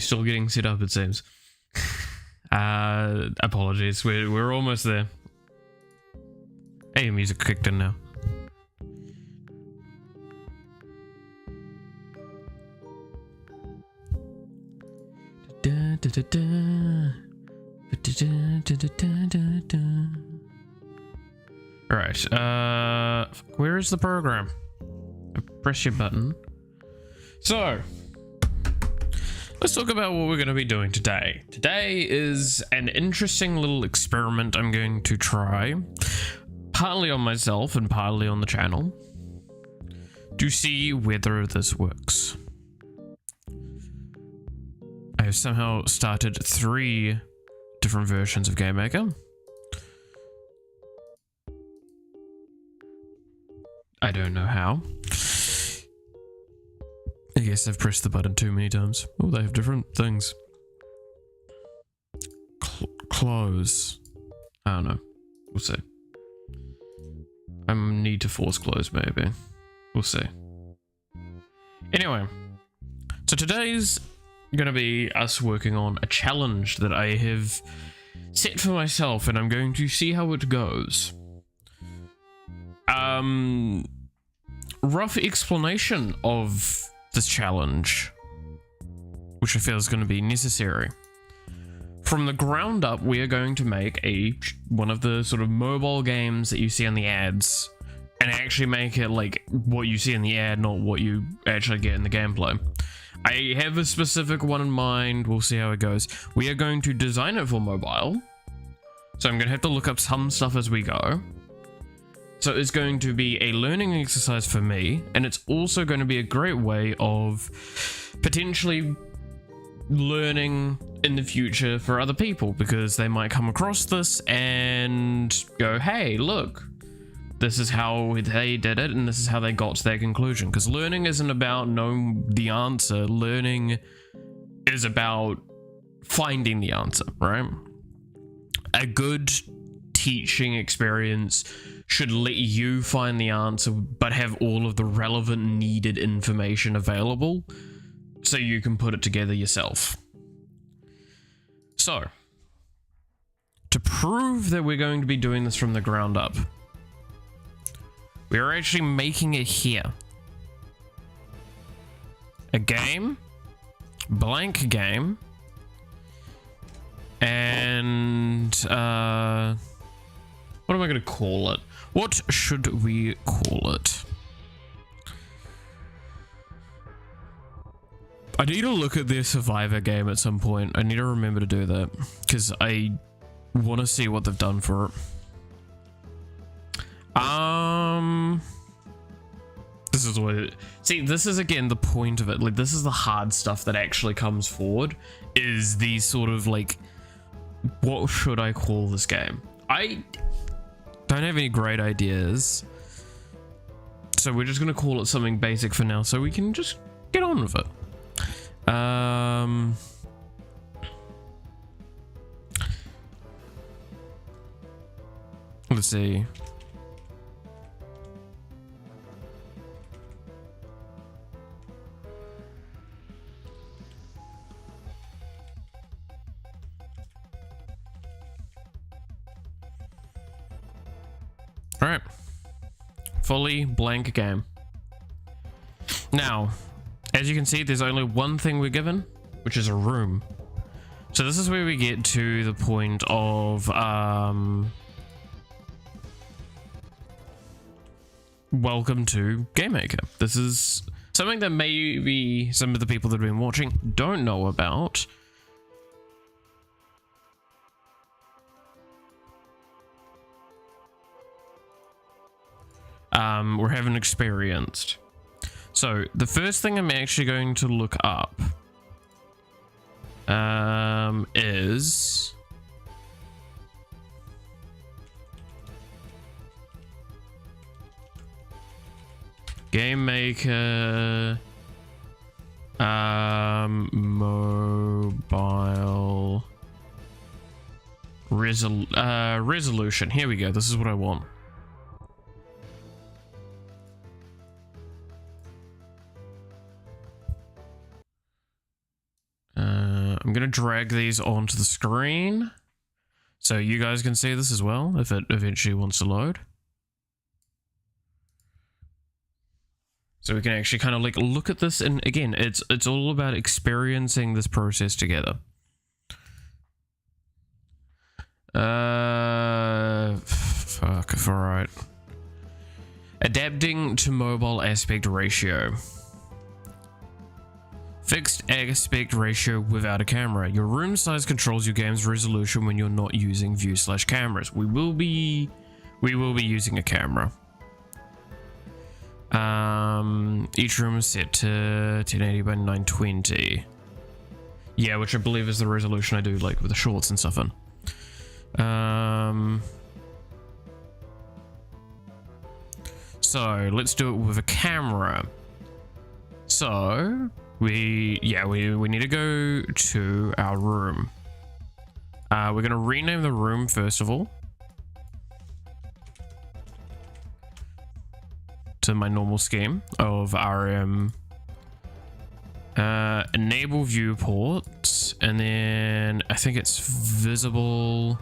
still getting set up, it seems. Apologies, we're almost there. Hey, music kicked in now. Alright, where is the program? Press your button. So, let's talk about what we're going to be doing today. Today is an interesting little experiment I'm going to try, partly on myself and partly on the channel, to see whether this works. I have somehow started 3 different versions of GameMaker. I don't know how. I guess I've pressed the button too many times. Oh, they have different things. Close. I don't know. We'll see. I need to force close, maybe. We'll see. Anyway, so today's gonna be us working on a challenge that I have set for myself, and I'm going to see how it goes. Rough explanation of this challenge, which I feel is going to be necessary. From the ground up, we are going to make one of the sort of mobile games that you see on the ads, and actually make it like what you see in the ad, not what you actually get in the gameplay. I have a specific one in mind. We'll see how it goes. We are going to design it for mobile, so I'm going to have to look up some stuff as we go. So it's going to be a learning exercise for me, and it's also going to be a great way of potentially learning in the future for other people, because they might come across this and go, hey, look, this is how they did it, and this is how they got to their conclusion. Because learning isn't about knowing the answer. Learning is about finding the answer, right? A good teaching experience should let you find the answer, but have all of the relevant needed information available so you can put it together yourself. So, to prove that we're going to be doing this from the ground up, we're actually making it here. A game, blank game, and what am I going to call it? What should we call it? I need to look at their Survivor game at some point. I need to remember to do that, because I want to see what they've done for it. This is what it... See, this is again the point of it. Like, this is the hard stuff that actually comes forward, is these sort of like, what should I call this game? I don't have any great ideas, so we're just gonna call it something basic for now, so we can just get on with it. Let's see. All right, fully blank game. Now, as you can see, there's only one thing we're given, which is a room. So this is where we get to the point of welcome to GameMaker. This is something that maybe some of the people that have been watching don't know about. Or haven't experienced. So the first thing I'm actually going to look up is GameMaker mobile resolution. Here we go. This is what I want. drag these onto the screen so you guys can see this as well if it eventually wants to load. So we can actually kind of like look at this, and again, it's all about experiencing this process together. Fuck, alright. Adapting to mobile aspect ratio. Fixed aspect ratio without a camera. Your room size controls your game's resolution when you're not using view/cameras. We will be using a camera. Each room is set to 1080 by 920. Yeah, which I believe is the resolution I do like with the shorts and stuff in. So let's do it with a camera. So we need to go to our room. We're gonna rename the room first of all to my normal scheme of RM. Enable viewport, and then I think it's visible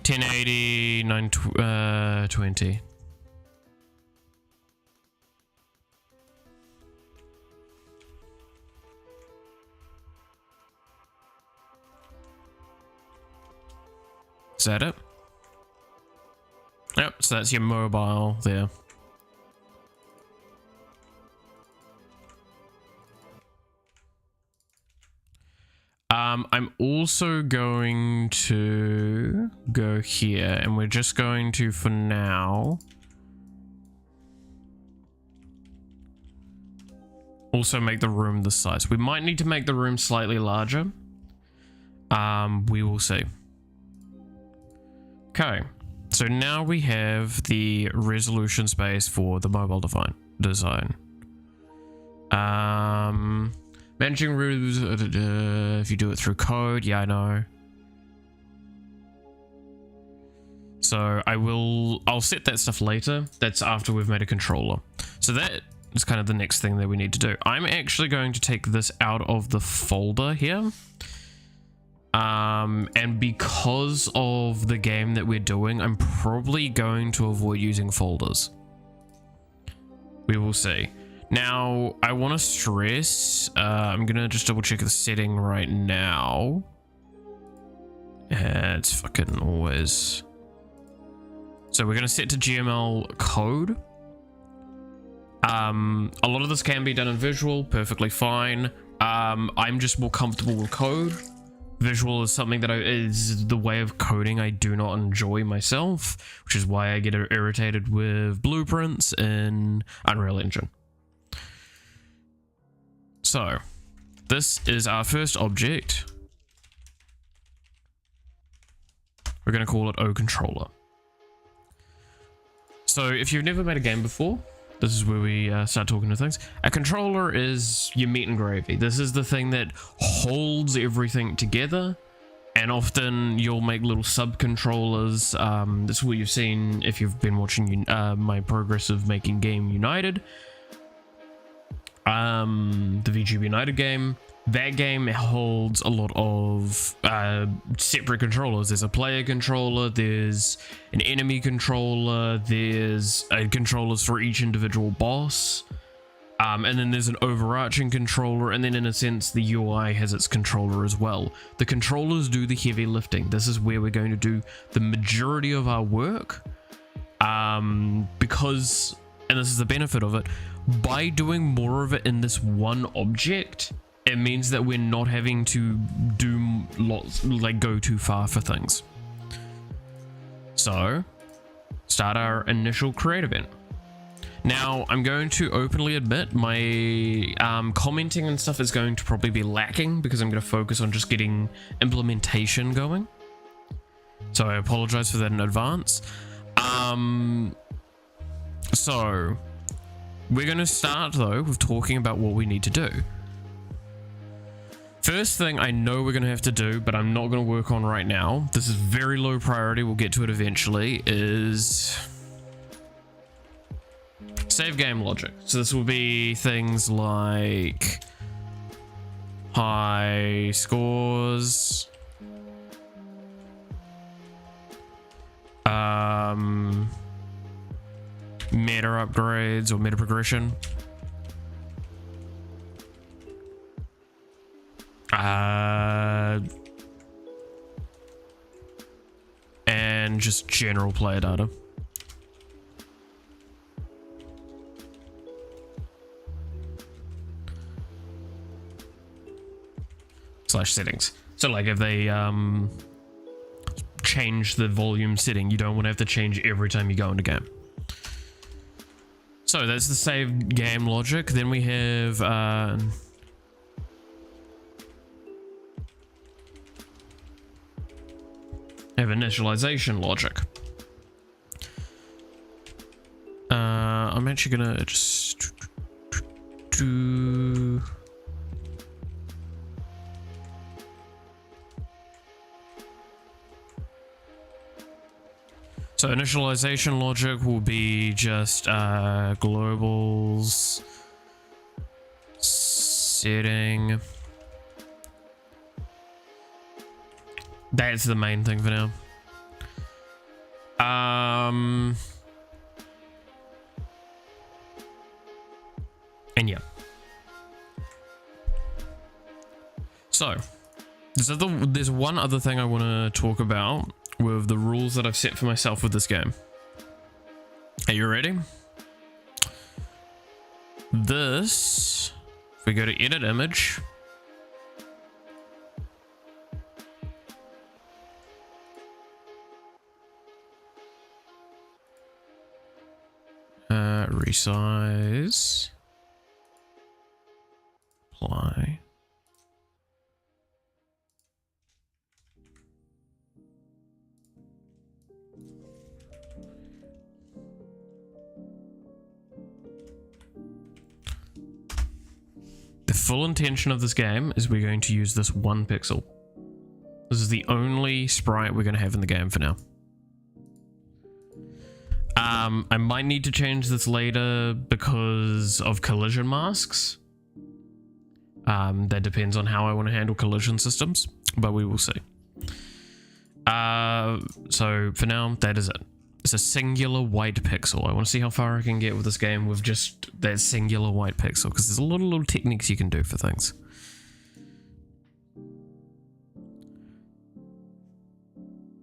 1080 920. Is that it? Yep, so that's your mobile there. I'm also going to go here, and we're just going to, for now, also make the room this size. We might need to make the room slightly larger. We will see. Okay, so now we have the resolution space for the mobile design. Managing rooms, if you do it through code, yeah, I know. So I'll set that stuff later. That's after we've made a controller. So that is kind of the next thing that we need to do. I'm actually going to take this out of the folder here. And because of the game that we're doing, I'm probably going to avoid using folders. We will see. Now, I want to stress, I'm going to just double check the setting right now. It's fucking always... So we're going to set to GML code. A lot of this can be done in visual, perfectly fine. I'm just more comfortable with code. Visual is something that is the way of coding I do not enjoy myself, which is why I get irritated with blueprints in Unreal Engine. So, this is our first object. We're going to call it OController. So, if you've never made a game before, this is where we start talking to things. A controller is your meat and gravy. This is the thing that holds everything together. And often you'll make little sub-controllers. This is what you've seen if you've been watching my progress of making Game United. The VGB United game. That game holds a lot of separate controllers. There's a player controller, there's an enemy controller, there's controllers for each individual boss, and then there's an overarching controller, and then in a sense the UI has its controller as well. The controllers do the heavy lifting. This is where we're going to do the majority of our work, because, and this is the benefit of it, by doing more of it in this one object, it means that we're not having to do lots, like go too far for things. So, start our initial create event. Now, I'm going to openly admit my commenting and stuff is going to probably be lacking because I'm going to focus on just getting implementation going. So I apologize for that in advance. So, we're going to start though with talking about what we need to do. First thing I know we're going to have to do, but I'm not going to work on right now, this is very low priority, we'll get to it eventually, is save game logic. So this will be things like high scores, meta upgrades or meta progression, and just general player data. Slash settings. So like if they change the volume setting, you don't want to have to change every time you go into game. So that's the save game logic. Then we have initialization logic. I'm actually gonna just do. So initialization logic will be just globals setting. That's the main thing for now. And yeah. So there's one other thing I want to talk about with the rules that I've set for myself with this game. Are you ready? This, if we go to edit image, resize, apply. The full intention of this game is we're going to use this 1 pixel. This is the only sprite we're going to have in the game for now. I might need to change this later because of collision masks. That depends on how I want to handle collision systems, but we will see. So for now, that is it. It's a singular white pixel. I want to see how far I can get with this game with just that singular white pixel, because there's a lot of little techniques you can do for things.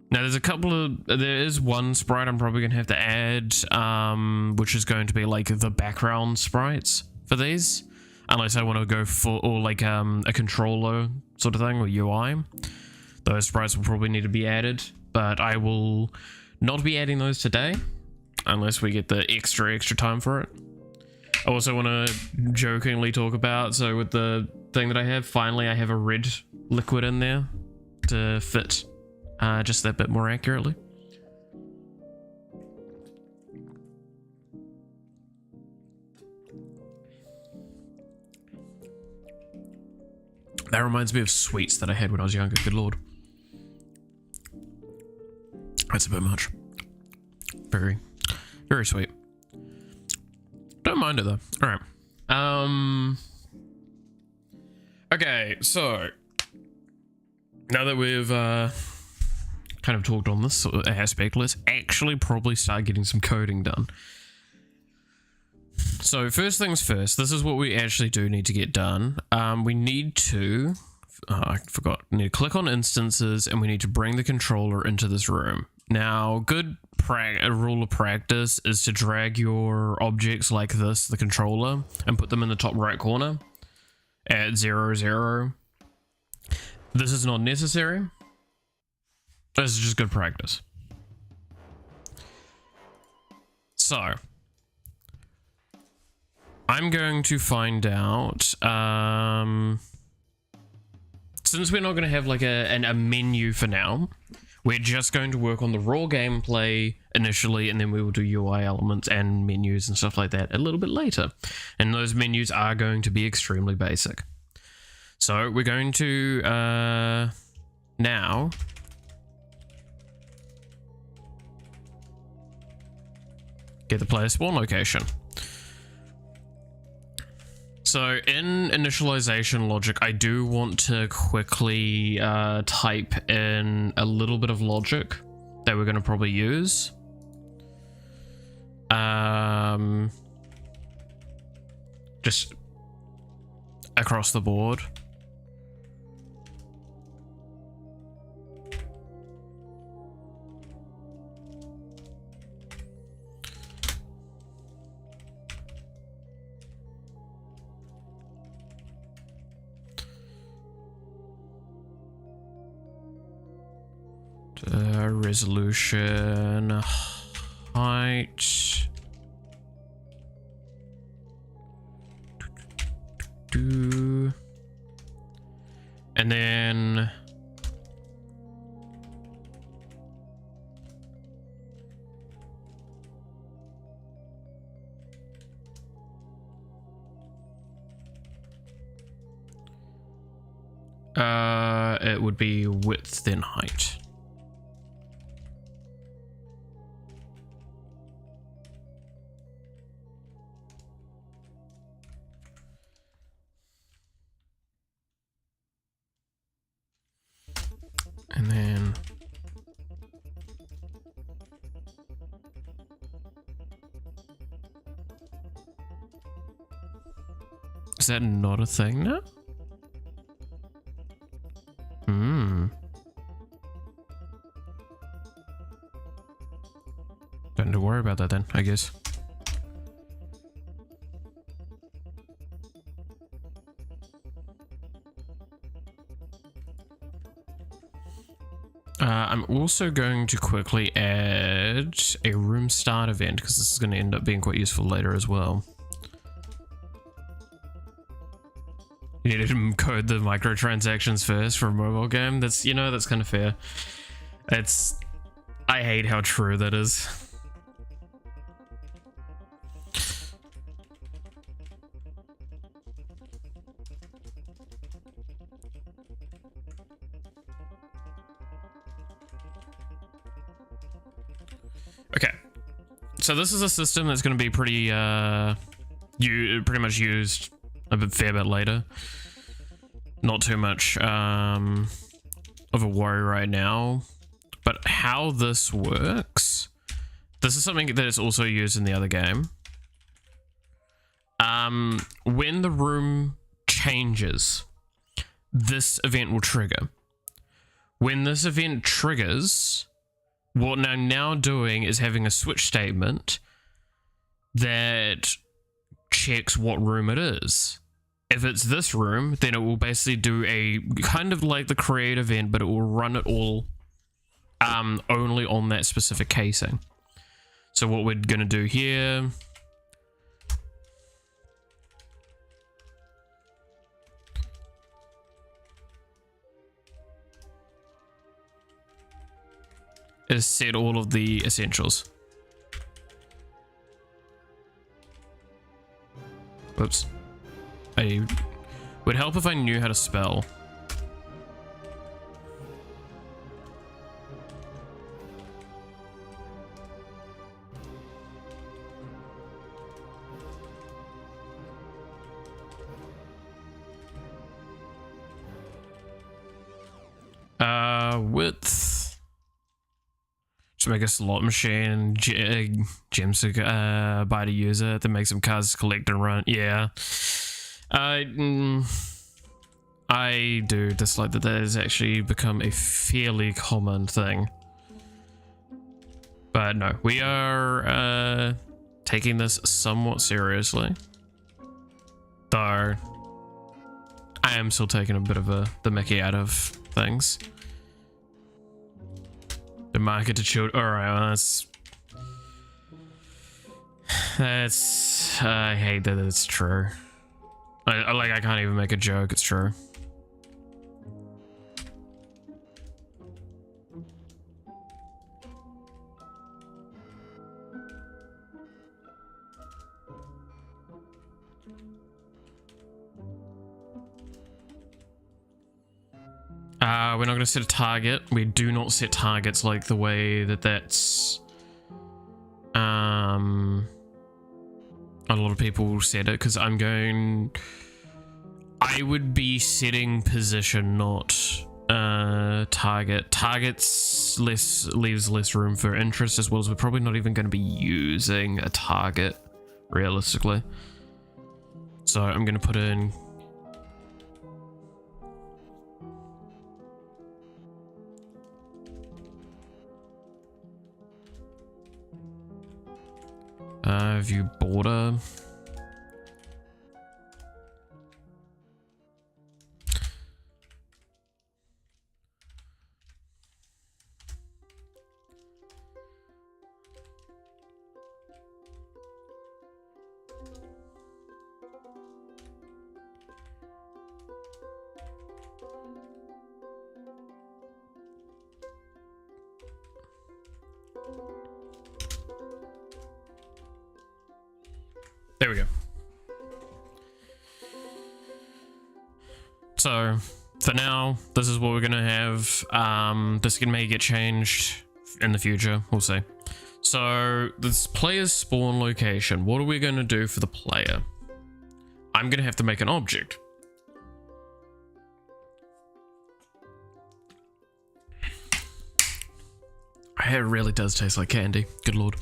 Now there is one sprite I'm probably going to have to add, which is going to be like the background sprites for these, unless I want to go full, or like a controller sort of thing, or UI. Those sprites will probably need to be added, but I will not be adding those today, unless we get the extra time for it. I also want to jokingly talk about, so with the thing that I have, finally I have a red liquid in there to fit just that bit more accurately. That reminds me of sweets that I had when I was younger, good lord. That's a bit much. Very, very sweet. Don't mind it though. All right. Okay, so now that we've kind of talked on this aspect, let's actually probably start getting some coding done. So first things first, this is what we actually do need to get done. We need to, I forgot, we need to click on instances and we need to bring the controller into this room. Now, a rule of practice is to drag your objects like this, the controller, and put them in the top right corner at 0, 0. This is not necessary. This is just good practice. So, I'm going to find out, since we're not going to have like a menu for now, we're just going to work on the raw gameplay initially, and then we will do UI elements and menus and stuff like that a little bit later. And those menus are going to be extremely basic. So we're going to now get the player spawn location. So in initialization logic, I do want to quickly type in a little bit of logic that we're going to probably use. Just across the board. Resolution, height, and then it would be width then height. And then is that not a thing now? Don't have to worry about that then, I guess. I'm also going to quickly add a room start event because this is going to end up being quite useful later as well. You need to code the microtransactions first for a mobile game. That's, you know, that's kind of fair. I hate how true that is. Okay, so this is a system that's going to be pretty much used a fair bit later. Not too much of a worry right now, but how this works, this is something that is also used in the other game. When the room changes, this event will trigger. When this event triggers, what I'm now doing is having a switch statement that checks what room it is. If it's this room, then it will basically do a kind of like the create event, but it will run it all only on that specific casing. So what we're going to do here is set all of the essentials. Whoops. It would help if I knew how to spell. Width. Just make a slot machine, gems to buy to use it, that makes some cards collect and run. Yeah. I do dislike that has actually become a fairly common thing. But no, we are taking this somewhat seriously. Though I am still taking a bit of the mickey out of things. The market to children. Alright, well, that's I hate that it's true. I can't even make a joke, it's true. We're not going to set a target. We do not set targets like the way that's a lot of people said it, because I would be setting position, not target. Targets leaves less room for interest, as well as we're probably not even going to be using a target realistically. So I'm going to put in view border. There we go. So for now, this is what we're gonna have. This may get changed in the future, we'll see. So this player's spawn location, what are we gonna do for the player? I'm gonna have to make an object. It really does taste like candy, good lord.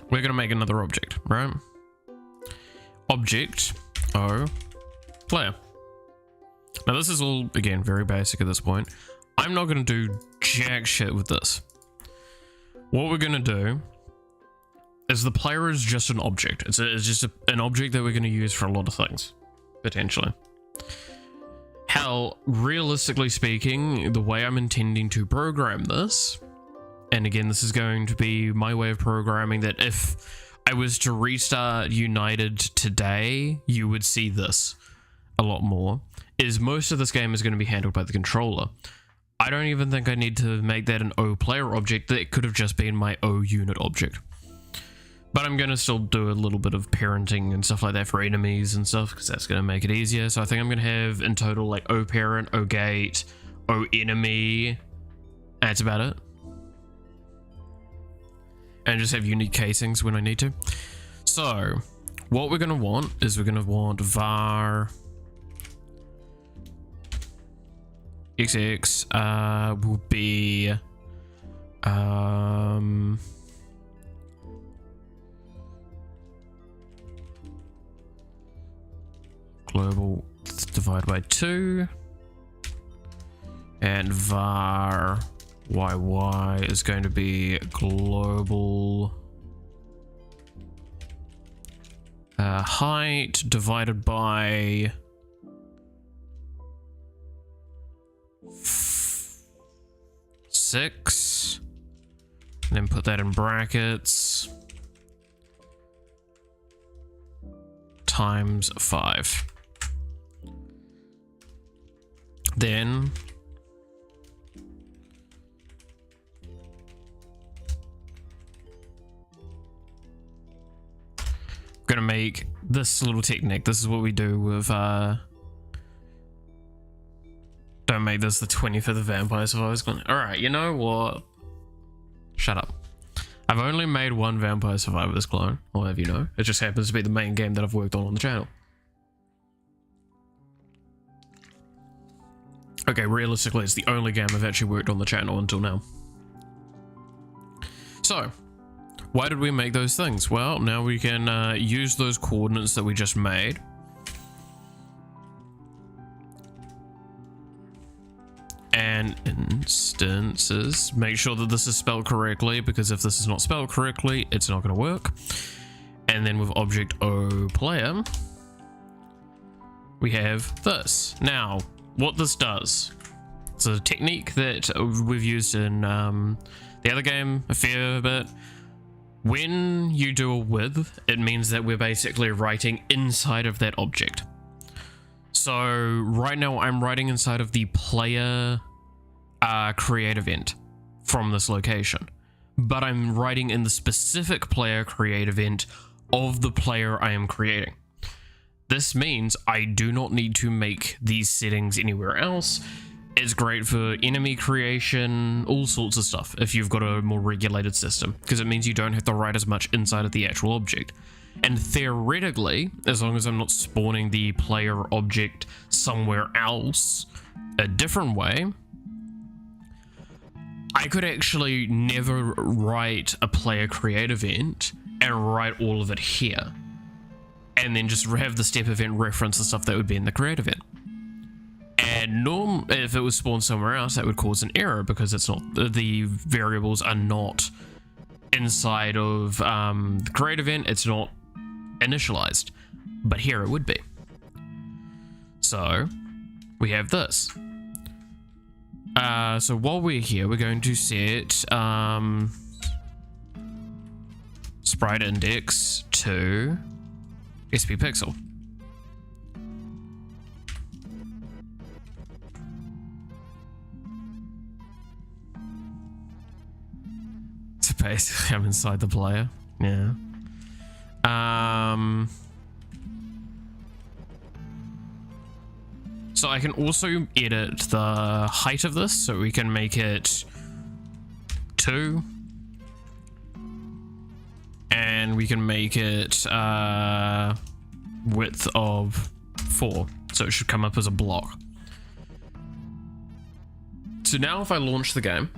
We're gonna make another object, right? Object O player. Now this is all, again, very basic at this point. I'm not gonna do jack shit with this. What we're gonna do is the player is just an object. It's just an object that we're gonna use for a lot of things, potentially. Hell, realistically speaking, the way I'm intending to program this, and again, this is going to be my way of programming, that if I was to restart United today, you would see this a lot more, is most of this game is going to be handled by the controller. I don't even think I need to make that an O player object. That could have just been my O unit object. But I'm going to still do a little bit of parenting and stuff like that for enemies and stuff, because that's going to make it easier. So I think I'm going to have in total like O parent, O gate, O enemy. That's about it. And just have unique casings when I need to. So what we're going to want is we're going to want var xx will be global divided by 2, and var yy is going to be global height divided by 6, and then put that in brackets, times 5. Then we're gonna make this little technique. This is what we do with don't make this the 25th of Vampire Survivors. Alright, you know what? Shut up. I've only made one Vampire Survivors clone, I'll have you know. It just happens to be the main game that I've worked on the channel. Okay, realistically, it's the only game I've actually worked on the channel until now. So, why did we make those things? Well, now we can use those coordinates that we just made. And instances, make sure that this is spelled correctly, because if this is not spelled correctly, it's not going to work. And then with object O player, we have this. Now, what this does, it's a technique that we've used in the other game a fair bit. When you do a with, it means that we're basically writing inside of that object. So right now I'm writing inside of the player create event from this location, but I'm writing in the specific player create event of the player I am creating. This means I do not need to make these settings anywhere else. It's great for enemy creation, all sorts of stuff, if you've got a more regulated system, because it means you don't have to write as much inside of the actual object. And theoretically, as long as I'm not spawning the player object somewhere else a different way, I could actually never write a player create event and write all of it here, and then just have the step event reference the stuff that would be in the create event. And if it was spawned somewhere else, that would cause an error because it's not, the variables are not inside of the create event. It's not initialized, but here it would be. So we have this. So while we're here, we're going to set sprite index to SP pixel. So basically, I'm inside the player. Yeah. So I can also edit the height of this, so we can make it 2, and we can make it width of 4, so it should come up as a block. So now if I launch the game,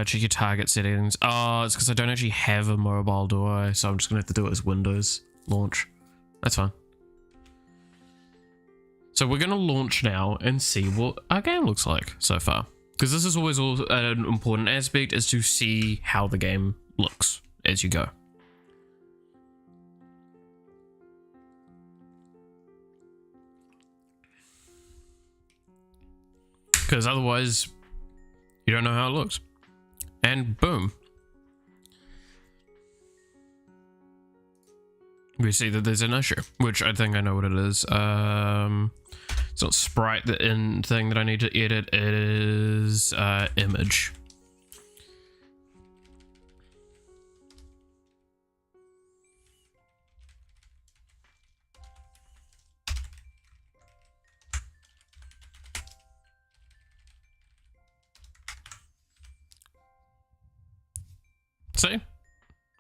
check your target settings. Oh, it's because I don't actually have a mobile, do I? So I'm just gonna have to do it as Windows launch. That's fine. So we're gonna launch now and see what our game looks like so far, because this is always an important aspect, is to see how the game looks as you go. Because otherwise, you don't know how it looks. And boom. We see that there's an issue, which I think I know what it is. It's not sprite, the thing that I need to edit, it is image. See?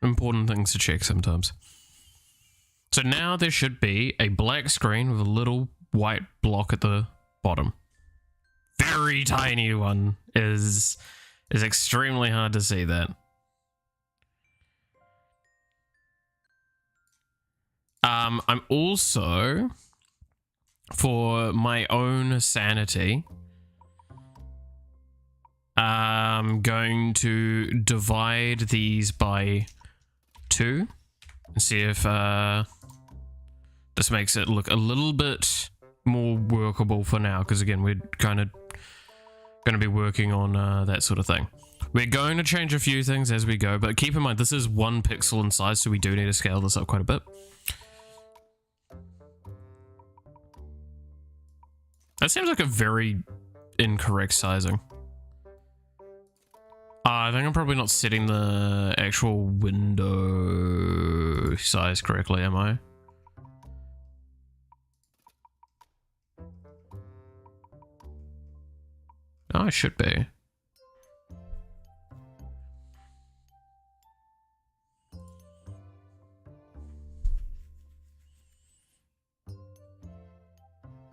Important things to check sometimes. So now there should be a black screen with a little white block at the bottom. Very tiny one. Is extremely hard to see that. I'm also, for my own sanity, going to divide these by 2 and see if this makes it look a little bit more workable for now, because again, we're kind of going to be working on that sort of thing. We're going to change a few things as we go, but keep in mind this is 1 pixel in size, so we do need to scale this up quite a bit. That seems like a very incorrect sizing. I think I'm probably not setting the actual window size correctly, am I? Oh, I should be.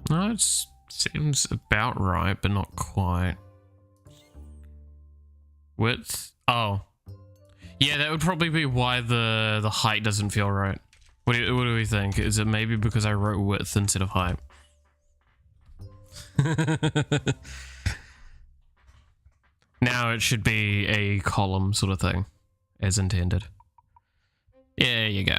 No, it seems about right, but not quite. Width? Oh. Yeah, that would probably be why the height doesn't feel right. What do we think? Is it maybe because I wrote width instead of height? Now it should be a column sort of thing, as intended. There you go.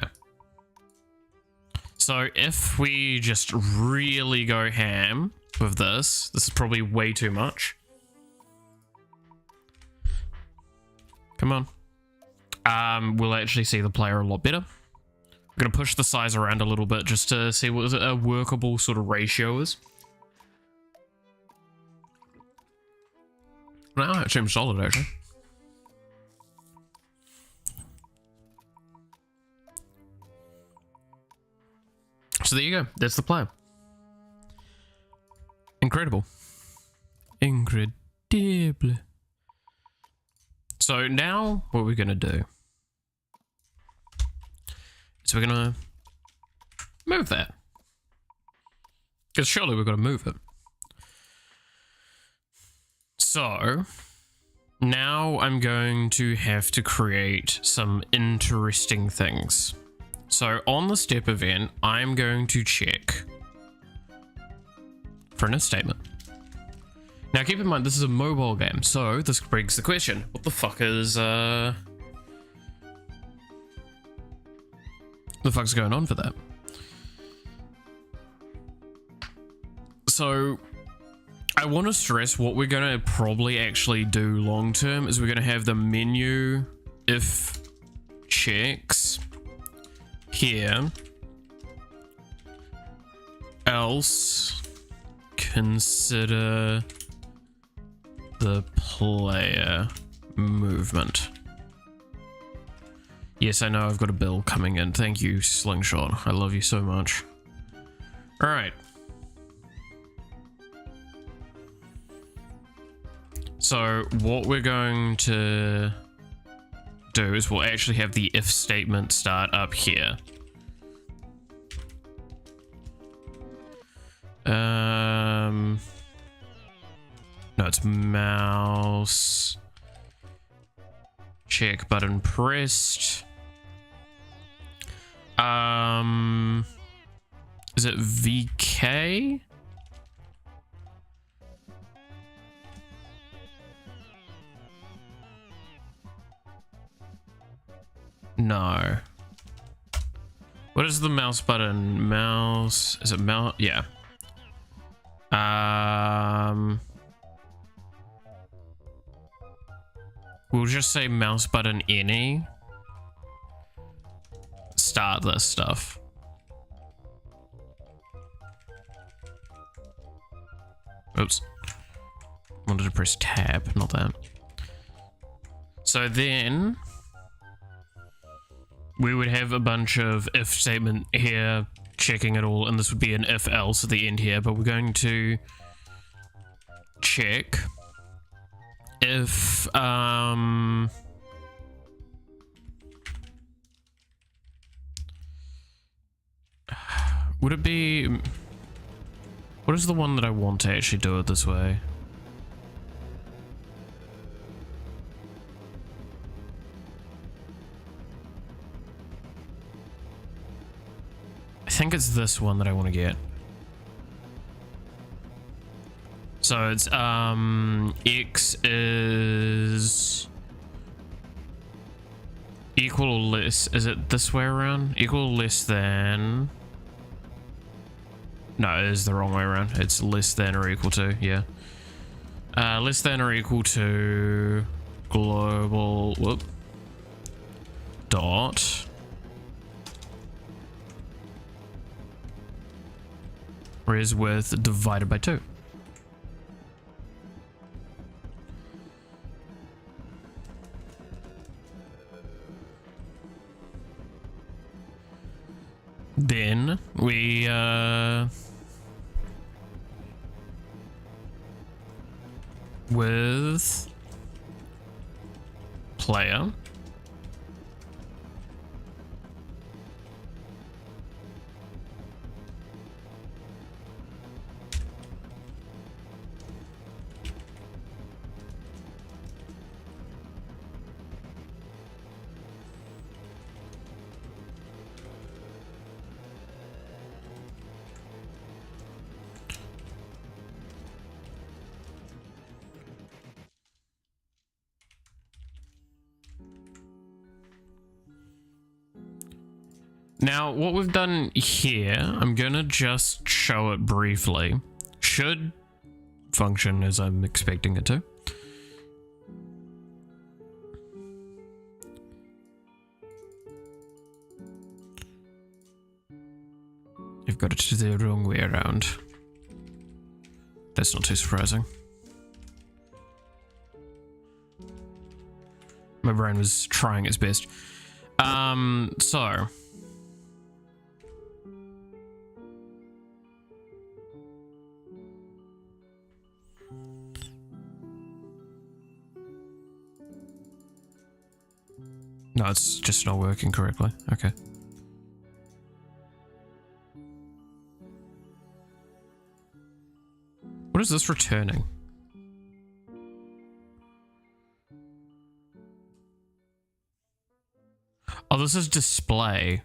So if we just really go ham with this is probably way too much. Come on. We'll actually see the player a lot better. I'm going to push the size around a little bit just to see what a workable sort of ratio is. No, it seems solid actually. So there you go. That's the player. Incredible. Incredible. So now what we're gonna do is we're gonna move that. Because surely we've got to move it. So now I'm going to have to create some interesting things. So on the step event, I'm going to check for an if statement. Now keep in mind, this is a mobile game, so this begs the question, what the fuck is, the fuck's going on for that? So I want to stress what we're going to probably actually do long term is we're going to have the menu if checks here, else consider the player movement. Yes, I know I've got a bill coming in. Thank you, Slingshot. I love you so much. All right. So what we're going to do is we'll actually have the if statement start up here. No, it's mouse check button pressed. Is it VK? No. What is the mouse button? Mouse, is it mouse? Yeah. We'll just say mouse button any. Start this stuff. Oops. Wanted to press tab, not that. So then we would have a bunch of if statement here checking it all, and this would be an if else at the end here, but we're going to check if would it be, what is the one that I want to actually do it this way? I think it's this one that I want to get. So it's x is equal or less. Is it this way around? Equal or less than. No, it is the wrong way around. It's less than or equal to, yeah. Less than or equal to global whoop dot res width divided by 2. Then we with player now, what we've done here, I'm gonna just show it briefly. Should function as I'm expecting it to. You've got it the wrong way around. That's not too surprising. My brain was trying its best. So No, it's just not working correctly. Okay. What is this returning? Oh, this is display.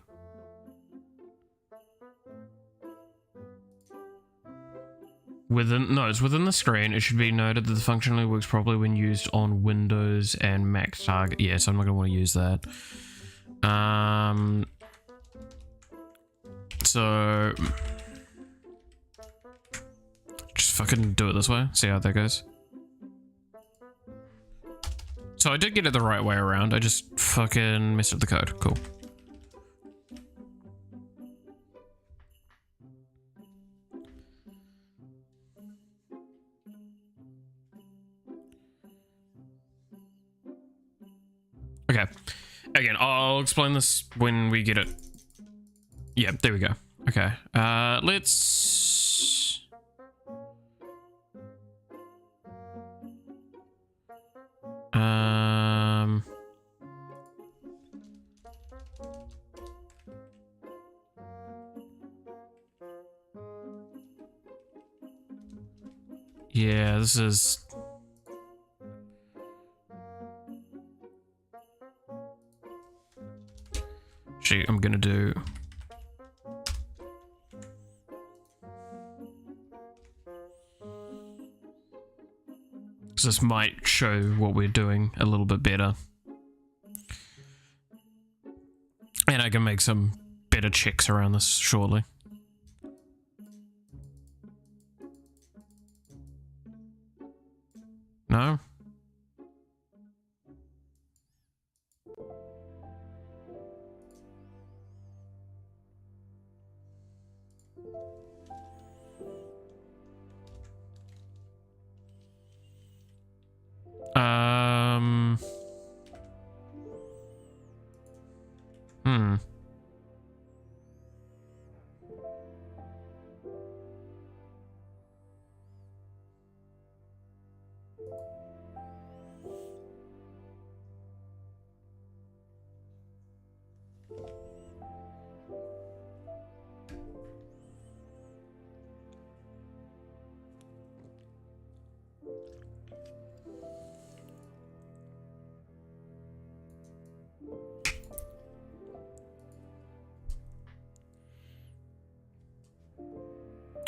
It's within the screen. It should be noted that the function only works properly when used on Windows and Mac target. Yes, I'm not gonna want to use that. So just fucking do it this way. See how that goes. So I did get it the right way around. I just fucking messed up the code. Cool. Okay. Again, I'll explain this when we get it. Yeah, there we go. Okay. Let's... Yeah, this is... Actually, I'm gonna do... Because this might show what we're doing a little bit better. And I can make some better checks around this shortly. No?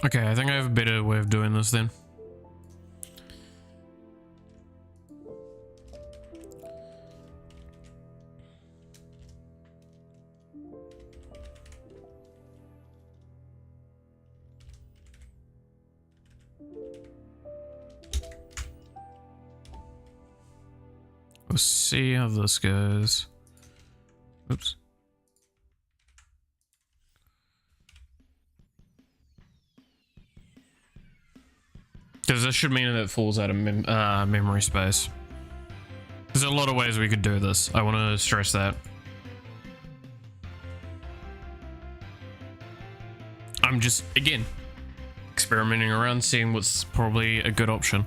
Okay, I think I have a better way of doing this then. We'll see how this goes. Oops. Because this should mean that it falls out of memory space. There's a lot of ways we could do this. I want to stress that. I'm just, again, experimenting around, seeing what's probably a good option.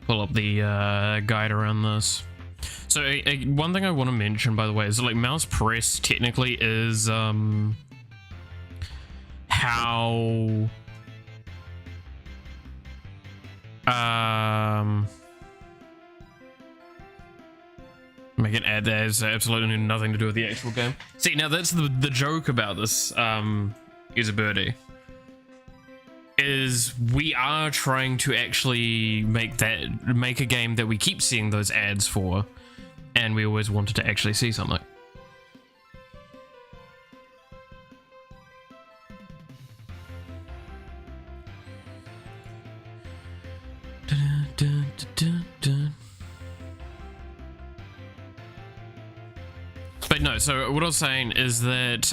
Pull up the guide around this. So one thing I want to mention, by the way, is that, like, mouse press technically is how make an ad that has absolutely nothing to do with the actual game. See, now that's the joke about this is a birdie. Is we are trying to actually make a game that we keep seeing those ads for, and we always wanted to actually see something. But no, so what I was saying is that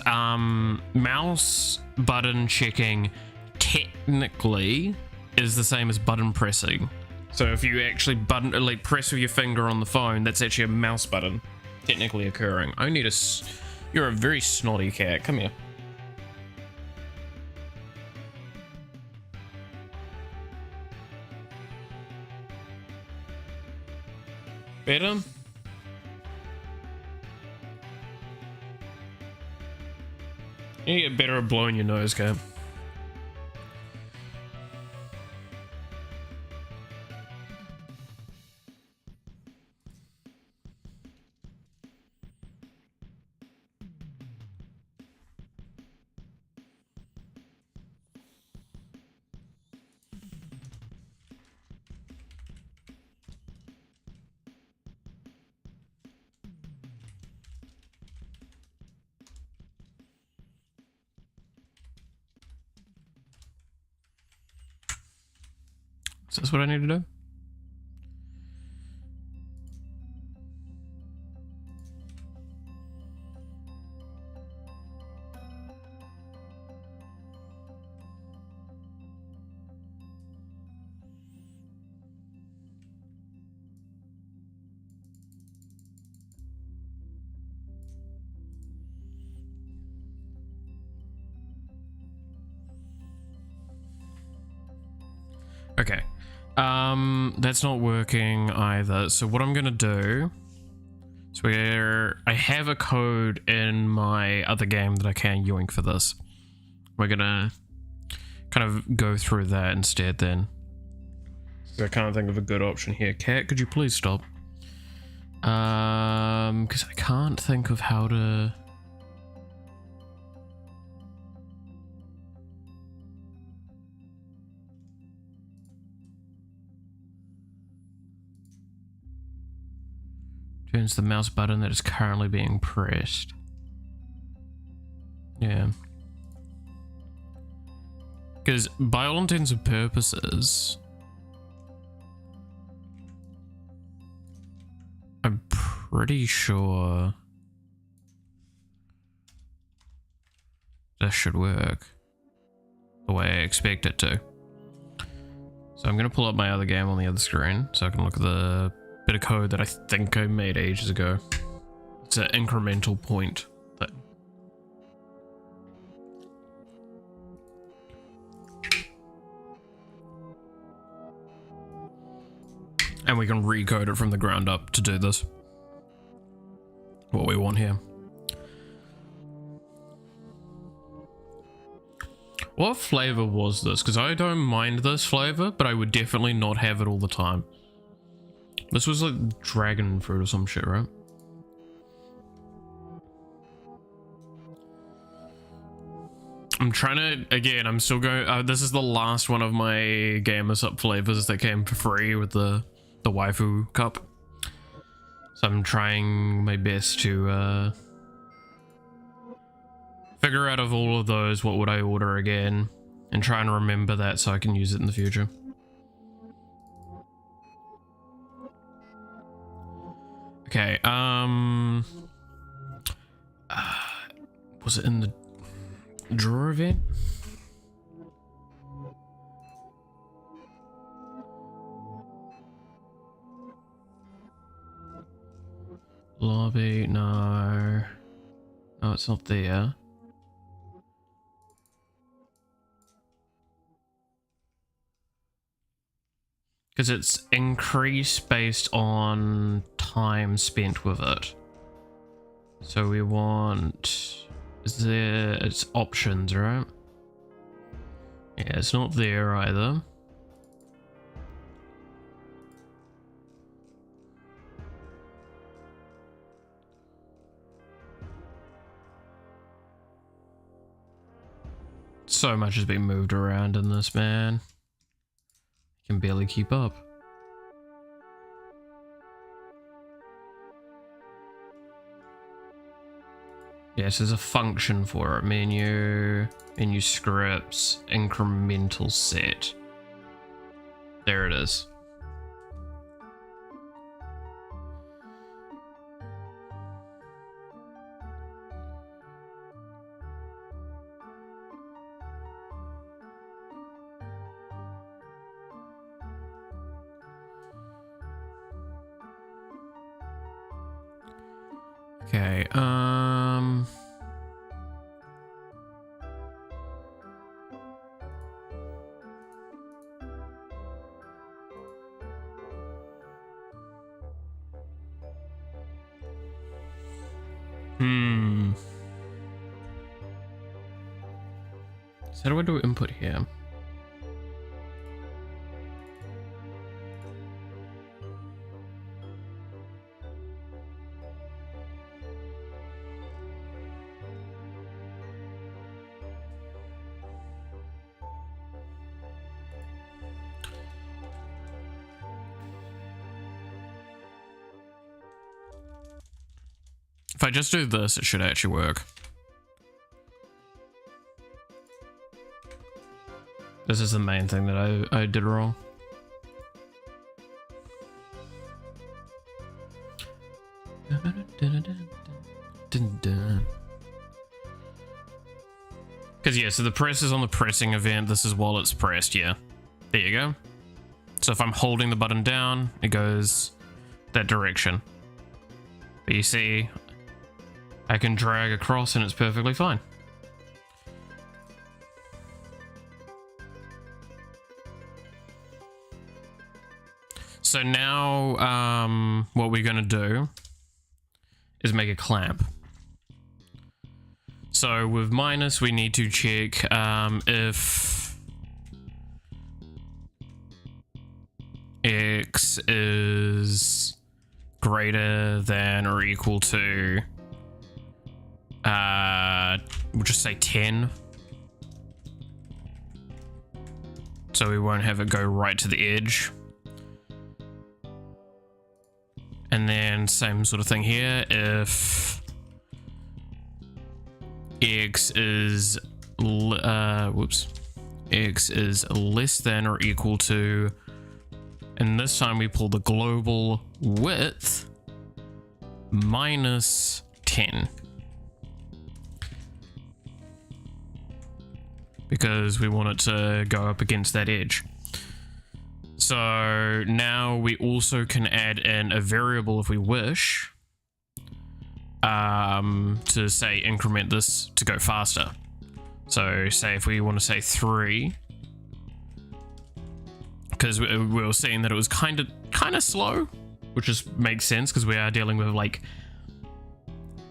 mouse button checking technically is the same as button pressing. So if you actually press with your finger on the phone, that's actually a mouse button technically occurring. I need you're a very snotty cat. Come here. Better? You get better at blowing your nose, cat. Is this what I need to do? Okay. That's not working either. So what I'm gonna do is I have a code in my other game that I can yoink for this. We're gonna kind of go through that instead then. So I can't think of a good option here. Cat, could you please stop? Because I can't think of how to... Turns the mouse button that is currently being pressed. Yeah. Because by all intents and purposes, I'm pretty sure this should work the way I expect it to. So I'm going to pull up my other game on the other screen so I can look at the bit of code that I think I made ages ago. It's an incremental point thing. And we can recode it from the ground up to do this. What we want here. What flavor was this? Because I don't mind this flavor, but I would definitely not have it all the time. This was like dragon fruit or some shit, right? I'm trying to, again, I'm still going, this is the last one of my Gamers Up flavors that came for free with the waifu cup. So I'm trying my best to figure out of all of those, what would I order again, and try and remember that so I can use it in the future. Okay, was it in the drawer event? Lobby, no. No, it's not there. Because it's increased based on time spent with it. So we want... it's options, right? Yeah, it's not there either. So much has been moved around in this, man. Can barely keep up. Yes, there's a function for it. Menu scripts, incremental set. There it is. Okay, so how do I do input here? If I just do this, it should actually work. This is the main thing that I did wrong. Because yeah, so the press is on the pressing event. This is while it's pressed, yeah. There you go. So if I'm holding the button down, it goes that direction. But you see, I can drag across and it's perfectly fine. So now what we're going to do is make a clamp. So with minus, we need to check if x is greater than or equal to, we'll just say 10. So we won't have it go right to the edge. And then same sort of thing here. If x is x is less than or equal to, and this time we pull the global width minus 10, because we want it to go up against that edge. So now we also can add in a variable if we wish, to say increment this to go faster. So say if we want to say 3, because we were seeing that it was kind of slow, which just makes sense because we are dealing with like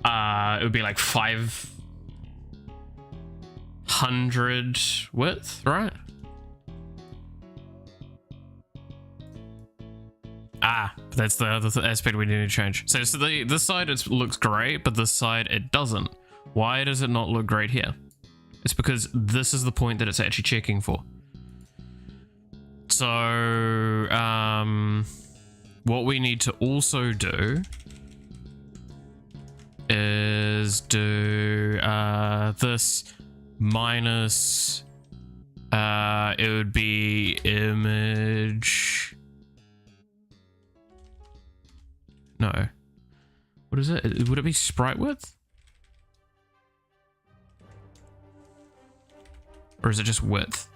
it would be like 500 width, right? That's the other aspect we need to change. So this side it looks great, but this side it doesn't. Why does it not look great here? It's because this is the point that it's actually checking for. So what we need to also do is do this minus, it would be image. No. What is it? Would it be sprite width? Or is it just width?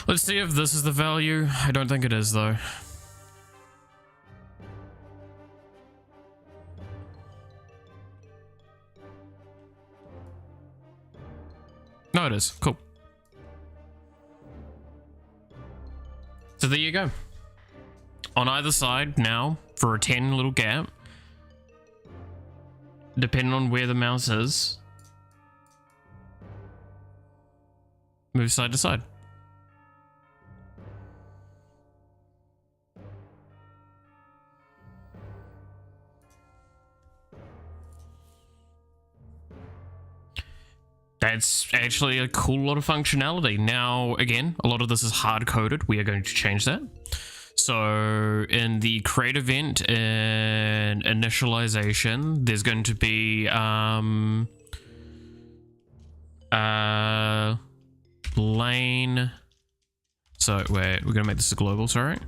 Let's see if this is the value. I don't think it is though. No, it is. Cool. So there you go. On either side now, for a 10 little gap, depending on where the mouse is, move side to side. That's actually a cool lot of functionality. Now, again, a lot of this is hard-coded. We are going to change that. So in the create event and initialization, there's going to be lane. So wait, we're gonna make this a global, sorry.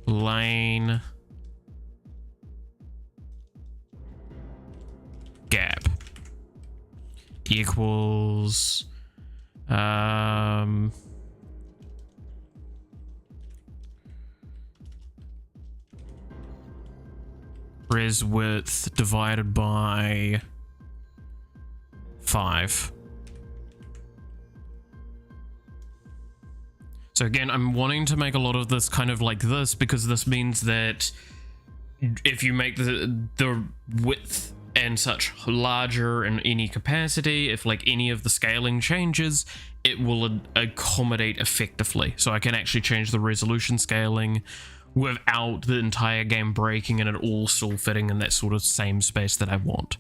Lane gap equals res width divided by 5. So again, I'm wanting to make a lot of this kind of like this because this means that if you make the width and such larger in any capacity, if like any of the scaling changes, it will accommodate effectively. So I can actually change the resolution scaling without the entire game breaking and it all still fitting in that sort of same space that I want.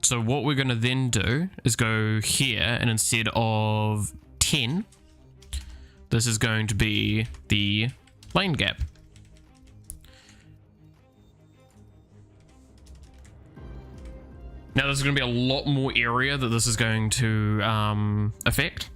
So what we're going to then do is go here, and instead of 10, this is going to be the lane gap. Now there's going to be a lot more area that this is going to affect.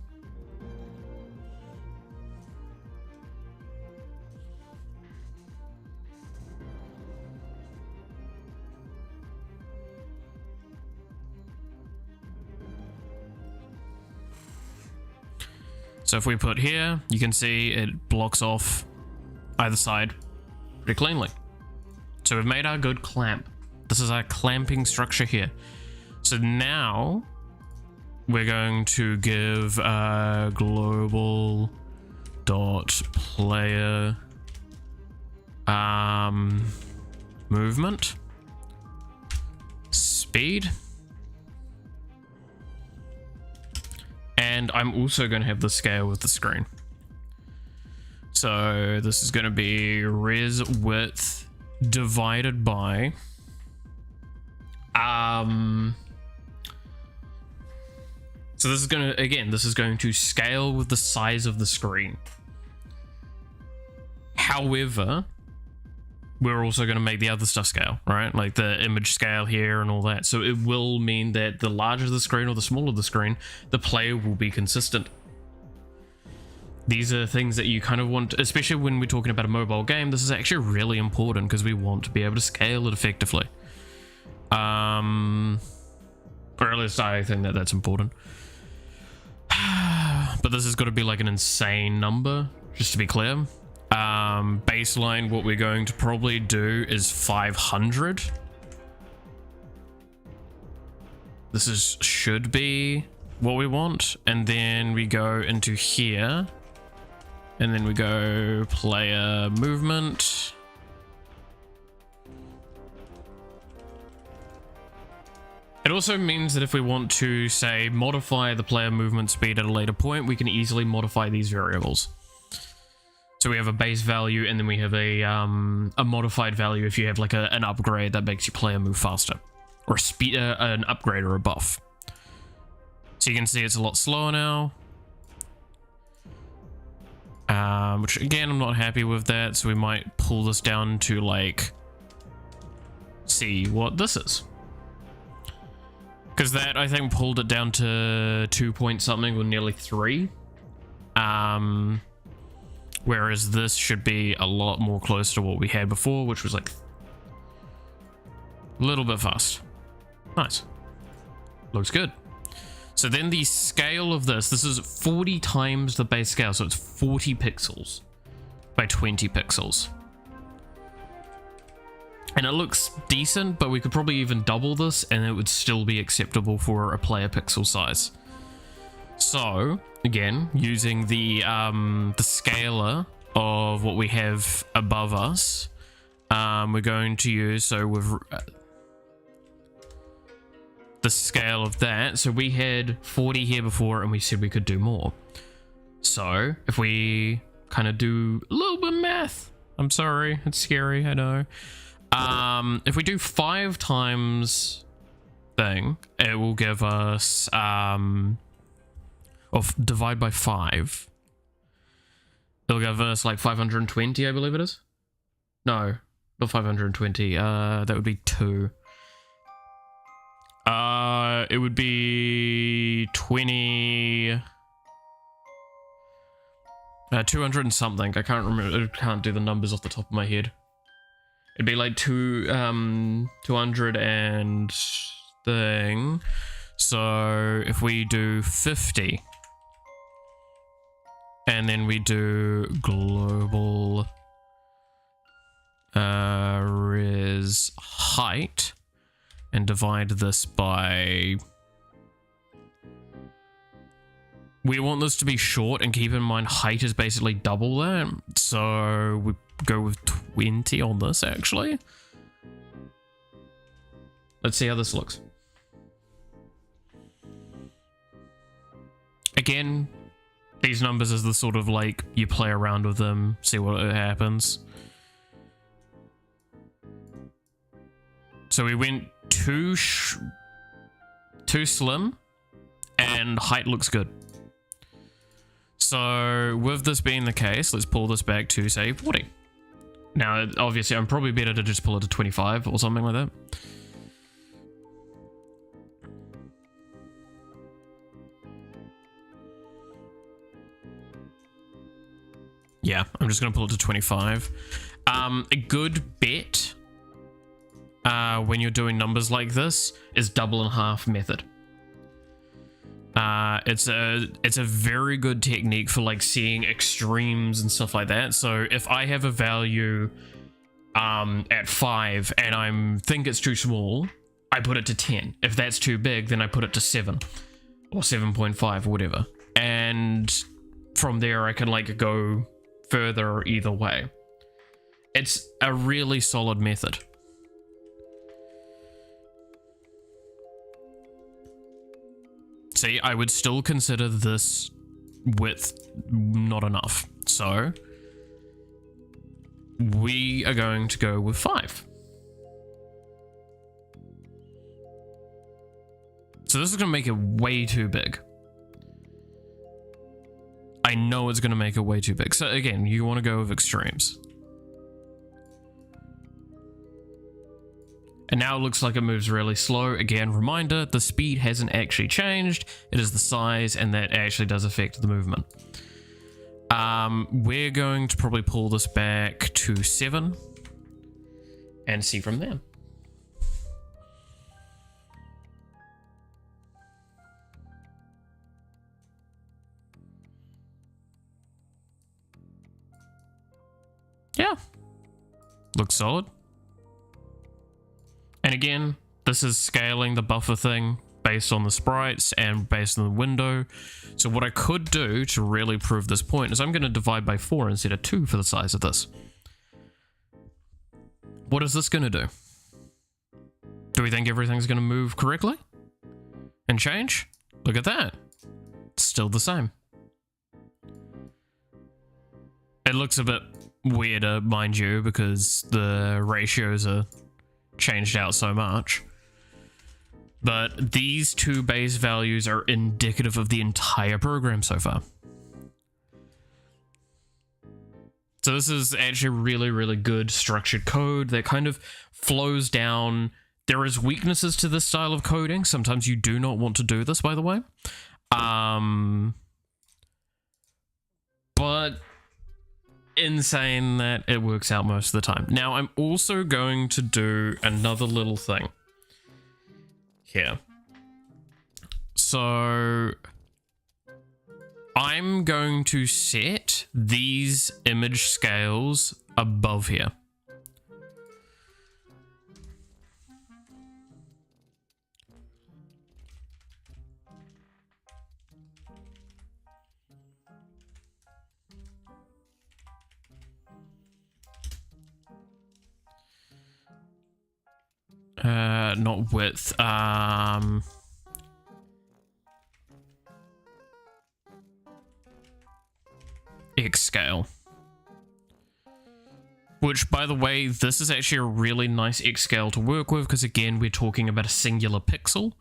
So if we put here, you can see it blocks off either side pretty cleanly. So we've made our good clamp. This is our clamping structure here. So now we're going to give global dot player movement speed. And I'm also going to have the scale with the screen. So this is going to be res width divided by so this is going to, again, this is going to scale with the size of the screen. However, we're also going to make the other stuff scale, right? Like the image scale here and all that. So it will mean that the larger the screen or the smaller the screen, the player will be consistent. These are things that you kind of want, especially when we're talking about a mobile game. This is actually really important because we want to be able to scale it effectively. Or at least I think that that's important. But this has got to be like an insane number, just to be clear. Baseline, what we're going to probably do is 500. This is should be what we want, and then we go into here, and then we go player movement. It also means that if we want to, say, modify the player movement speed at a later point, we can easily modify these variables. So we have a base value, and then we have a modified value if you have like an upgrade that makes your player move faster, or a speed, an upgrade or a buff. So you can see it's a lot slower now, which again I'm not happy with that. So we might pull this down to like see what this is, because that I think pulled it down to 2 point something or nearly 3. Whereas this should be a lot more close to what we had before, which was like a little bit fast. Nice. Looks good. So then the scale of this is 40 times the base scale. So it's 40 pixels by 20 pixels. And it looks decent, but we could probably even double this and it would still be acceptable for a player pixel size. So again, using the scaler of what we have above us, we're going to use, so with the scale of that, so we had 40 here before and we said we could do more. So if we kind of do a little bit of math, I'm sorry, it's scary, I know. If we do 5 times thing, it will give us divide by 5. It'll give us like 520, I believe it is. No, not 520. That would be 2. It would be 200 and something. I can't remember. I can't do the numbers off the top of my head. It'd be like 200 and thing. So if we do 50. And then we do global res height and divide this by... We want this to be short, and keep in mind height is basically double that. So we go with 20 on this, actually. Let's see how this looks. Again, these numbers is the sort of like, you play around with them, see what happens. So we went too slim, and height looks good. So with this being the case, let's pull this back to, say, 40. Now, obviously, I'm probably better to just pull it to 25 or something like that. Yeah, I'm just going to pull it to 25. A good bet when you're doing numbers like this is double and half method. It's a very good technique for like seeing extremes and stuff like that. So if I have a value at 5 and I think it's too small, I put it to 10. If that's too big, then I put it to 7 or 7.5 or whatever. And from there I can like go further either way. It's a really solid method. See, I would still consider this width not enough. So we are going to go with 5. So this is going to make it way too big. I know it's going to make it way too big. So again, you want to go with extremes. And now it looks like it moves really slow. Again, reminder, the speed hasn't actually changed. It is the size, and that actually does affect the movement. We're going to probably pull this back to 7 and see from there. Yeah, looks solid. And again, this is scaling the buffer thing based on the sprites and based on the window. So what I could do to really prove this point is I'm going to divide by 4 instead of 2 for the size of this. What is this going to do? Do we think everything's going to move correctly and change? Look at that. It's still the same. It looks a bit weirder, mind you, because the ratios are changed out so much. But these two base values are indicative of the entire program so far. So this is actually really, really good structured code that kind of flows down. There is weaknesses to this style of coding. Sometimes you do not want to do this, by the way. But in saying that, it works out most of the time. Now, I'm also going to do another little thing here. So I'm going to set these image scales above here. Not width, X scale. Which, by the way, this is actually a really nice X scale to work with, because again, we're talking about a singular pixel.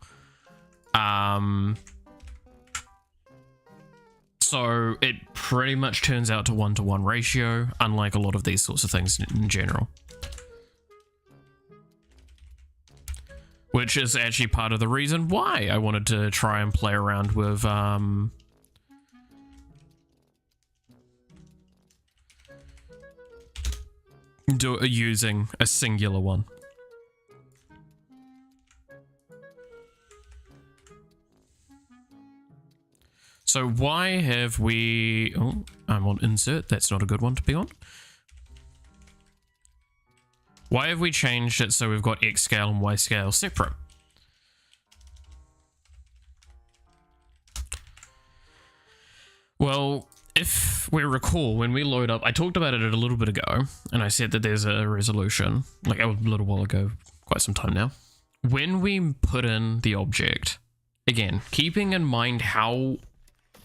So it pretty much turns out to 1-to-1 ratio, unlike a lot of these sorts of things in general. Which is actually part of the reason why I wanted to try and play around with using a singular one. So why have we... Oh, I'm on insert. That's not a good one to be on. Why have we changed it so we've got X scale and Y scale separate? Well, if we recall, when we load up, I talked about it a little bit ago, and I said that there's a resolution, like a little while ago, quite some time now. When we put in the object, again, keeping in mind how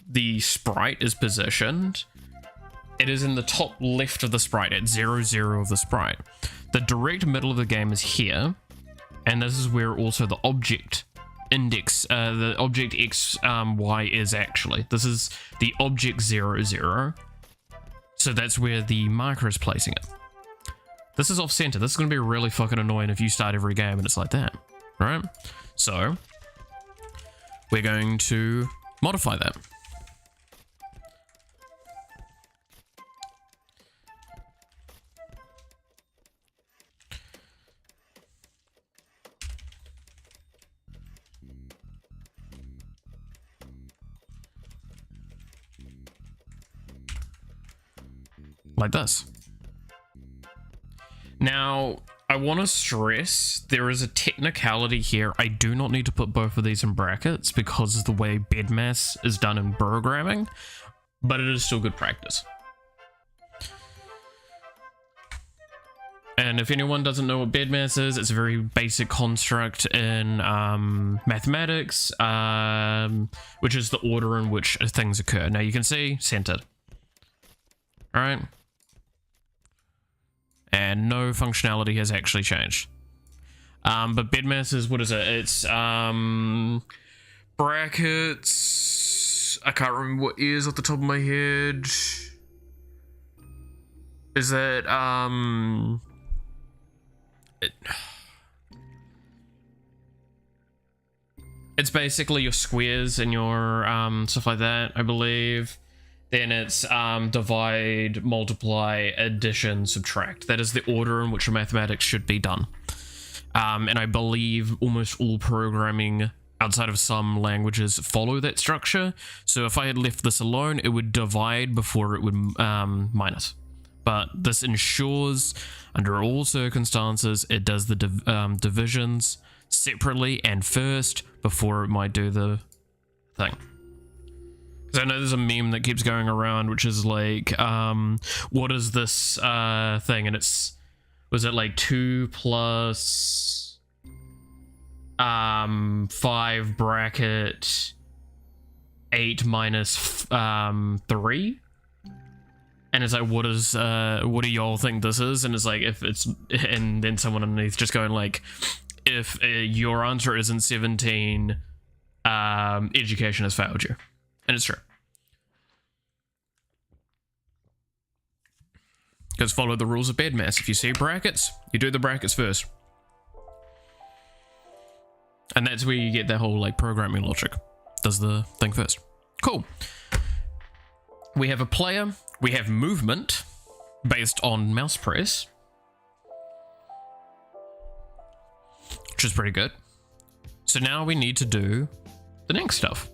the sprite is positioned, it is in the top left of the sprite, at 0, 0 of the sprite. The direct middle of the game is here, and this is where also the object index, the object X, Y is actually. This is the object 0, 0. So that's where the marker is placing it. This is off center. This is going to be really fucking annoying if you start every game and it's like that, right? So we're going to modify that. Like this. Now, I want to stress there is a technicality here. I do not need to put both of these in brackets because of the way BEDMAS is done in programming, but it is still good practice. And if anyone doesn't know what BEDMAS is, it's a very basic construct in mathematics, which is the order in which things occur. Now you can see centered. All right. And no functionality has actually changed. But BEDMAS is, what is it? It's brackets. I can't remember what is off the top of my head. Is that it's basically your squares and your stuff like that, I believe. Then it's divide, multiply, addition, subtract. That is the order in which mathematics should be done. And I believe almost all programming outside of some languages follow that structure. So if I had left this alone, it would divide before it would minus. But this ensures, under all circumstances, it does the divisions separately and first before it might do the thing. Because I know there's a meme that keeps going around, which is like, what is this thing? And it's, was it like 2 plus 5 bracket 8 minus 3? And it's like, what do y'all think this is? And it's like, if it's, and then someone underneath just going like, if your answer isn't 17, education has failed you. And it's true. Because follow the rules of BEDMAS. If you see brackets, you do the brackets first. And that's where you get that whole like programming logic. Does the thing first. Cool. We have a player. We have movement based on mouse press, which is pretty good. So now we need to do the next stuff.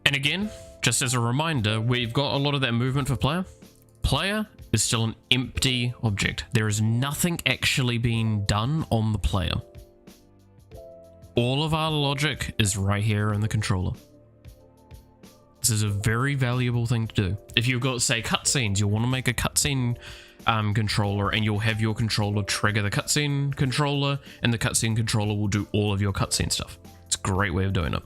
And again, just as a reminder, we've got a lot of that movement for player. Player is still an empty object. There is nothing actually being done on the player. All of our logic is right here in the controller. This is a very valuable thing to do. If you've got, say, cutscenes, you'll want to make a cutscene controller, and you'll have your controller trigger the cutscene controller, and the cutscene controller will do all of your cutscene stuff. It's a great way of doing it.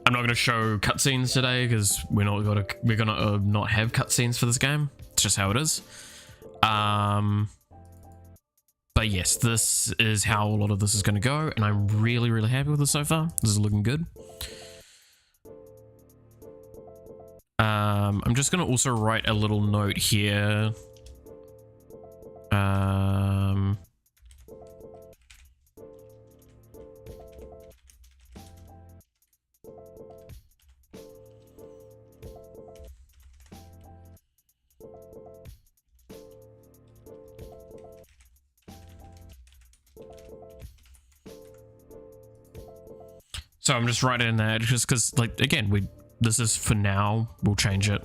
I'm not going to show cutscenes today because we're gonna not have cutscenes for this game. It's just how it is. But yes, this is how a lot of this is going to go, and I'm really, really happy with this so far. This is looking good. I'm just going to also write a little note here. So I'm just writing that just because, like, again, this is for now. We'll change it.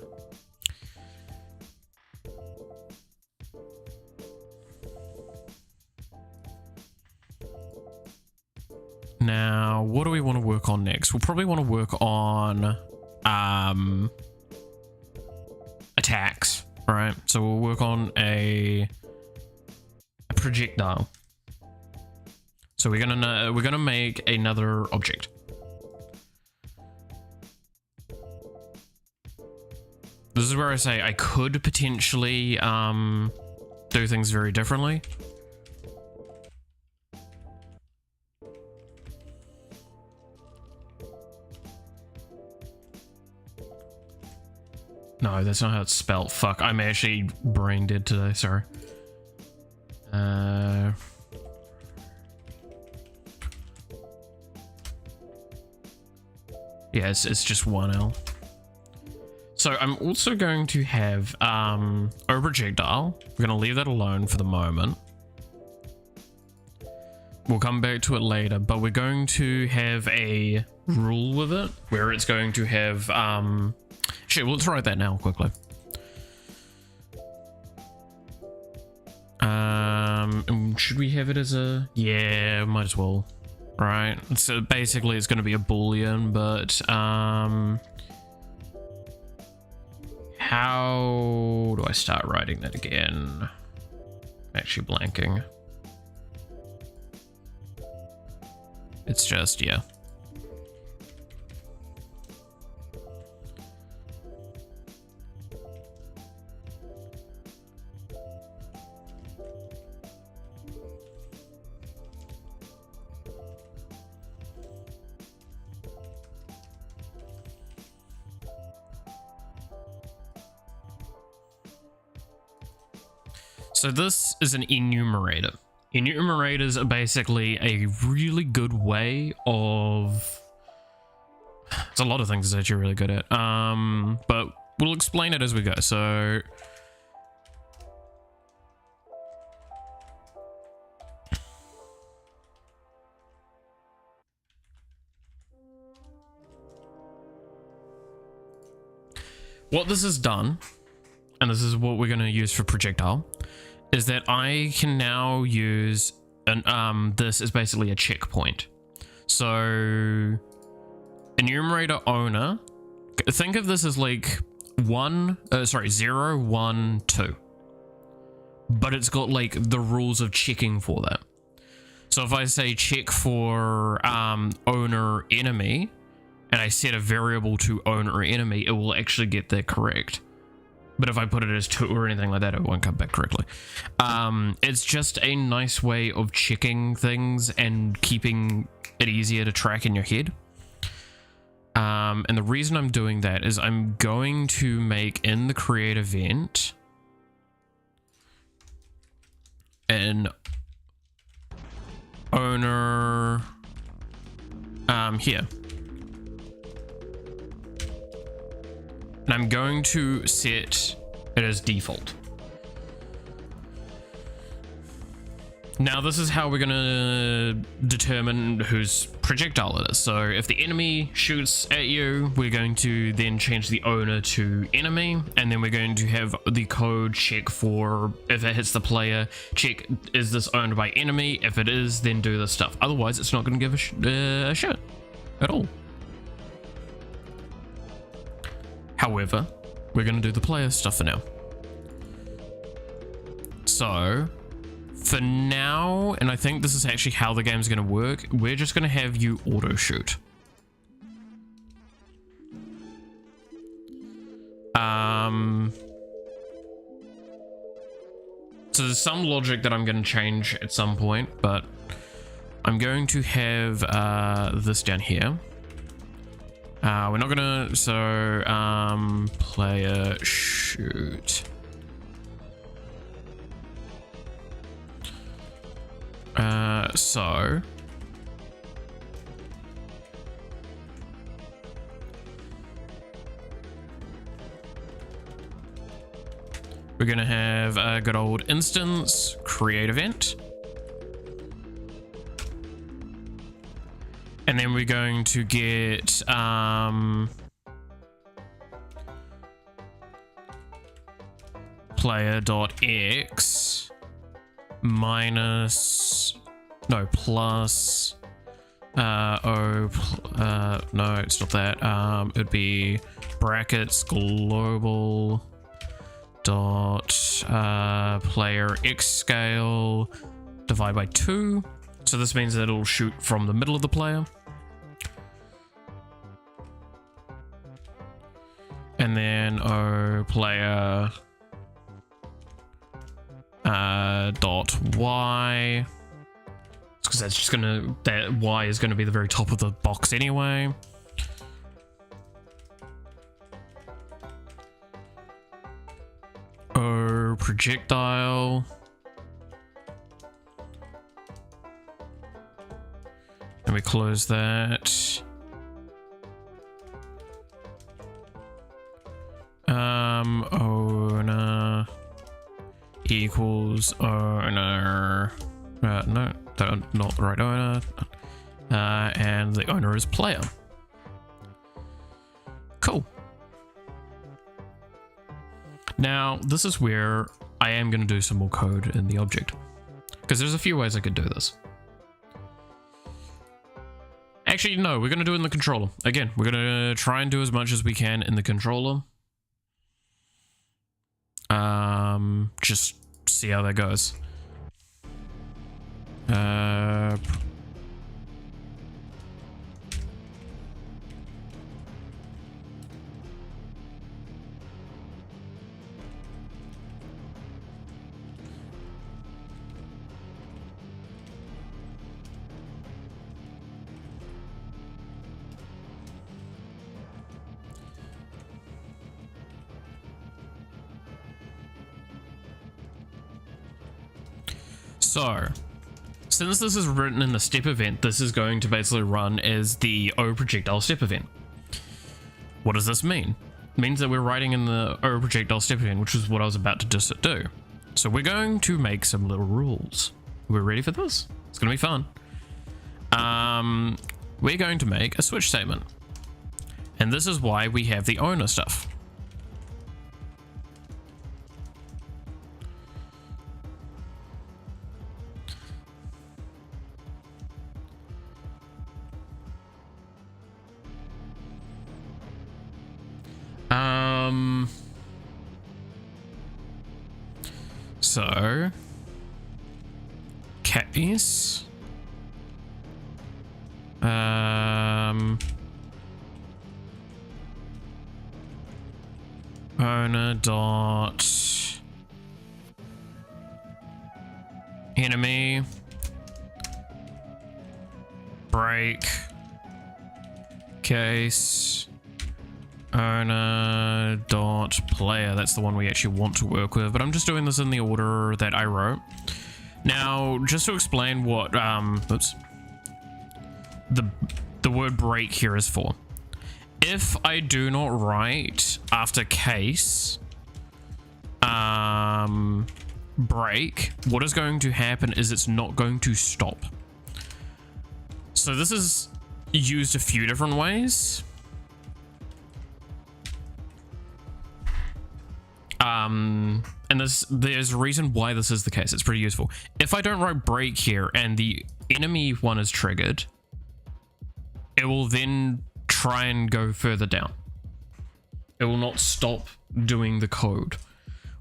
Now, what do we want to work on next? We'll probably want to work on attacks, right? So we'll work on a projectile. So we're gonna make another object. This is where I say I could potentially do things very differently. No, that's not how it's spelled. Fuck, I'm actually brain dead today, sorry. Yeah, it's just one L. So I'm also going to have a projectile. We're going to leave that alone for the moment. We'll come back to it later, but we're going to have a rule with it where it's going to have shit, let's write that now quickly. Should we have it as a... Yeah, might as well. Right, so basically it's going to be a boolean, but how do I start writing that again? I'm actually blanking. It's just, yeah. So this is an enumerator. Enumerators are basically a really good way of... It's a lot of things that you're really good at. But we'll explain it as we go. So... what this has done, and this is what we're going to use for projectile, is that I can now use this is basically a checkpoint. So enumerator owner, think of this as like 0, 1, 2, but it's got like the rules of checking for that. So if I say check for owner enemy and I set a variable to owner enemy, it will actually get that correct. But if I put it as 2 or anything like that, it won't come back correctly. It's just a nice way of checking things and keeping it easier to track in your head. And the reason I'm doing that is I'm going to make in the create event an owner here. And I'm going to set it as default. Now this is how we're going to determine whose projectile it is. So if the enemy shoots at you, we're going to then change the owner to enemy, and then we're going to have the code check for if it hits the player, check is this owned by enemy. If it is, then do this stuff. Otherwise it's not going to give a shit at all. However, we're going to do the player stuff for now. So, for now, and I think this is actually how the game's going to work, we're just going to have you auto shoot. So there's some logic that I'm going to change at some point, but I'm going to have this down here. We're not gonna, so, player shoot. So. We're gonna have a good old instance, create event. And then we're going to get player.x minus, no, plus No, it's not that. It'd be brackets global dot player x scale divide by 2. So this means that it'll shoot from the middle of the player. And then player dot y, because that's just gonna, that y is gonna be the very top of the box anyway. Projectile. And we close that. Owner equals owner. No, not the right owner. And the owner is player. Cool. Now, this is where I am going to do some more code in the object, because there's a few ways I could do this. Actually, no, we're going to do it in the controller. Again, we're going to try and do as much as we can in the controller. Just see how that goes. So, since this is written in the step event, this is going to basically run as the O projectile step event. What does this mean? It means that we're writing in the O projectile step event, which is what I was about to just do. So we're going to make some little rules. We're ready for this? It's going to be fun. We're going to make a switch statement. And this is why we have the owner stuff. So case owner dot enemy break case owner dot player. That's the one we actually want to work with, but I'm just doing this in the order that I wrote. Now, just to explain what oops, the word break here is for. If I do not write after case break, what is going to happen is it's not going to stop. So this is used a few different ways. And there's a reason why this is the case. It's pretty useful. If I don't write break here and the enemy one is triggered, it will then try and go further down. It will not stop doing the code.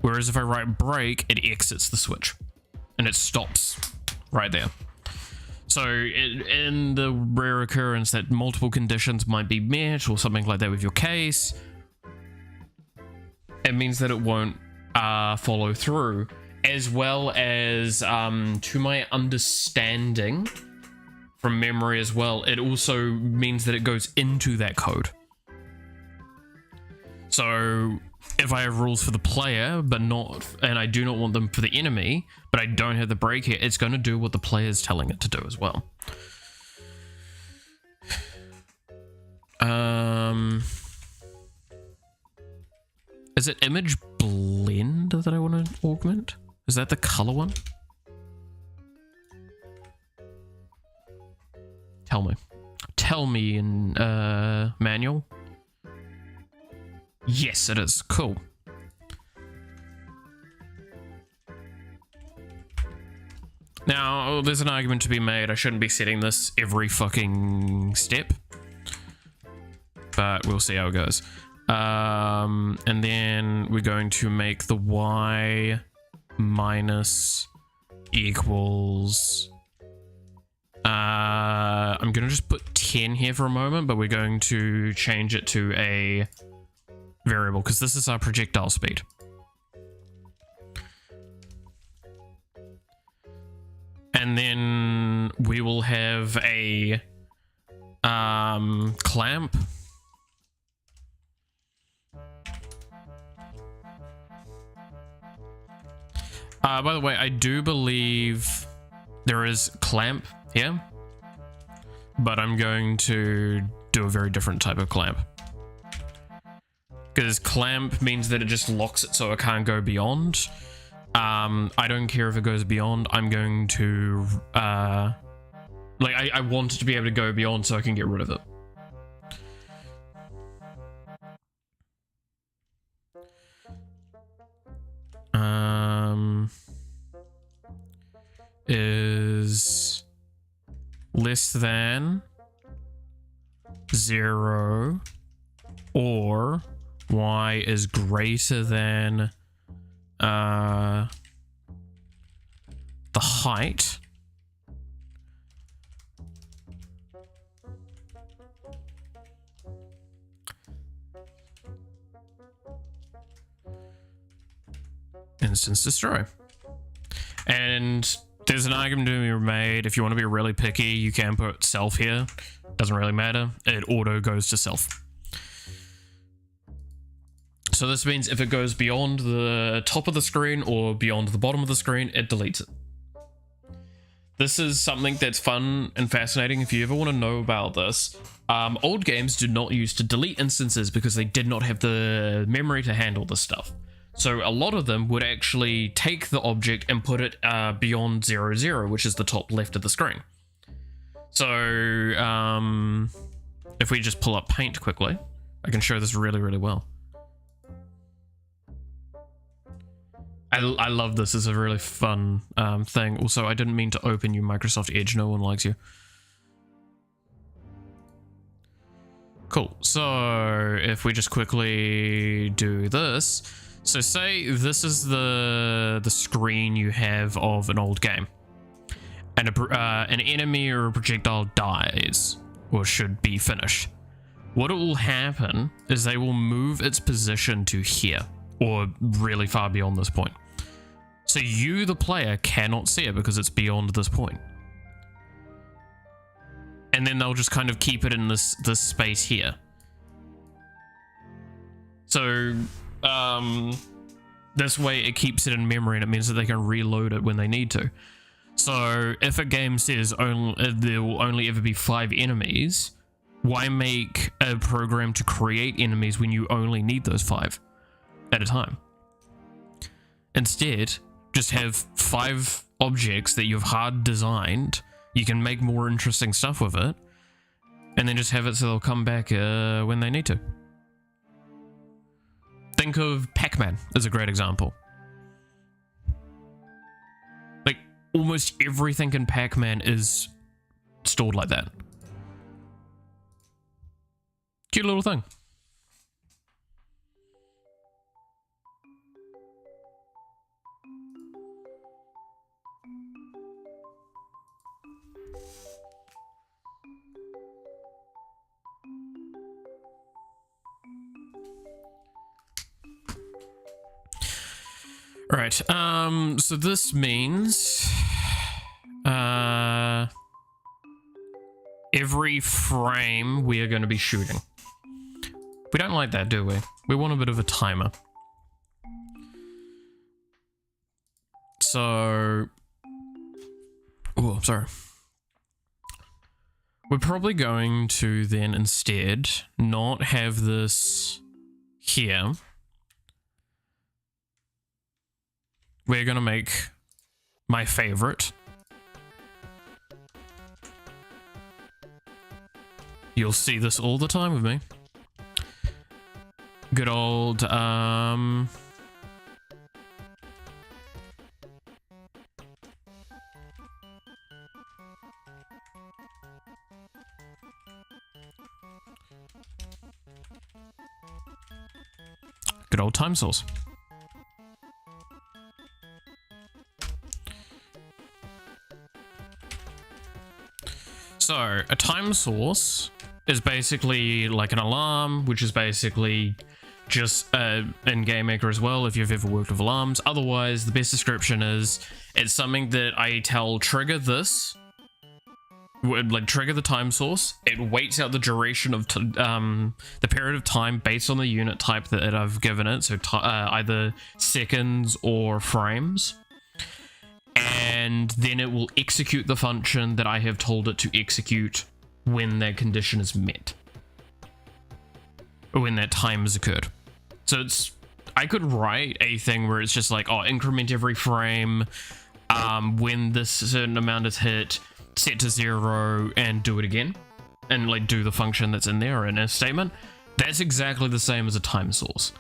Whereas if I write break, it exits the switch and it stops right there. So in the rare occurrence that multiple conditions might be met or something like that with your case, it means that it won't follow through, as well as to my understanding from memory as well, it also means that it goes into that code. So if I have rules for the player but not, and I do not want them for the enemy, but I don't have the break here, it's going to do what the player is telling it to do as well. Is it image blend that I want to augment? Is that the color one? Tell me in manual. Yes, it is. Cool. Now, there's an argument to be made. I shouldn't be setting this every fucking step, but we'll see how it goes. And then we're going to make the y minus equals... I'm going to just put 10 here for a moment, but we're going to change it to a variable because this is our projectile speed. And then we will have a clamp. By the way, I do believe there is clamp here, but I'm going to do a very different type of clamp. Because clamp means that it just locks it so it can't go beyond. I don't care if it goes beyond. I'm going to, like, I want it to be able to go beyond so I can get rid of it. Is less than 0 or y is greater than the height instance destroy. And there's an argument to be made. If you want to be really picky, you can put self here. Doesn't really matter. It auto goes to self. So this means if it goes beyond the top of the screen or beyond the bottom of the screen, it deletes it. This is something that's fun and fascinating if you ever want to know about this. Old games did not use to delete instances because they did not have the memory to handle this stuff. So a lot of them would actually take the object and put it beyond 0, 0, which is the top left of the screen. So if we just pull up Paint quickly, I can show this really, really well. I love this. It's a really fun thing. Also, I didn't mean to open you Microsoft Edge. No one likes you. Cool. So if we just quickly do this. So say this is the screen you have of an old game. And an enemy or a projectile dies or should be finished. What will happen is they will move its position to here or really far beyond this point. So you, the player, cannot see it because it's beyond this point. And then they'll just kind of keep it in this space here. So this way it keeps it in memory and it means that they can reload it when they need to. So if a game says there will only ever be 5 enemies, why make a program to create enemies when you only need those 5 at a time? Instead, just have 5 objects that you've hard designed. You can make more interesting stuff with it, and then just have it so they'll come back when they need to. Think of Pac-Man as a great example. Like, almost everything in Pac-Man is stored like that. Cute little thing. Right, so this means every frame we are going to be shooting. We don't like that, do we? We want a bit of a timer. So, oh, sorry. We're probably going to then instead not have this here. We're going to make my favorite. You'll see this all the time with me. Good old, Good old time source. So a time source is basically like an alarm, which is basically just in Game Maker as well, if you've ever worked with alarms. Otherwise, the best description is it's something that I tell trigger this, like trigger the time source. It waits out the duration of the period of time based on the unit type that I've given it, so either seconds or frames. And then it will execute the function that I have told it to execute when that condition is met, or when that time has occurred. So I could write a thing where it's just like, oh, increment every frame when this certain amount is hit, set to 0, and do it again, and like do the function that's in there in a statement. That's exactly the same as a time source,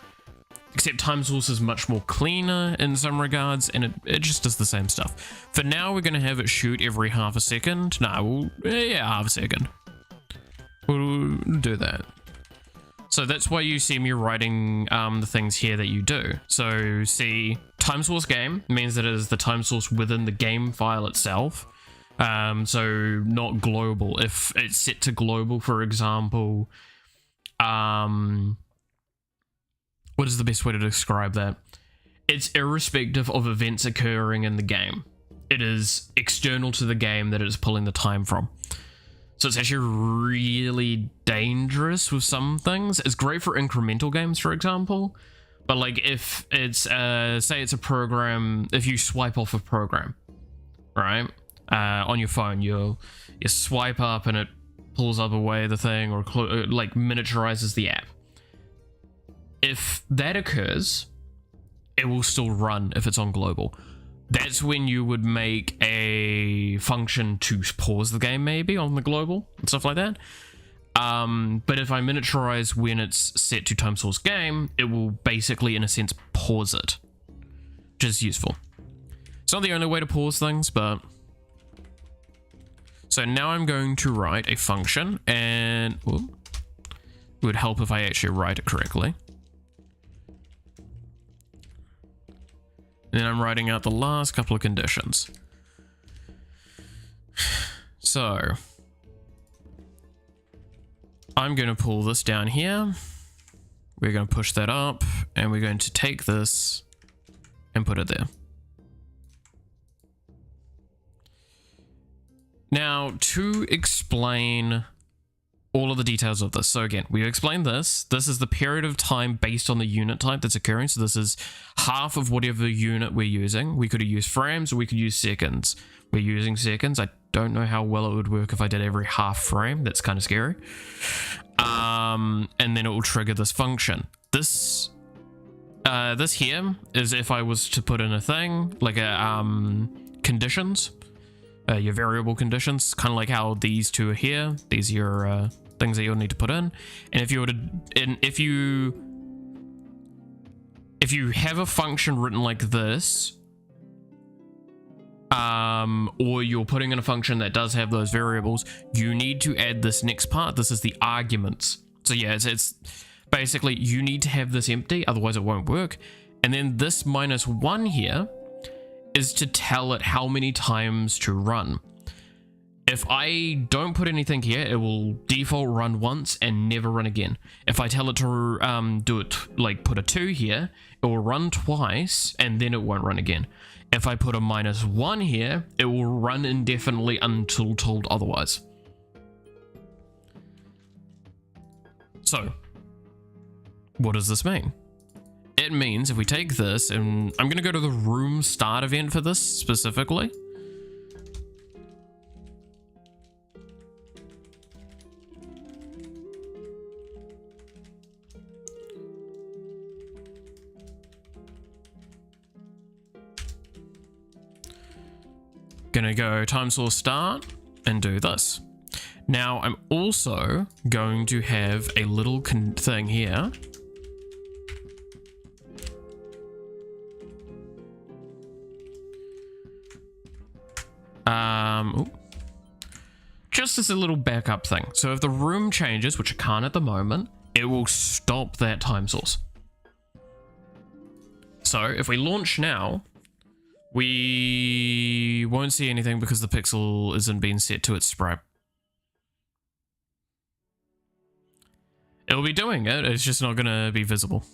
except time source is much more cleaner in some regards, and it just does the same stuff. For now, we're going to have it shoot every half a second. Yeah, half a second. We'll do that. So that's why you see me writing the things here that you do. So see, time source game means that it is the time source within the game file itself. So not global. If it's set to global, for example, what is the best way to describe that? It's irrespective of events occurring in the game. It is external to the game that it is pulling the time from. So it's actually really dangerous with some things. It's great for incremental games, for example. But like if it's, say it's a program, if you swipe off a program, right? On your phone, you swipe up and it pulls up away the thing, or like miniaturizes the app. If that occurs, it will still run if it's on global. That's when you would make a function to pause the game, maybe on the global and stuff like that. But if I miniaturize when it's set to time source game, it will basically, in a sense, pause it, which is useful. It's not the only way to pause things, but... So now I'm going to write a function, and it would help if I actually write it correctly. And then I'm writing out the last couple of conditions. So I'm going to pull this down here. We're going to push that up, and we're going to take this and put it there. Now, to explain all of the details of this. So again, we explained this. This is the period of time based on the unit type that's occurring. So this is half of whatever unit we're using. We could have used frames, or we could use seconds. We're using seconds. I don't know how well it would work if I did every half frame. That's kind of scary. And then it will trigger this function. This here is if I was to put in a thing, like a conditions. Your variable conditions, kind of like how these two are here. These are your things that you'll need to put in. And if you were to, if you have a function written like this, or you're putting in a function that does have those variables, you need to add this next part. This is the arguments. So yeah, it's basically you need to have this empty, otherwise it won't work. And then this -1 here is to tell it how many times to run. If I don't put anything here, it will default run once and never run again. If I tell it to do it, like put a 2 here, it will run twice and then it won't run again. If I put a -1 here, it will run indefinitely until told otherwise. So, what does this mean? It means if we take this, and I'm going to go to the room start event for this specifically. Gonna go time source start and do this. Now I'm also going to have a little thing here. Just as a little backup thing. So if the room changes, which it can't at the moment, it will stop that time source. So if we launch now, we won't see anything because the pixel isn't being set to its sprite. It'll be doing it, it's just not going to be visible.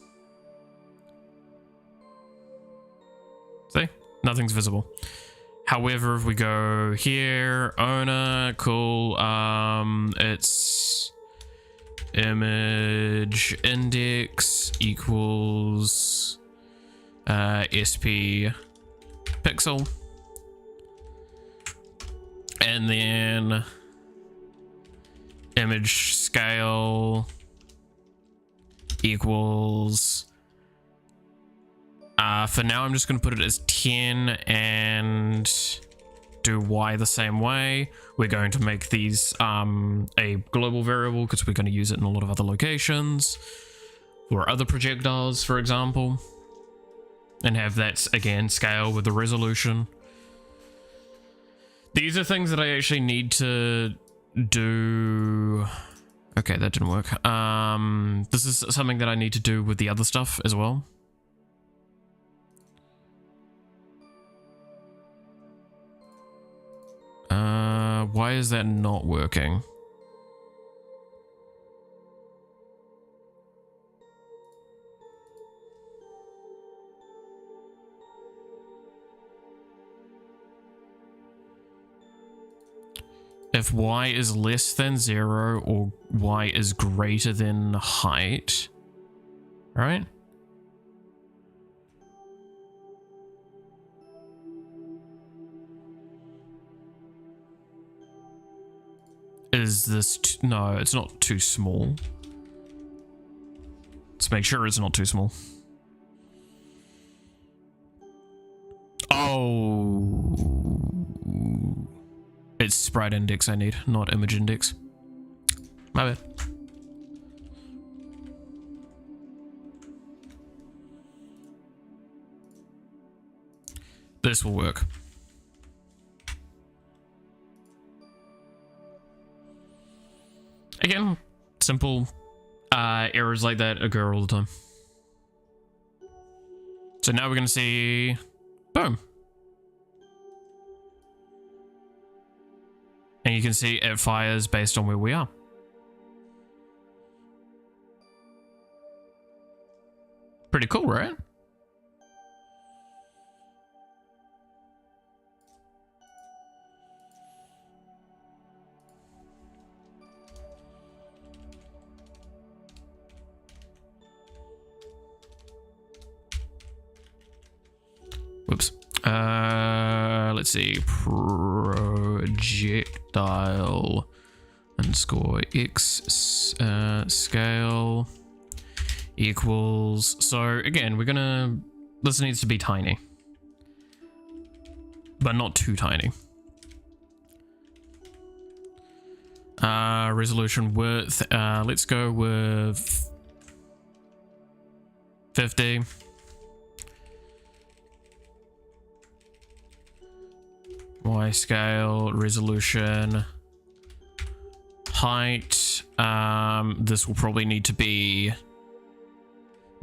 See? Nothing's visible. However, if we go here, owner, cool, it's image index equals SP pixel, and then image scale equals for now I'm just going to put it as 10 and do Y the same way. We're going to make these a global variable because we're going to use it in a lot of other locations or other projectiles, for example, and have that again scale with the resolution. These are things that I actually need to do. Okay, that didn't work. This is something that I need to do with the other stuff as well. Why is that not working? If y is less than 0 or y is greater than height, right? Is this no, it's not too small. Let's make sure it's not too small. Oh, it's sprite index I need, not image index. My bad. This will work. Again, simple errors like that occur all the time. So now we're going to see, boom. And you can see it fires based on where we are. Pretty cool, right? Whoops. Let's see. Projectile underscore x scale equals. So again, we're gonna. This needs to be tiny, but not too tiny. Resolution width. Let's go with 50. Y scale, resolution, height. This will probably need to be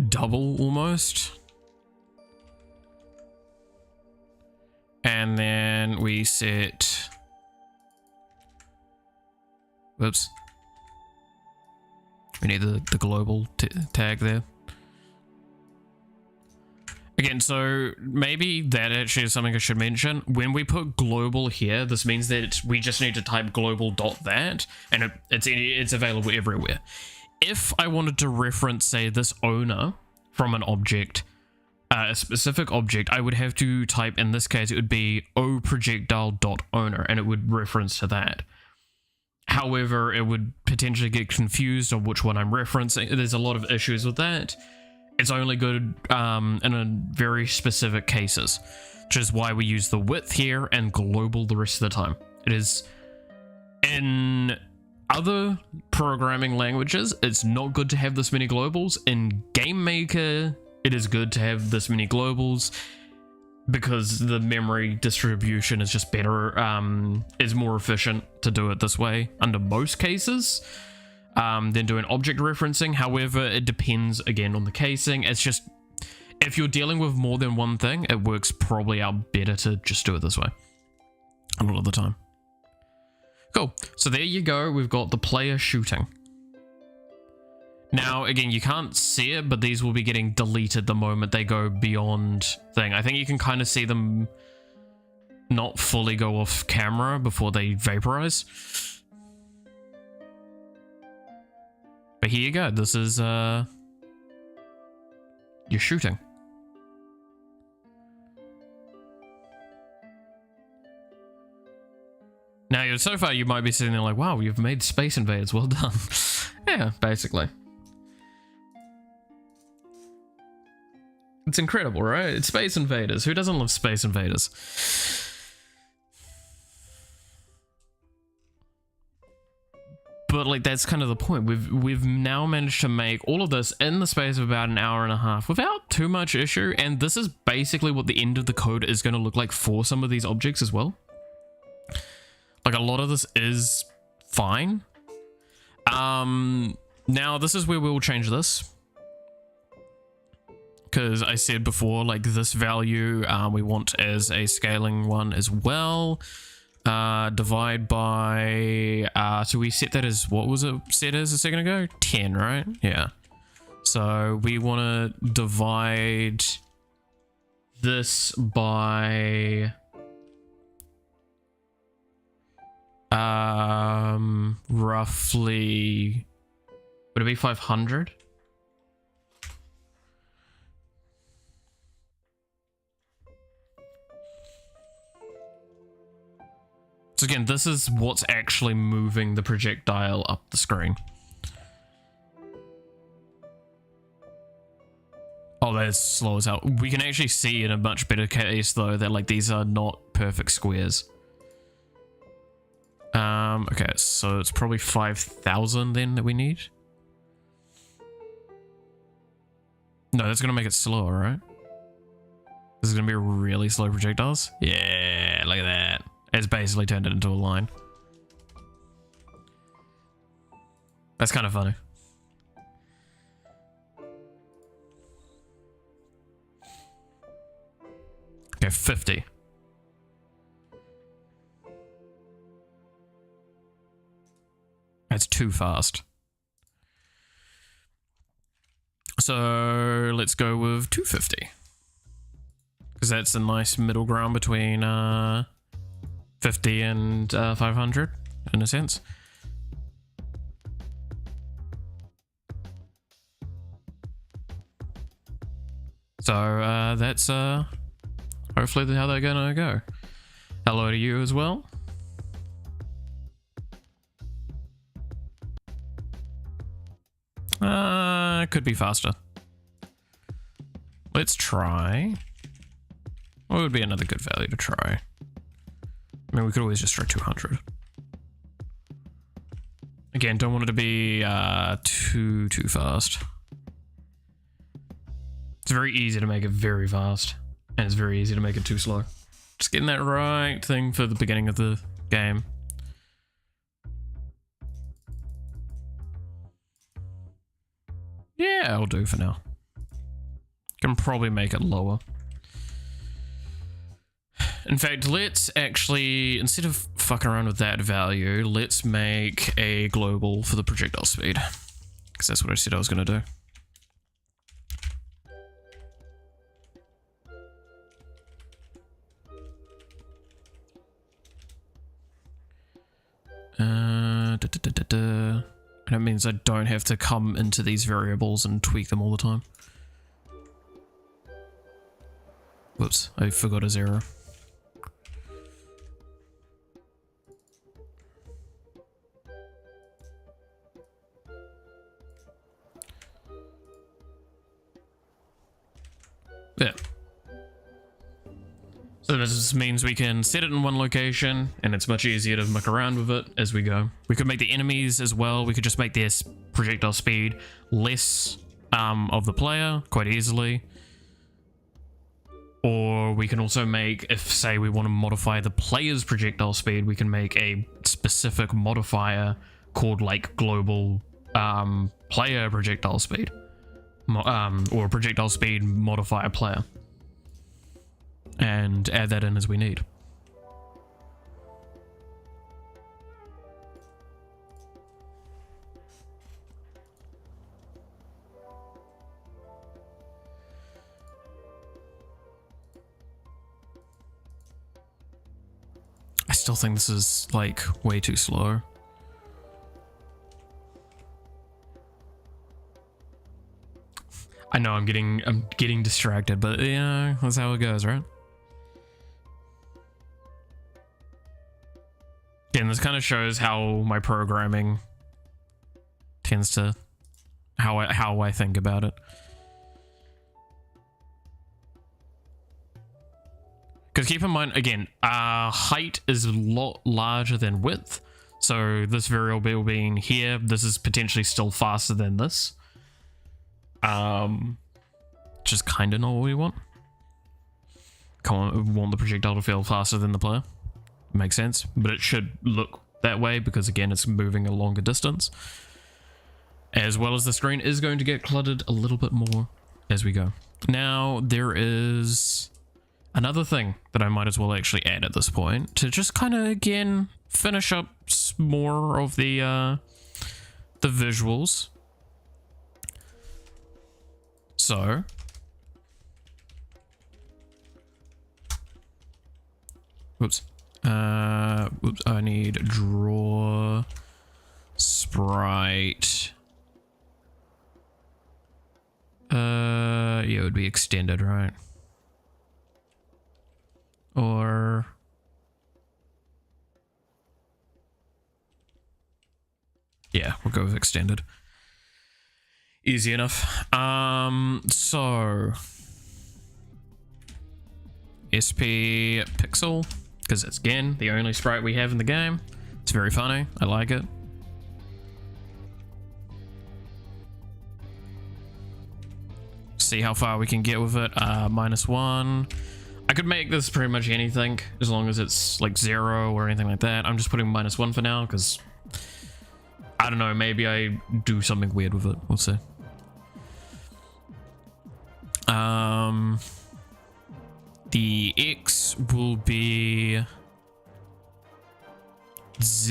double almost. And then we set, whoops. We need the global tag there. Again, so maybe that actually is something I should mention. When we put global here, this means that we just need to type global.that, and it's available everywhere. If I wanted to reference, say, this owner from an object, a specific object, I would have to type, in this case, it would be oProjectile.owner, and it would reference to that. However, it would potentially get confused on which one I'm referencing. There's a lot of issues with that. It's only good in a very specific cases, which is why we use the width here and global the rest of the time. It is, in other programming languages, it's not good to have this many globals. In GameMaker, it is good to have this many globals because the memory distribution is just better, is more efficient to do it this way under most cases. than doing object referencing. However, it depends again on the casing. It's just, if you're dealing with more than one thing, it works probably out better to just do it this way a lot of the time. Cool. So there you go. We've got the player shooting. Now, again, you can't see it, but these will be getting deleted the moment they go beyond thing. I think you can kind of see them not fully go off camera before they vaporize. But here you go. This is your shooting. Now, so far you might be sitting there like, wow, you've made Space Invaders. Well done. Yeah, basically. It's incredible, right? It's Space Invaders. Who doesn't love Space Invaders? But like, that's kind of the point. We've now managed to make all of this in the space of about an hour and a half without too much issue. And this is basically what the end of the code is going to look like for some of these objects as well. Like, a lot of this is fine. Now this is where we'll change this. Because I said before, like, this value we want as a scaling one as well. Divide by, so we set that as, what was it set as a second ago? 10, right? Yeah. So we want to divide this by roughly, would it be 500? So again, this is what's actually moving the projectile up the screen. Oh, that's slow as hell. We can actually see in a much better case though that like these are not perfect squares. Okay, so it's probably 5,000 then that we need. No, that's gonna make it slower, right? This is gonna be really slow projectiles. Yeah, look at that. It's basically turned it into a line. That's kind of funny. Okay, 50. That's too fast. So let's go with 250. Because that's a nice middle ground between 50 and 500 in a sense. So that's hopefully how they're gonna go. Hello to you as well. Could be faster. Let's try. What would be another good value to try? I mean, we could always just try 200. Again, don't want it to be too fast. It's very easy to make it very fast, and it's very easy to make it too slow. Just getting that right thing for the beginning of the game. Yeah, I'll do for now. Can probably make it lower. In fact, let's actually, instead of fucking around with that value, let's make a global for the projectile speed. Because that's what I said I was going to do. And that means I don't have to come into these variables and tweak them all the time. Whoops, I forgot a 0. Yeah. So this means we can set it in one location, and it's much easier to muck around with it as we go. We could make the enemies as well. We could just make their projectile speed less of the player quite easily. Or we can also make, if say we want to modify the player's projectile speed, we can make a specific modifier called like global player projectile speed, or projectile speed modifier player, and add that in as we need. I still think this is like way too slow. I know I'm getting distracted, but yeah, that's how it goes, right? Again, this kind of shows how my programming tends to how I think about it. Because keep in mind, again, height is a lot larger than width. So this variable being here, this is potentially still faster than this. Just kind of not what we want. We want the projectile to feel faster than the player. Makes sense, but it should look that way because again, it's moving a longer distance. As well as the screen is going to get cluttered a little bit more as we go. Now, there is another thing that I might as well actually add at this point to just kind of, again, finish up more of the visuals. So, whoops, I need draw sprite. Yeah, it would be extended, right? Or yeah, we'll go with extended. Easy enough. So SP pixel, because it's again the only sprite we have in the game. It's very funny. I like it. See how far we can get with it. -1. I could make this pretty much anything as long as it's like 0 or anything like that. I'm just putting -1 for now because I don't know, maybe I do something weird with it. We'll see. The X will be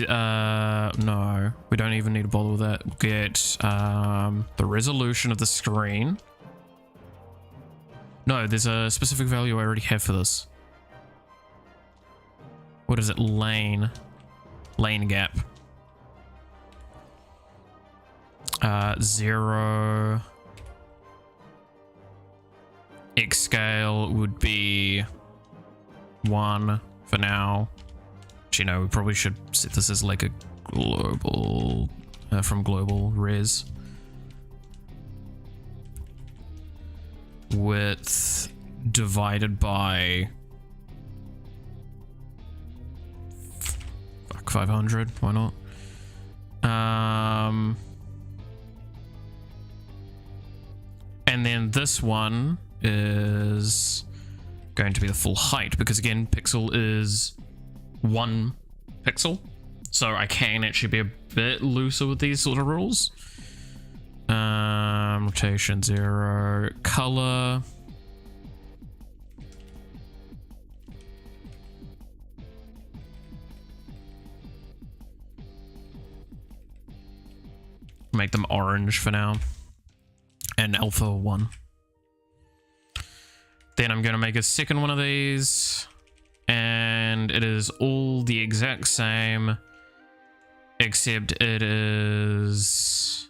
no, we don't even need to bother with that. We'll get the resolution of the screen. No, there's a specific value I already have for this. What is it? Lane gap. 0. X scale would be 1 for now. Actually, no, we probably should set this as like a global, from global res. Width divided by 500, why not? And then this one is going to be the full height because again, pixel is 1 pixel. So I can actually be a bit looser with these sort of rules. Rotation 0, color. Make them orange for now. And alpha 1. Then I'm going to make a second one of these. And it is all the exact same. Except it is...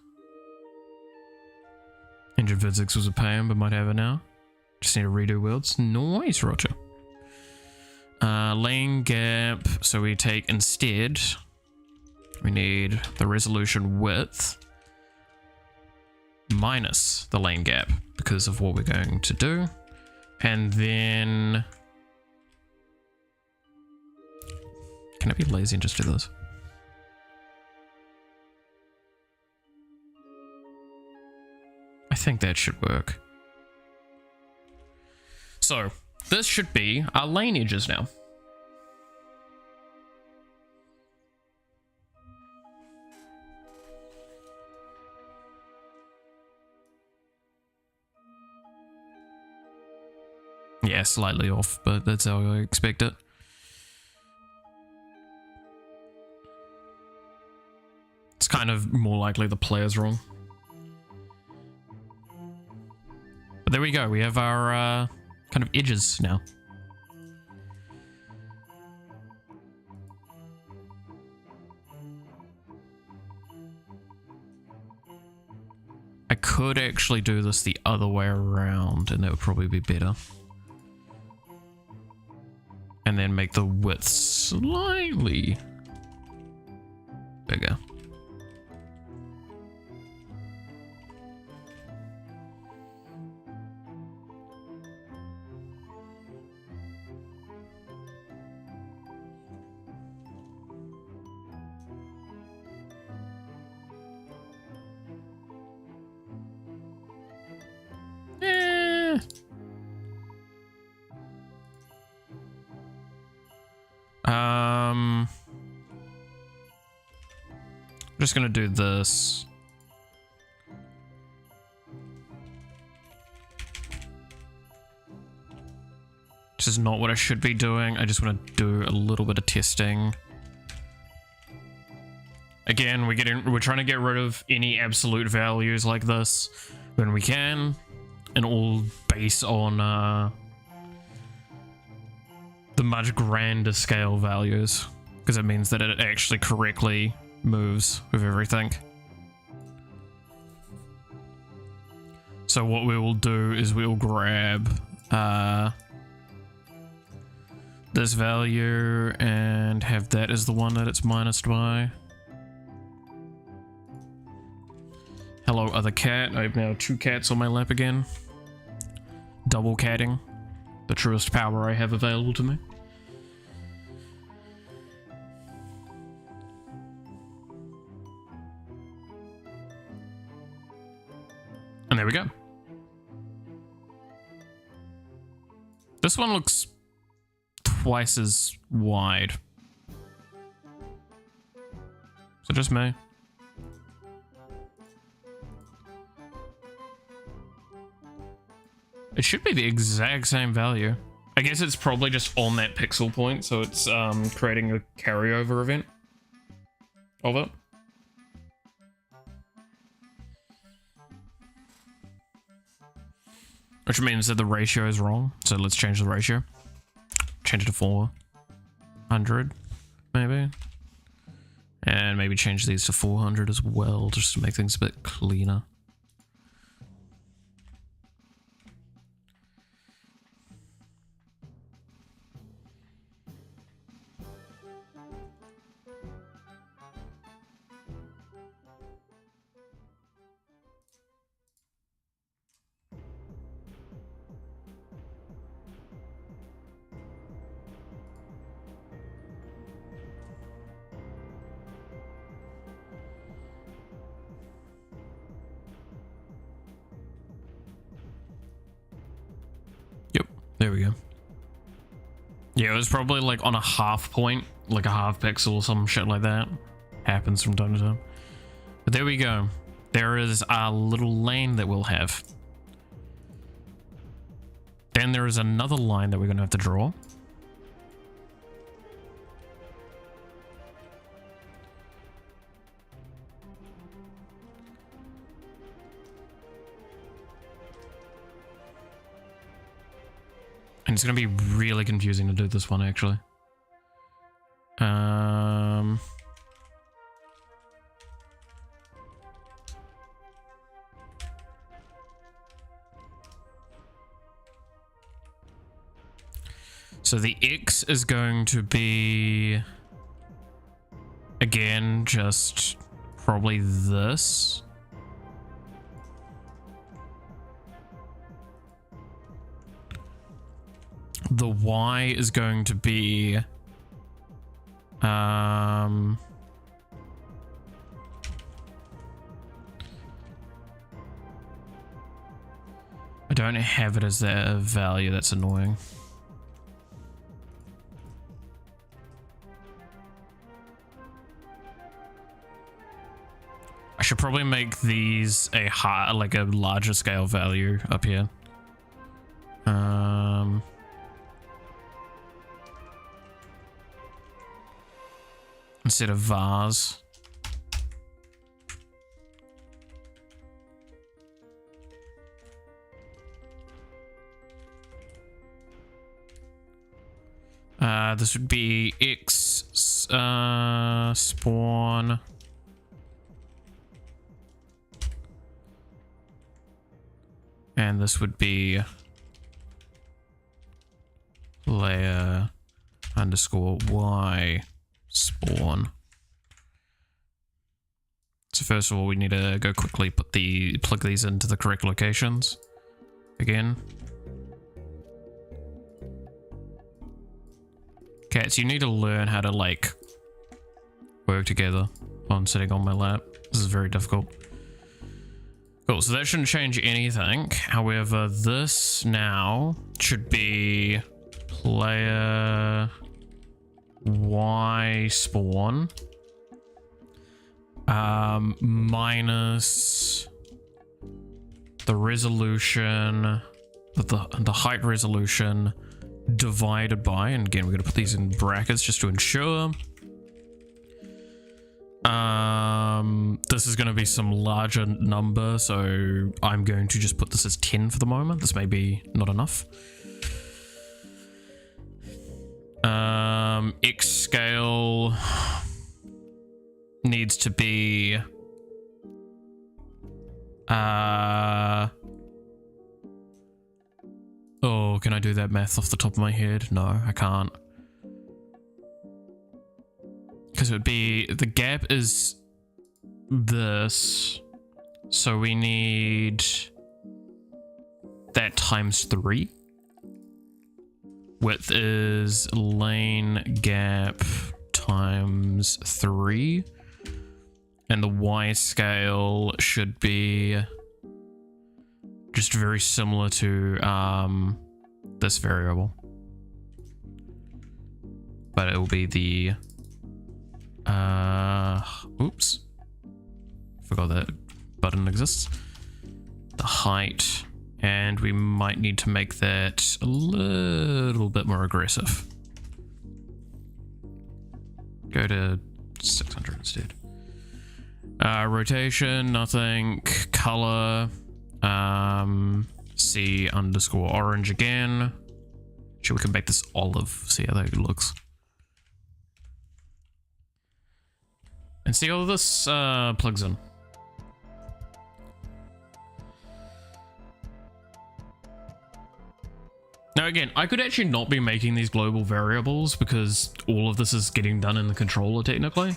Engine physics was a pain, but might have it now. Just need to redo worlds. Nice, Roger. Lane gap. So we take instead... We need the resolution width minus the lane gap because of what we're going to do. And then... Can I be lazy and just do this? I think that should work. So, this should be our lane edges now. Yeah, slightly off, but that's how I expect it. It's kind of more likely the player's wrong. But there we go. We have our kind of edges now. I could actually do this the other way around, and that would probably be better. And then make the width slightly bigger. I'm just gonna do this. This is not what I should be doing. I just want to do a little bit of testing. Again, we're trying to get rid of any absolute values like this when we can, and all based on the much grander scale values, because it means that it actually correctly moves with everything. So what we will do is we'll grab this value and have that as the one that it's minused by. Hello, other cat. I have now 2 cats on my lap again. Double catting. The truest power I have available to me. And there we go. This one looks twice as wide. Is it just me? It should be the exact same value. I guess it's probably just on that pixel point, so it's creating a carryover event of it. Which means that the ratio is wrong, so let's change the ratio. Change it to 400, maybe. And maybe change these to 400 as well, just to make things a bit cleaner. There we go. Yeah, it was probably like on a half point, like a half pixel or some shit like that. Happens from time to time. But there we go. There is our little lane that we'll have. Then there is another line that we're going to have to draw. And it's going to be really confusing to do this one, actually. So the X is going to be, again, just probably this. The Y is going to be I don't have it as a value. That's annoying. I should probably make these a larger scale value up here. instead of vars. This would be X spawn. And this would be layer underscore Y spawn. So first of all, we need to go quickly plug these into the correct locations again. Cats, you need to learn how to like work together on sitting on my lap. This is very difficult. Cool, so that shouldn't change anything. However, this now should be player Y spawn minus the resolution, the height resolution divided by, and again we're going to put these in brackets just to ensure. This is going to be some larger number, so I'm going to just put this as 10 for the moment. This may be not enough. X scale needs to be oh, can I do that math off the top of my head? No, I can't. Because it would be, the gap is this, so we need that times 3. Width is lane gap times 3. And the Y scale should be just very similar to this variable. But it will be the oops, forgot that button exists. The height, and we might need to make that a little bit more aggressive. Go to 600 instead. Rotation, nothing. Color, C underscore orange again. Sure, we can make this olive, see how that looks. And see all of this plugs in. Now again, I could actually not be making these global variables because all of this is getting done in the controller technically.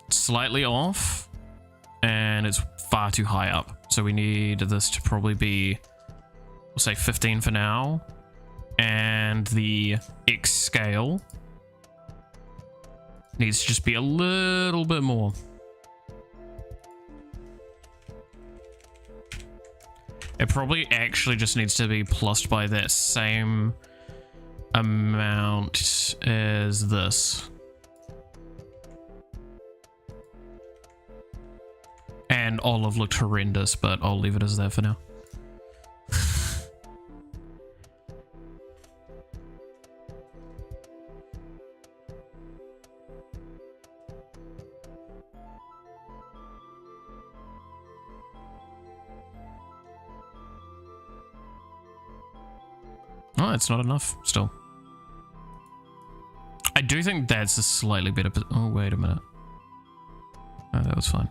Slightly off, and it's far too high up. So we need this to probably be, we'll say 15 for now. And the X scale needs to just be a little bit more. It probably actually just needs to be plussed by that same amount as this. And olive looked horrendous, but I'll leave it as that for now. Oh, it's not enough still. I do think that's a slightly better. Oh, wait a minute. Oh, that was fine.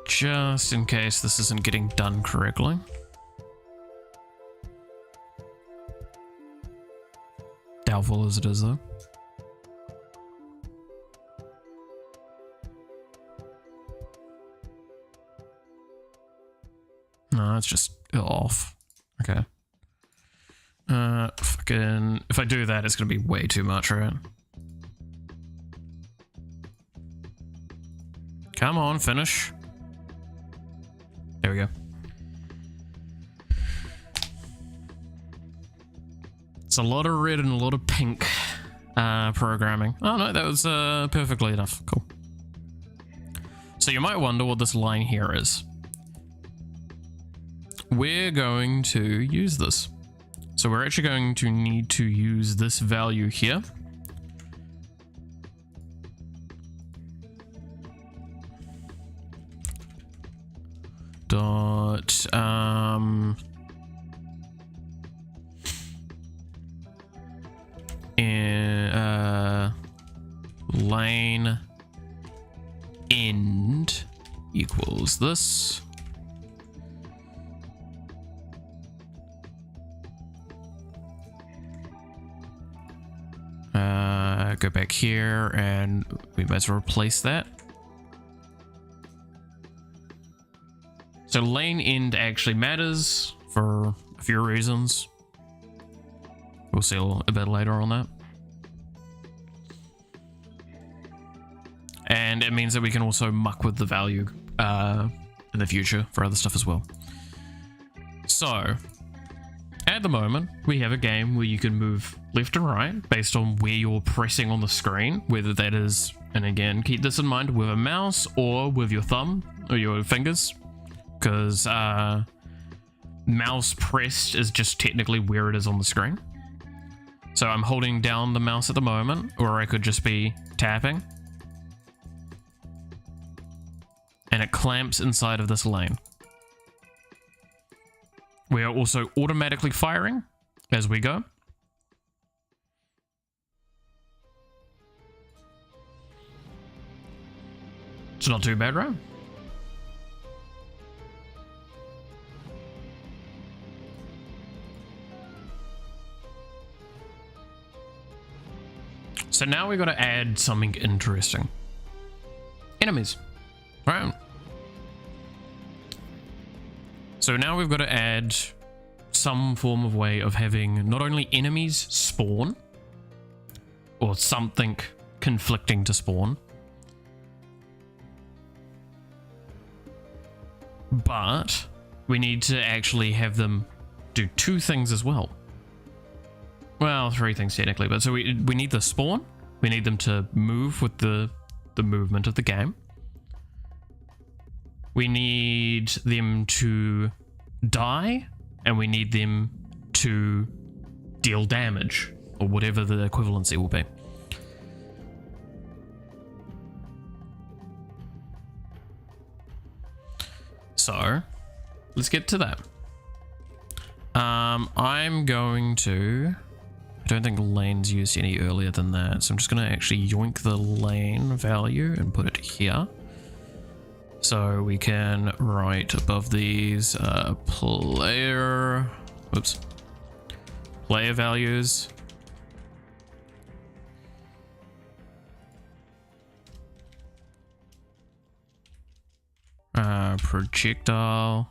Just in case this isn't getting done correctly. Doubtful as it is, though. No, it's just off. Okay. Fucking... If I do that, it's gonna be way too much, right? Come on, finish. There we go. It's a lot of red and a lot of pink programming. Oh no, that was perfectly enough. Cool. So you might wonder what this line here is. We're going to use this. So we're actually going to need to use this value here. Dot lane end equals this. Go back here and we might as well replace that. So lane end actually matters for a few reasons. We'll see a bit later on that. And it means that we can also muck with the value in the future for other stuff as well. So at the moment, we have a game where you can move left and right based on where you're pressing on the screen, whether that is, and again, keep this in mind, with a mouse or with your thumb or your fingers, because mouse pressed is just technically where it is on the screen. So I'm holding down the mouse at the moment, or I could just be tapping. And it clamps inside of this lane. We are also automatically firing as we go. It's not too bad, right? So now we've got to add something interesting. Enemies, right? So now we've got to add some form of way of having not only enemies spawn, or something conflicting to spawn, but we need to actually have them do two things as well. Well, three things technically, but so we need the spawn, we need them to move with the movement of the game. We need them to die, and we need them to deal damage, or whatever the equivalency will be. So, let's get to that. I'm going to... I don't think lane's used any earlier than that, so I'm just going to actually yoink the lane value and put it here. So we can write above these player values. Projectile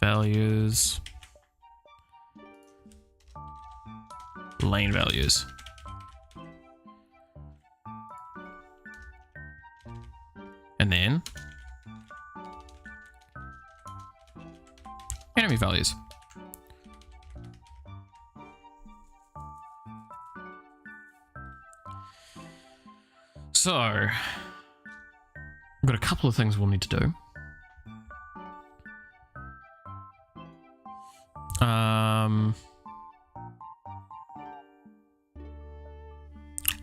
values. Lane values. And then enemy values. So we've got a couple of things we'll need to do.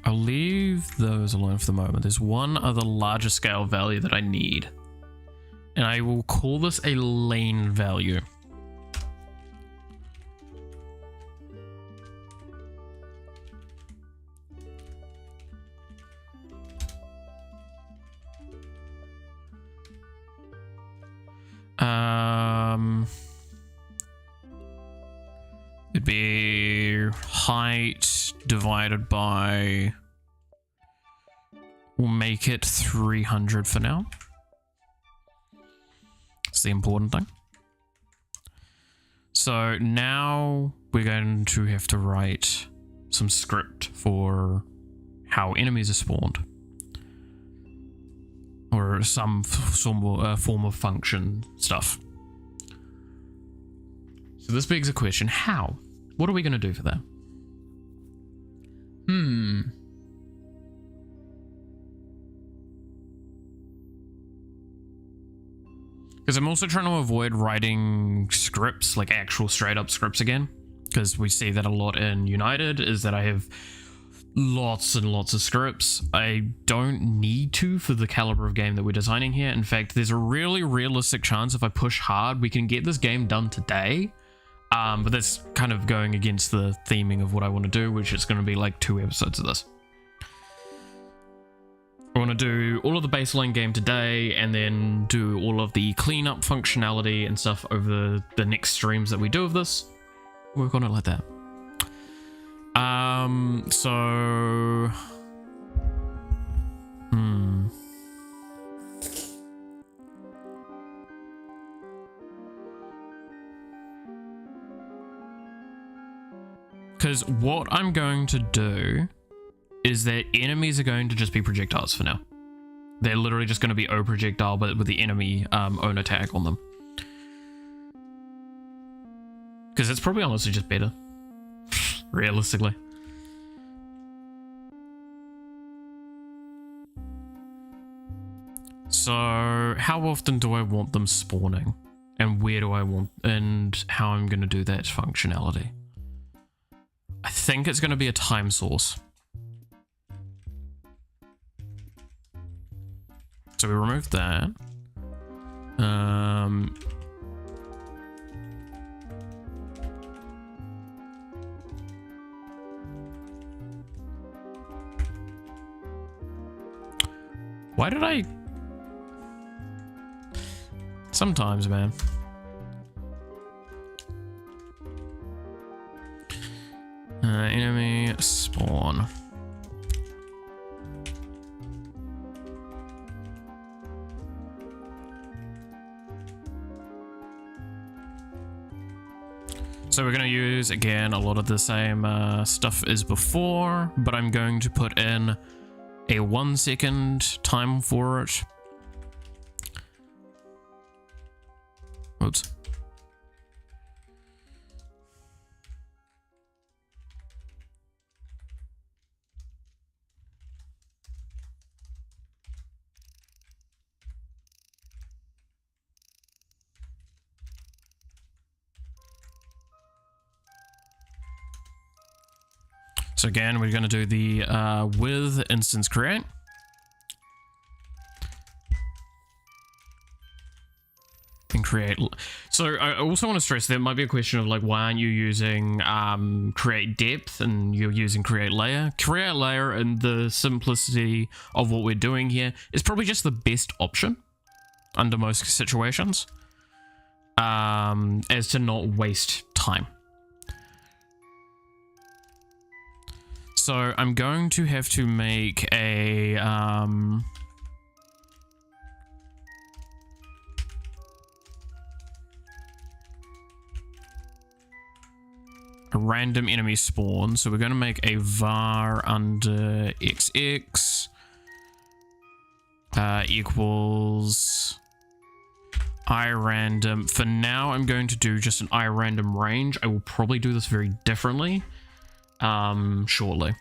I'll leave those alone for the moment. There's one other larger scale value that I need, and I will call this a lane value. It'd be height divided by, we'll make it 300 for now. It's the important thing. So now we're going to have to write some script for how enemies are spawned. for some form of function stuff. So this begs a question: how? What are we going to do for that? Because I'm also trying to avoid writing scripts, like actual straight up scripts again. Because we see that a lot in United, is that I have lots and lots of scripts. I don't need to for the caliber of game that we're designing here. In fact, there's a really realistic chance if I push hard, we can get this game done today. But that's kind of going against the theming of what I want to do, which is going to be like 2 episodes of this. I want to do all of the baseline game today and then do all of the cleanup functionality and stuff over the next streams that we do of this. Work on it like that. So... Because what I'm going to do is that enemies are going to just be projectiles for now. They're literally just going to be O projectile, but with the enemy owner tag on them. Because it's probably honestly just better. Realistically. So, how often do I want them spawning? And where do I want... and how I'm going to do that functionality? I think it's going to be a time source. So we removed that. Why did I... Sometimes, man. Enemy spawn. So we're going to use, again, a lot of the same stuff as before, but I'm going to put in a 1 second time for it. Oops. So again, we're going to do the with instance create. And create. So I also want to stress there might be a question of like, why aren't you using create depth and you're using create layer? Create layer and the simplicity of what we're doing here is probably just the best option under most situations, as to not waste time. So I'm going to have to make a random enemy spawn. So we're going to make a var under XX equals irandom. For now, I'm going to do just an irandom range. I will probably do this very differently shortly.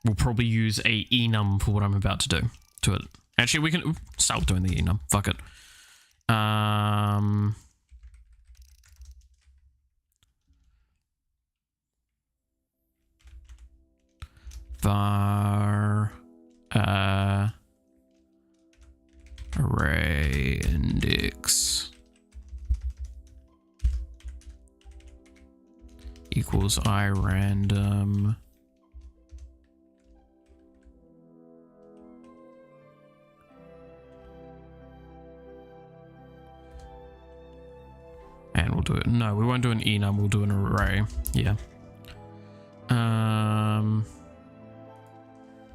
We'll probably use a enum for what I'm about to do to it. Actually, we can start doing the enum. Fuck it. Var array index equals irandom and we'll do it. No, we won't do an enum, we'll do an array. Yeah.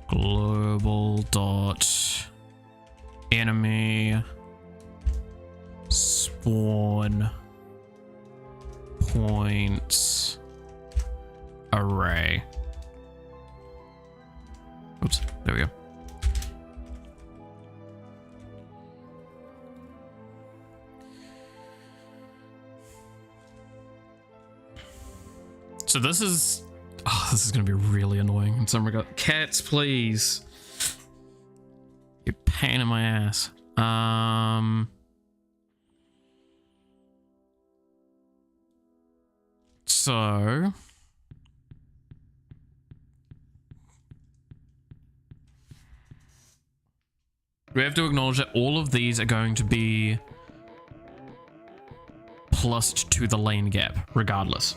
Global dot enemy spawn points array. Oops, there we go. So this is... Oh, this is going to be really annoying. And someone got... Cats, please. You pain in my ass. So... we have to acknowledge that all of these are going to be plussed to the lane gap, regardless.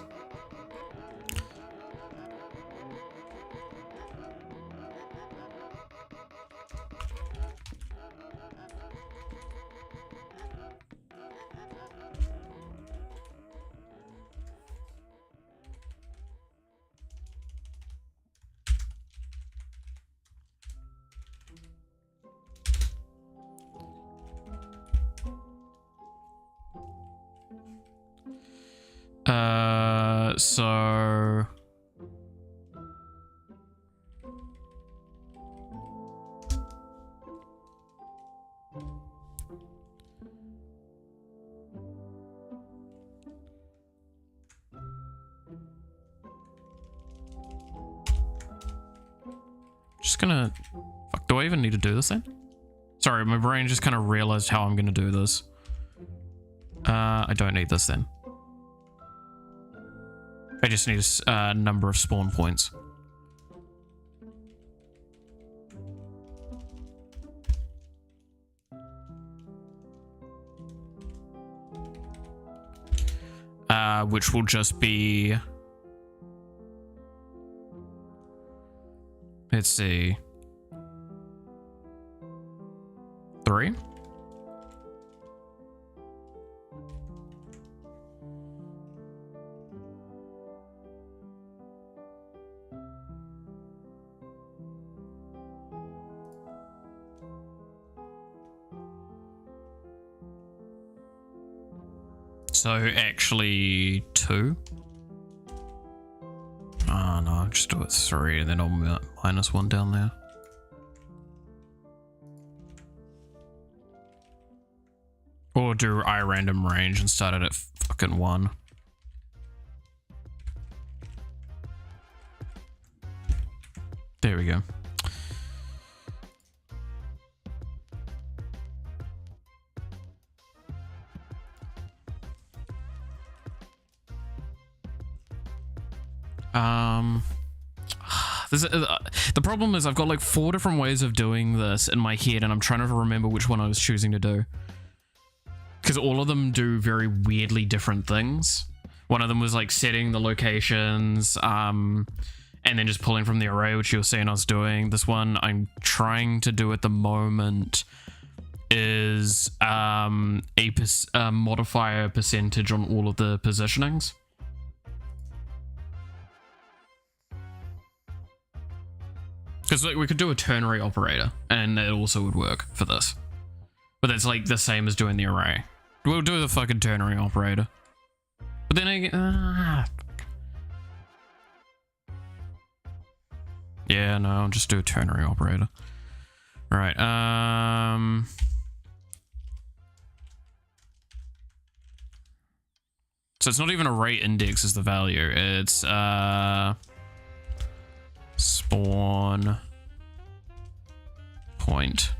So... just gonna... Fuck, do I even need to do this then? Sorry, my brain just kind of realized how I'm gonna do this. I don't need this then. I just need a number of spawn points. Which will just be... let's see. 3? So actually 2? Oh no, I'll just do it 3 and then I'll minus 1 down there. Or do iRandom range and start it at fucking 1. There we go. The problem is I've got like 4 different ways of doing this in my head and I'm trying to remember which one I was choosing to do. Because all of them do very weirdly different things. One of them was like setting the locations and then just pulling from the array, which you'll see I was doing. This one I'm trying to do at the moment is a modifier percentage on all of the positionings. Because like, we could do a ternary operator, and it also would work for this. But that's like the same as doing the array. We'll do the fucking ternary operator. But then again... yeah, no, I'll just do a ternary operator. Alright, so it's not even array index is the value. It's, spawn point.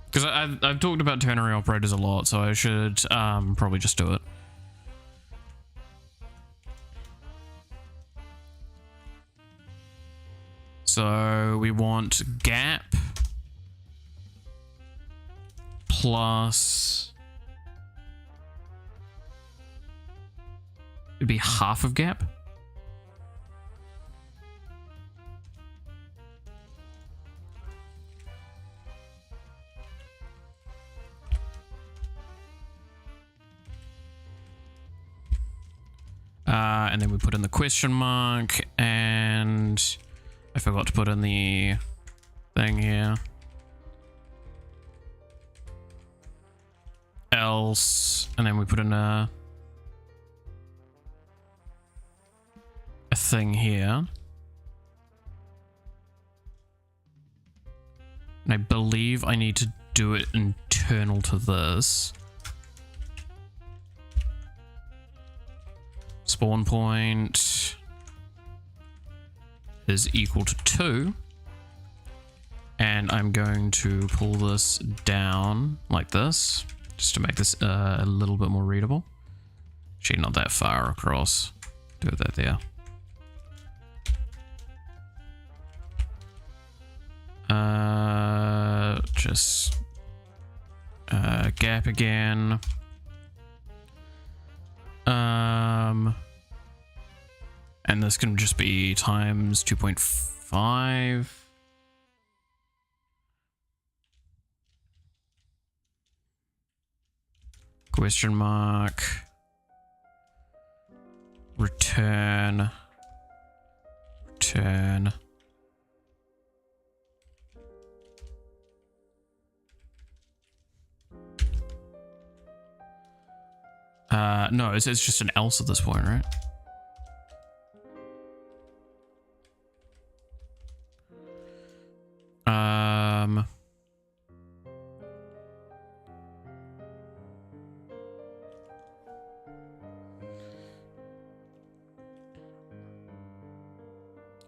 Because I've talked about ternary operators a lot, so I should probably just do it. So we want gap plus... it'd be half of gap. And then we put in the question mark, and I forgot to put in the thing here. Else, and then we put in a thing here. And I believe I need to do it internal to this. Spawn point is equal to 2. And I'm going to pull this down like this, just to make this a little bit more readable. Actually, not that far across. Do that there. Just gap again. And this can just be times 2.5. Question mark. Return. Return. No, it's just an else at this point, right?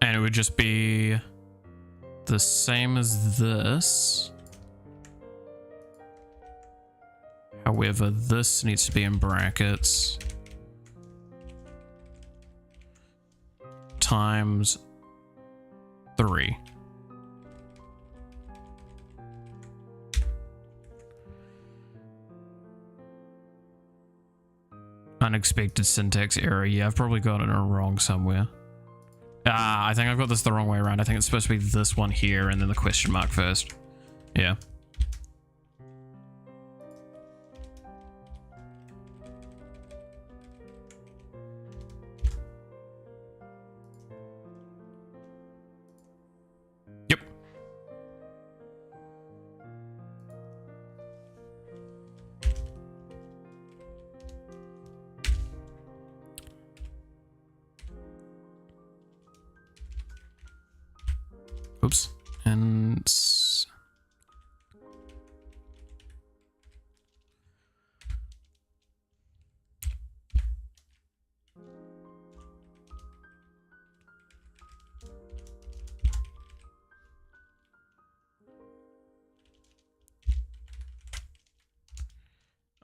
And it would just be the same as this. However, this needs to be in brackets. Times 3. Unexpected syntax error. Yeah, I've probably got it wrong somewhere. I think I've got this the wrong way around. I think it's supposed to be this one here and then the question mark first. Yeah. Yep. Oops. And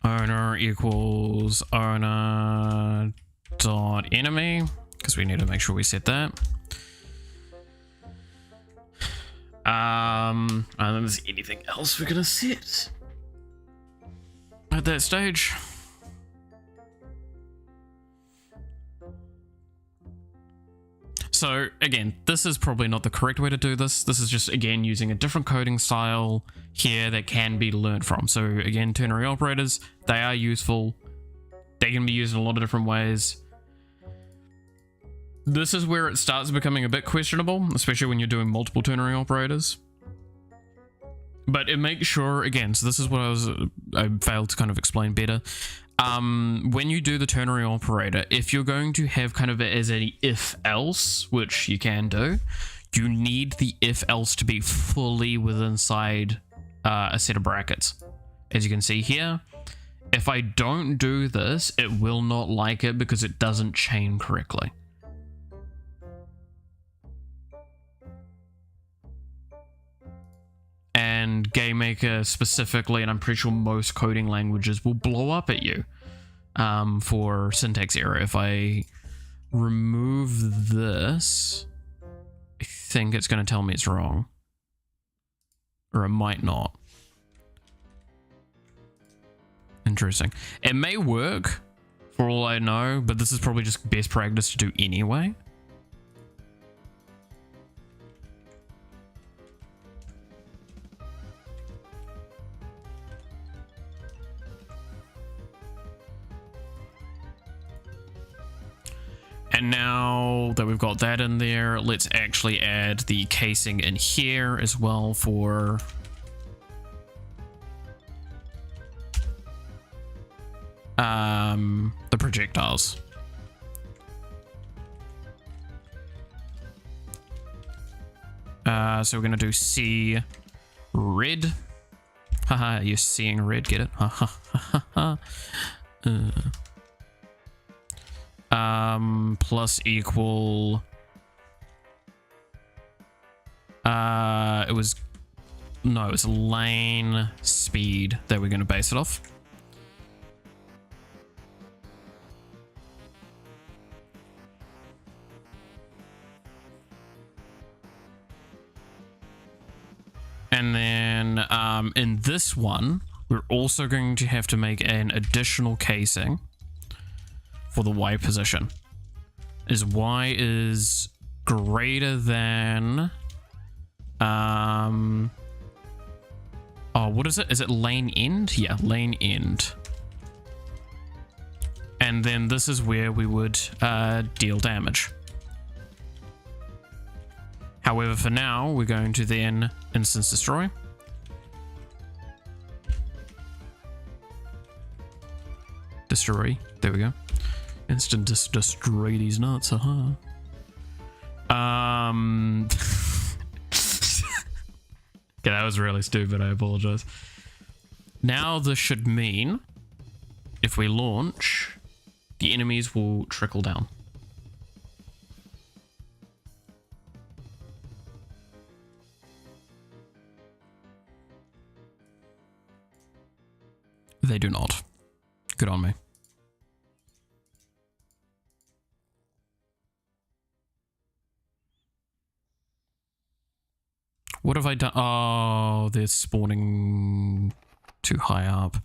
owner equals owner dot enemy, because we need to make sure we set that. I don't think there's anything else we're gonna set at that stage. So again, this is probably not the correct way to do this. This is just, again, using a different coding style here that can be learned from. So again, ternary operators, they are useful. They can be used in a lot of different ways. This is where it starts becoming a bit questionable, especially when you're doing multiple ternary operators. But it makes sure, again, so this is what I failed to kind of explain better. When you do the ternary operator, if you're going to have kind of it as an if-else, which you can do, you need the if-else to be fully within inside a set of brackets. As you can see here, if I don't do this, it will not like it because it doesn't chain correctly. And GameMaker specifically, and I'm pretty sure most coding languages will blow up at you for syntax error. If I remove this, I think it's going to tell me it's wrong. Or it might not. Interesting. It may work, for all I know, but this is probably just best practice to do anyway. And now that we've got that in there, let's actually add the casing in here as well for the projectiles. So we're going to do C red Haha, you're seeing red, get it? Ha ha ha ha. Plus equal. It was lane speed that we're going to base it off. And then in this one, we're also going to have to make an additional casing for the Y position. Is Y is greater than... oh, what is it? Is it lane end? Yeah, lane end. And then this is where we would deal damage. However, for now, we're going to then instance destroy. Destroy. There we go. Instant destroy these nuts. Haha. Okay, that was really stupid. I apologize. Now this should mean if we launch, the enemies will trickle down. They do not. Good on me. What have I done? Oh, they're spawning too high up.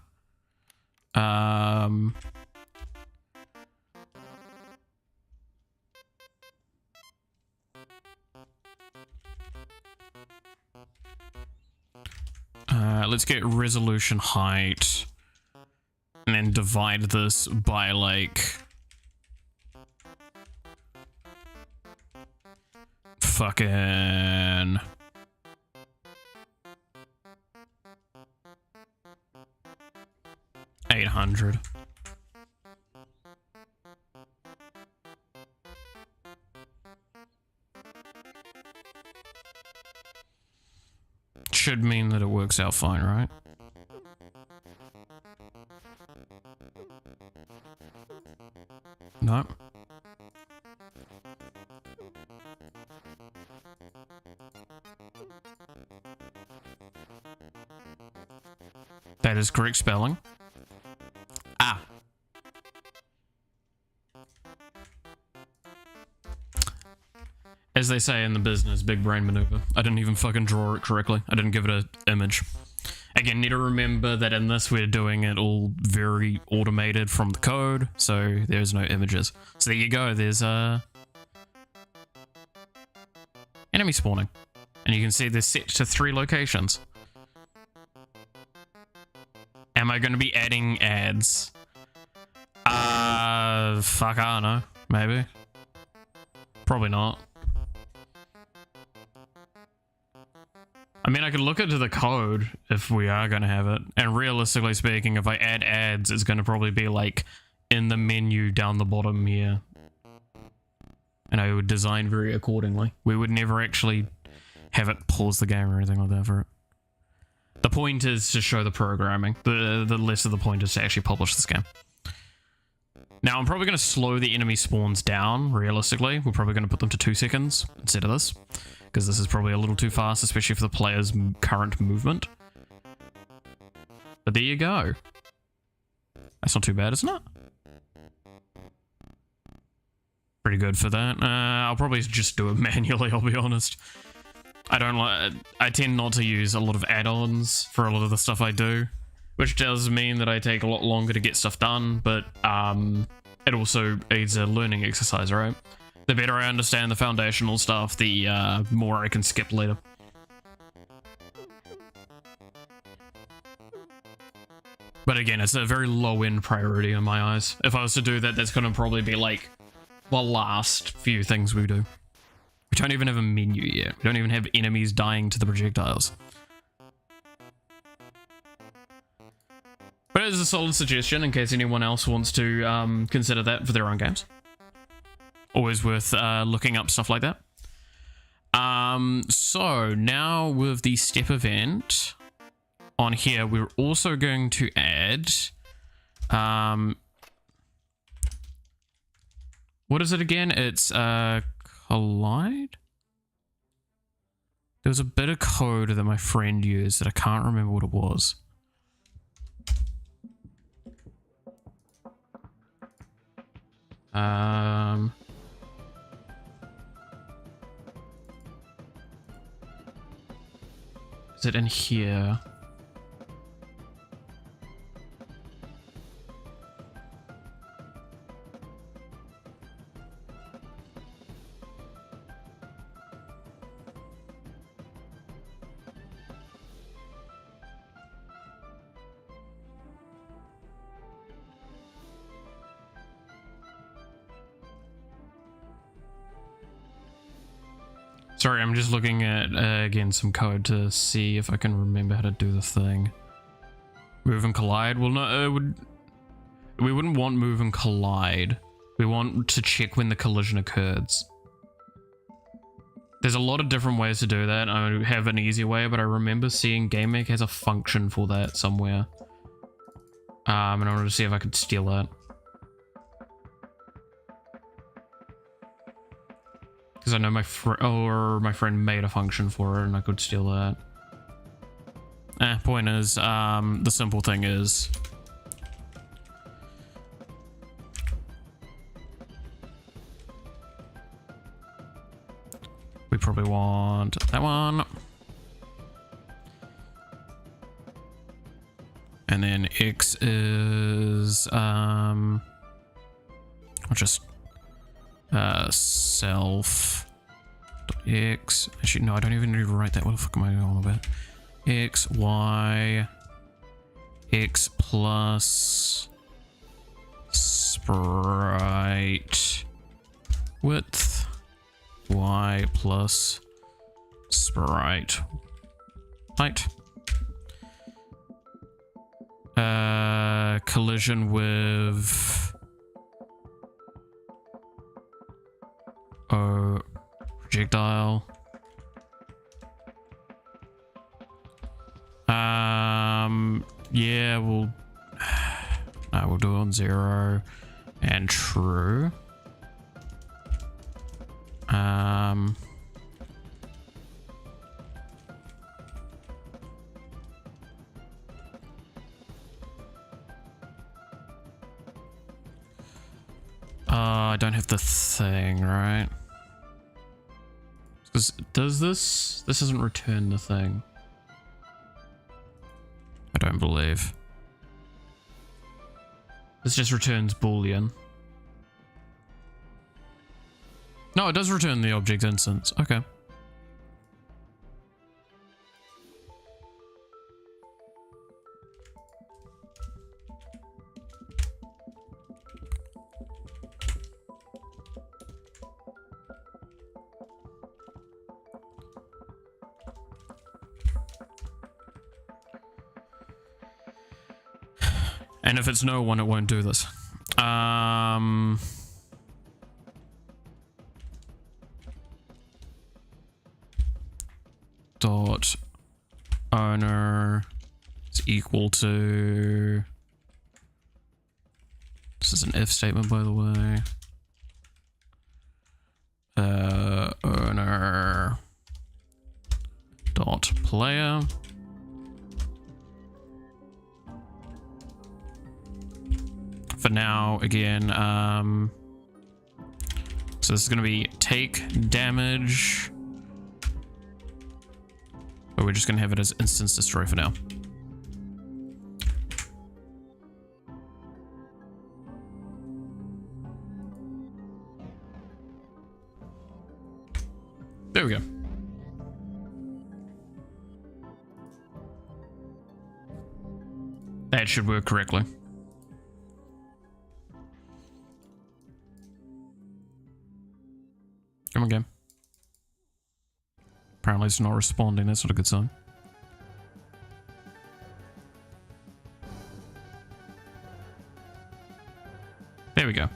Let's get resolution height and then divide this by like fucking 800. Should mean that it works out fine, right? No. That is correct spelling. Ah. As they say in the business, big brain maneuver. I didn't even fucking draw it correctly. I didn't give it an image. Again, need to remember that in this we're doing it all very automated from the code, so there's no images. So there you go, there's enemy spawning. And you can see they're set to 3 locations. Am I going to be adding ads? Fuck, I don't know. Maybe. Probably not. I mean, I could look into the code if we are going to have it. And realistically speaking, if I add ads, it's going to probably be like in the menu down the bottom here. And I would design very accordingly. We would never actually have it pause the game or anything like that for it. The point is to show the programming. The less of the point is to actually publish this game. Now, I'm probably going to slow the enemy spawns down, realistically. We're probably going to put them to 2 seconds instead of this. Because this is probably a little too fast, especially for the player's current movement. But there you go. That's not too bad, isn't it? Pretty good for that. I'll probably just do it manually, I'll be honest. I tend not to use a lot of add-ons for a lot of the stuff I do, which does mean that I take a lot longer to get stuff done, but it also aids a learning exercise, right? The better I understand the foundational stuff, the more I can skip later. But again, it's a very low-end priority in my eyes. If I was to do that, that's going to probably be like the last few things we do. We don't even have a menu yet. We don't even have enemies dying to the projectiles. But it is a solid suggestion in case anyone else wants to consider that for their own games. Always worth looking up stuff like that. So now with the step event, on here, we're also going to add, what is it again? It's collide. There was a bit of code that my friend used that I can't remember what it was. Is it in here? Sorry, I'm just looking at, again, some code to see if I can remember how to do the thing. Move and collide? Well, no, we wouldn't want move and collide. We want to check when the collision occurs. There's a lot of different ways to do that. I have an easy way, but I remember seeing GameMake has a function for that somewhere. And I wanted to see if I could steal that. Because I know my friend made a function for it and I could steal that. Point is, the simple thing is, we probably want that one. And then X is, I'll just self x. Actually, no, I don't even need to write that. What the fuck am I on about? X, Y, X plus sprite width, Y plus sprite height. Collision with projectile. Yeah, we'll do it on 0 and true. I don't have the thing, right? Does this doesn't return the thing? I don't believe. This just returns Boolean. No, it does return the object instance. Okay. And if it's no one, it won't do this. Dot owner is equal to. This is an if statement, by the way. Owner dot player. For now, again, so this is going to be take damage, but we're just going to have it as instance destroy for now. There we go. That should work correctly. Come on, game. Apparently it's not responding. That's not a good sign. There we go.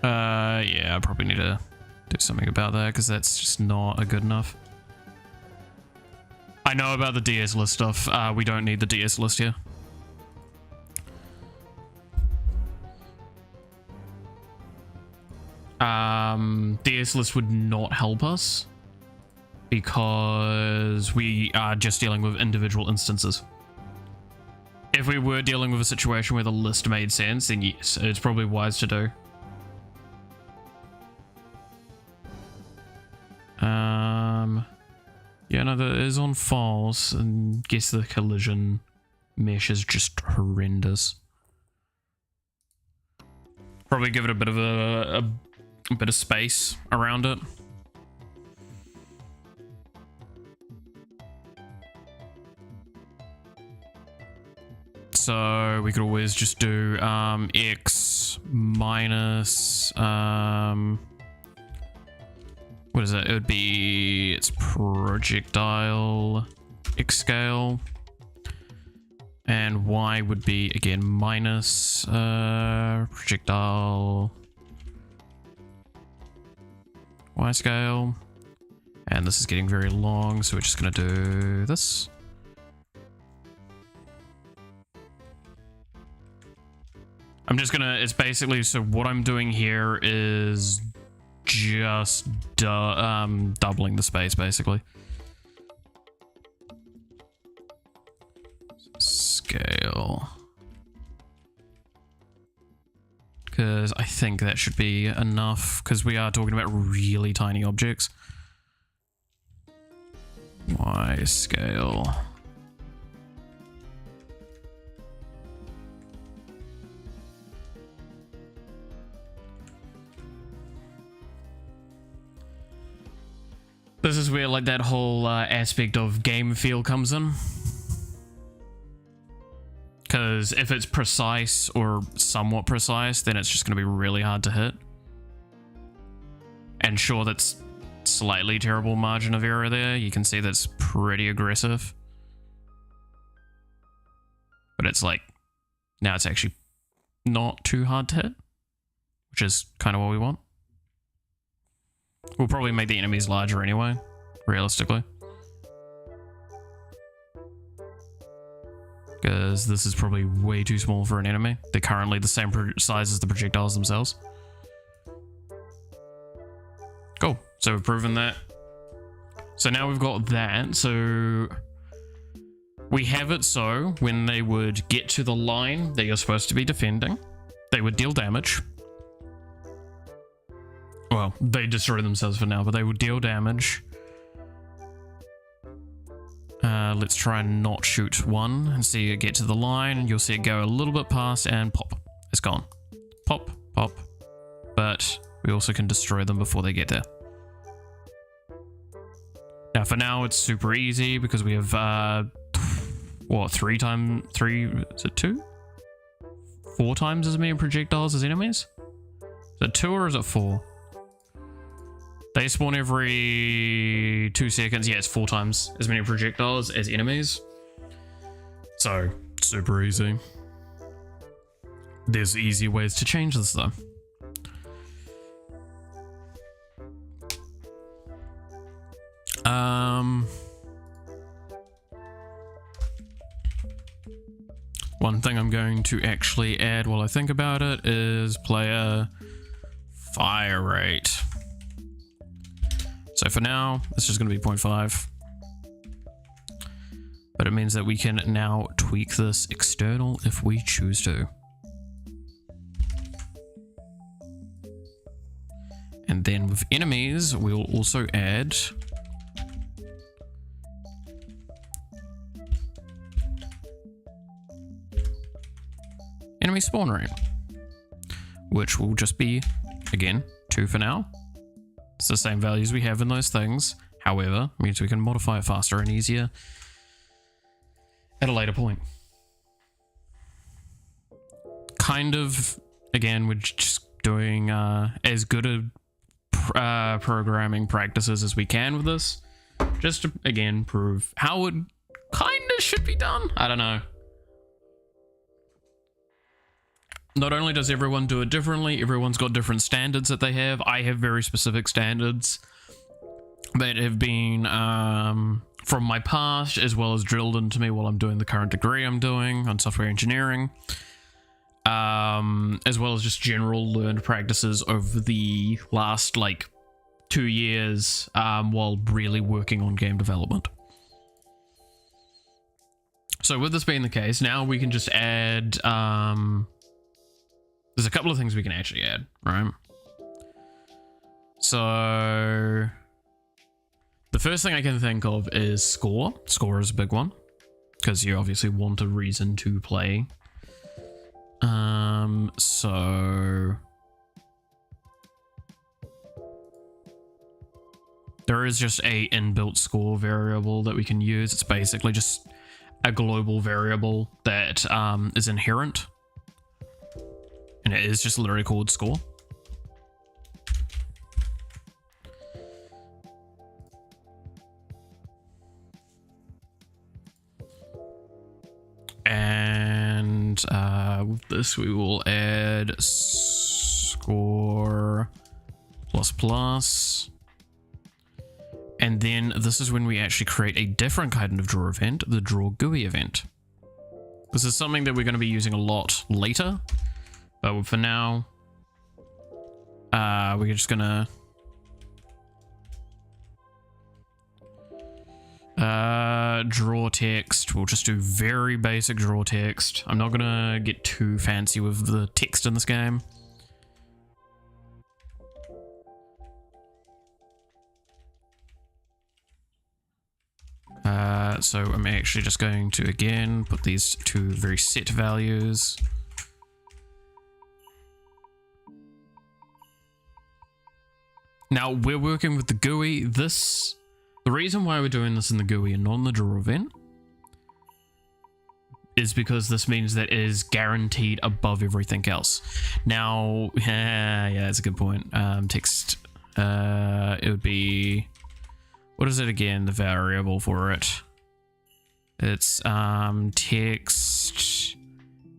Yeah, I probably need to do something about that because that's just not good enough. I know about the DS list stuff. We don't need the DS list here. DS list would not help us because we are just dealing with individual instances. If we were dealing with a situation where the list made sense, then yes, it's probably wise to do. Yeah, no, that is on files, and guess the collision mesh is just horrendous. Probably give it a bit of a bit of space around it. So we could always just do x minus what is it? It would be its projectile x scale, and y would be again minus projectile y scale, and this is getting very long, so we're just gonna do this. I'm just gonna, it's basically, so what I'm doing here is just doubling the space, basically. Scale. Because I think that should be enough, because we are talking about really tiny objects. Y scale. This is where like that whole aspect of game feel comes in. Because if it's precise or somewhat precise, then it's just going to be really hard to hit. And sure, that's slightly terrible margin of error there. You can see that's pretty aggressive. But it's like, now it's actually not too hard to hit, which is kind of what we want. We'll probably make the enemies larger anyway, realistically. Because this is probably way too small for an enemy. They're currently the same size as the projectiles themselves. Cool, so we've proven that. So now we've got that, so we have it so when they would get to the line that you're supposed to be defending, they would deal damage. Well, they destroy themselves for now, but they would deal damage. Let's try and not shoot one and see it get to the line, and you'll see it go a little bit past and pop. It's gone. Pop, pop. But we also can destroy them before they get there. Now, for now, it's super easy because we have, what, 4 times as many projectiles as enemies? Is it 2 or is it 4? They spawn every 2 seconds. Yeah, it's 4 times as many projectiles as enemies. So, super easy. There's easy ways to change this though. One thing I'm going to actually add while I think about it is player fire rate. So for now, it's just going to be 0.5. But it means that we can now tweak this external if we choose to. And then with enemies, we'll also add enemy spawn rate, which will just be, again, 2 for now. It's the same values we have in those things. However, it means we can modify it faster and easier at a later point. Kind of, again, we're just doing as good a programming practices as we can with this. Just to, again, prove how it kind of should be done. I don't know. Not only does everyone do it differently, everyone's got different standards that they have. I have very specific standards that have been from my past, as well as drilled into me while I'm doing the current degree I'm doing on software engineering, as well as just general learned practices over the last like 2 years while really working on game development. So with this being the case, now we can just add, there's a couple of things we can actually add, right? So the first thing I can think of is score. Score is a big one because you obviously want a reason to play. So there is just a inbuilt score variable that we can use. It's basically just a global variable that is inherent, and it is just literally called score. And with this we will add score plus plus. And then this is when we actually create a different kind of draw event, the draw GUI event. This is something that we're going to be using a lot later, but for now, we're just going to draw text. We'll just do very basic draw text. I'm not going to get too fancy with the text in this game. So I'm actually just going to, again, put these two very set values. Now, we're working with the GUI. The reason why we're doing this in the GUI and not in the draw event is because this means that it is guaranteed above everything else. Now, yeah, that's a good point. Text, it would be... What is it again, the variable for it? It's text,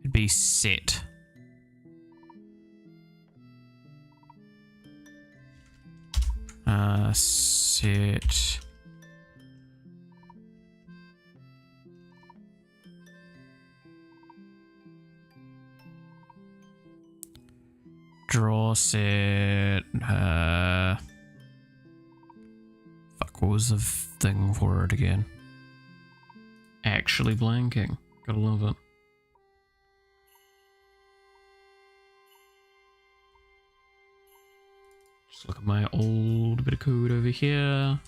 it'd be set. Set. Draw set, fuck, what was the thing for it again? Actually blanking. Gotta love it. Just look at my old bit of code over here.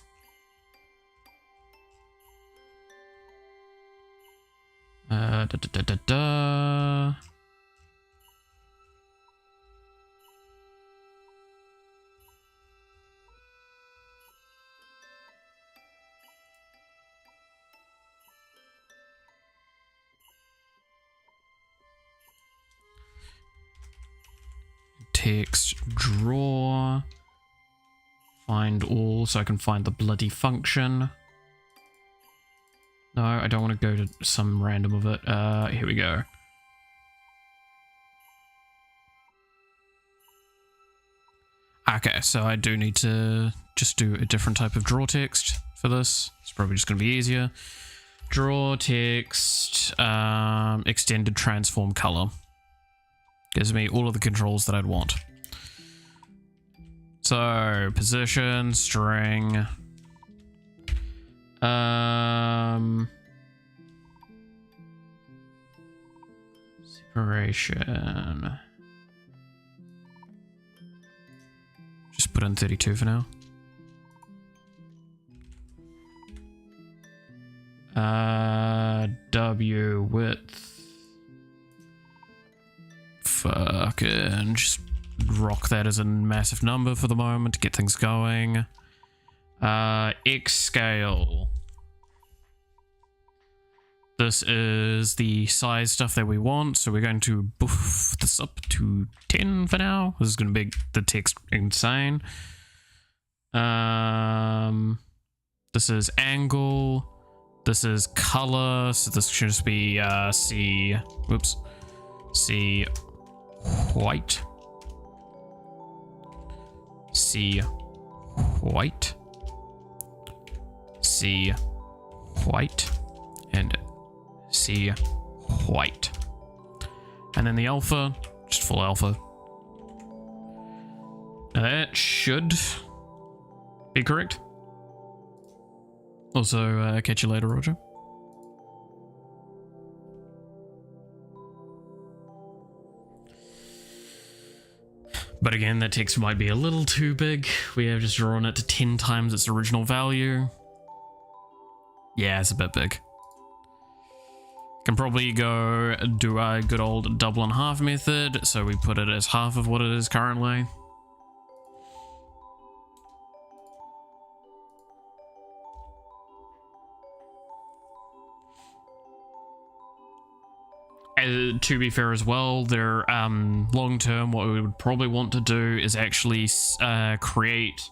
Text draw, find all, so I can find the bloody function. No, I don't want to go to some random of it. Here we go. Okay, so I do need to just do a different type of draw text for this. It's probably just going to be easier. Draw text, extended transform color. Gives me all of the controls that I'd want. So, position, string. Separation. Just put in 32 for now. W width. Fucking just rock that as a massive number for the moment to get things going. X scale. This is the size stuff that we want, so we're going to boof this up to 10 for now. This is going to make the text insane. This is angle. This is color, so this should just be C white. C white. C white and C white. And then the alpha, just full alpha. Now that should be correct. Also, catch you later, Roger. But again, that text might be a little too big. We have just drawn it to 10 times its original value. Yeah, it's a bit big. Can probably go do a good old double and half method. So we put it as half of what it is currently. To be fair as well, they're long term, what we would probably want to do is actually create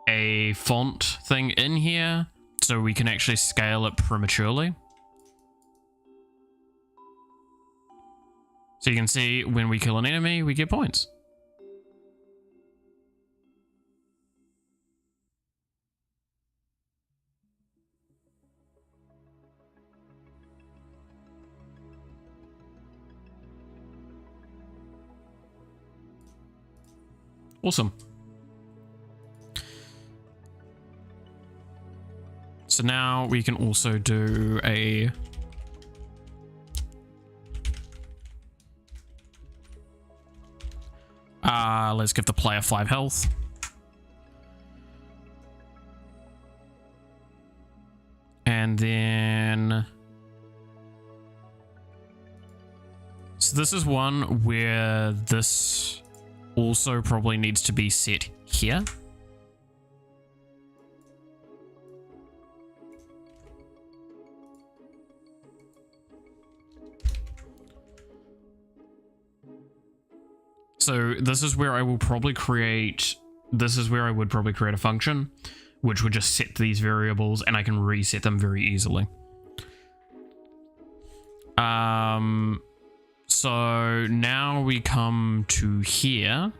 a font thing in here so we can actually scale it prematurely. So you can see when we kill an enemy, we get points. Awesome. So now we can also do a let's give the player 5 health. And then so this is one where this also probably needs to be set here. So this is where I will probably create, this is where I would probably create a function, which would just set these variables and I can reset them very easily. So now we come to here.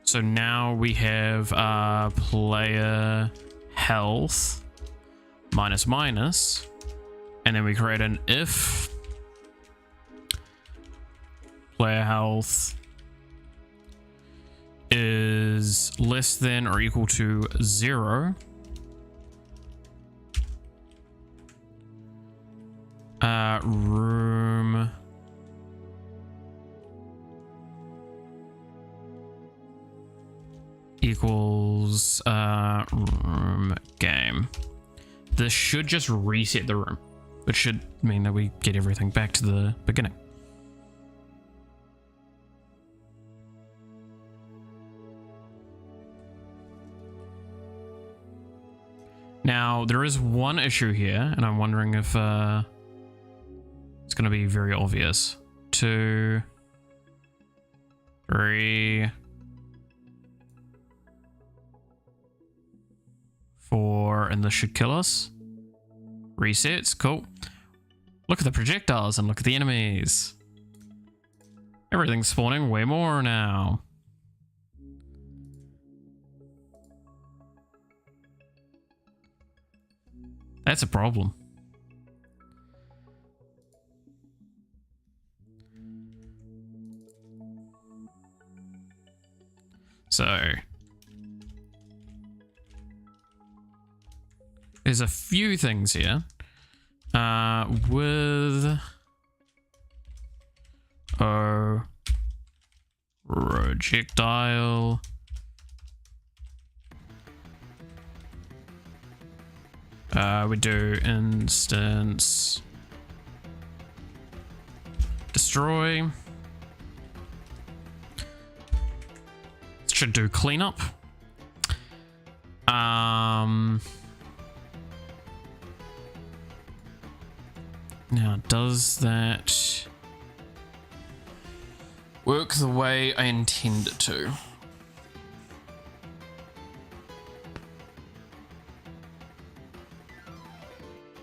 So now we have player health minus minus, and then we create an if player health is less than or equal to 0. Room equals room game. This should just reset the room, which should mean that we get everything back to the beginning. Now, there is one issue here, and I'm wondering if it's going to be very obvious. 2, 3, 4, and this should kill us. Resets, cool. Look at the projectiles and look at the enemies. Everything's spawning way more now. That's a problem. So there's a few things here with projectile. We do instance destroy. Should do cleanup. Now, does that work the way I intend it to?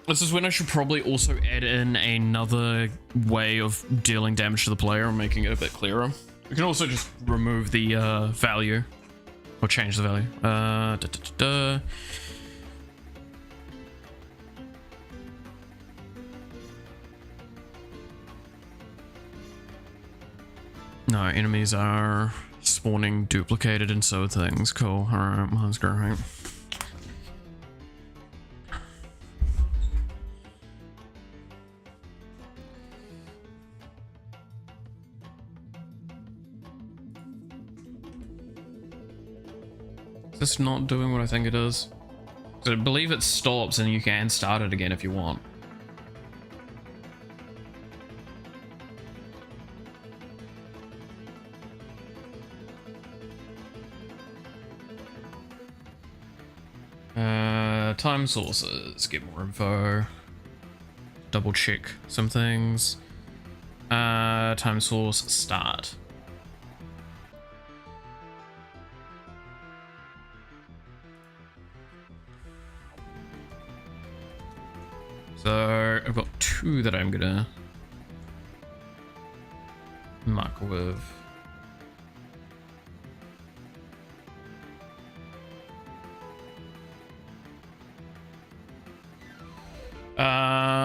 This is when I should probably also add in another way of dealing damage to the player and making it a bit clearer. We can also just remove the value Or change the value. No, enemies are spawning duplicated and so things. Cool. Alright, that's great. Is this not doing what I think it is? So I believe it stops and you can start it again if you want. Time sources, get more info, double check some things. Time source, start. So I've got 2 that I'm gonna mark with.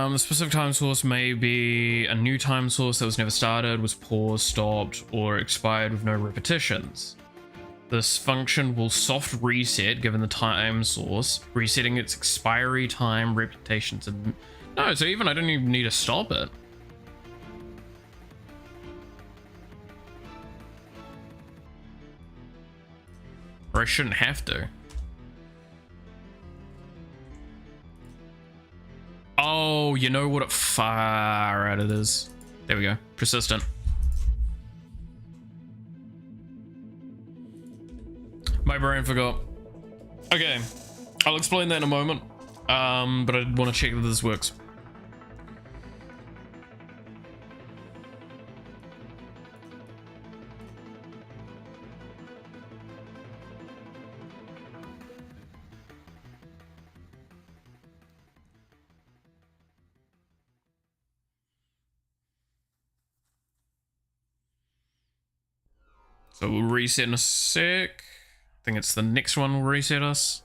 The specific time source may be a new time source that was never started, was paused, stopped, or expired with no repetitions. This function will soft reset given the time source, resetting its expiry time, repetitions, and... No, so even I don't even need to stop it. Or I shouldn't have to. Oh, you know what? Far out it is. There we go. Persistent. My brain forgot. Okay, I'll explain that in a moment. But I want to check that this works. So we'll reset in a sec. I think it's the next one will reset us.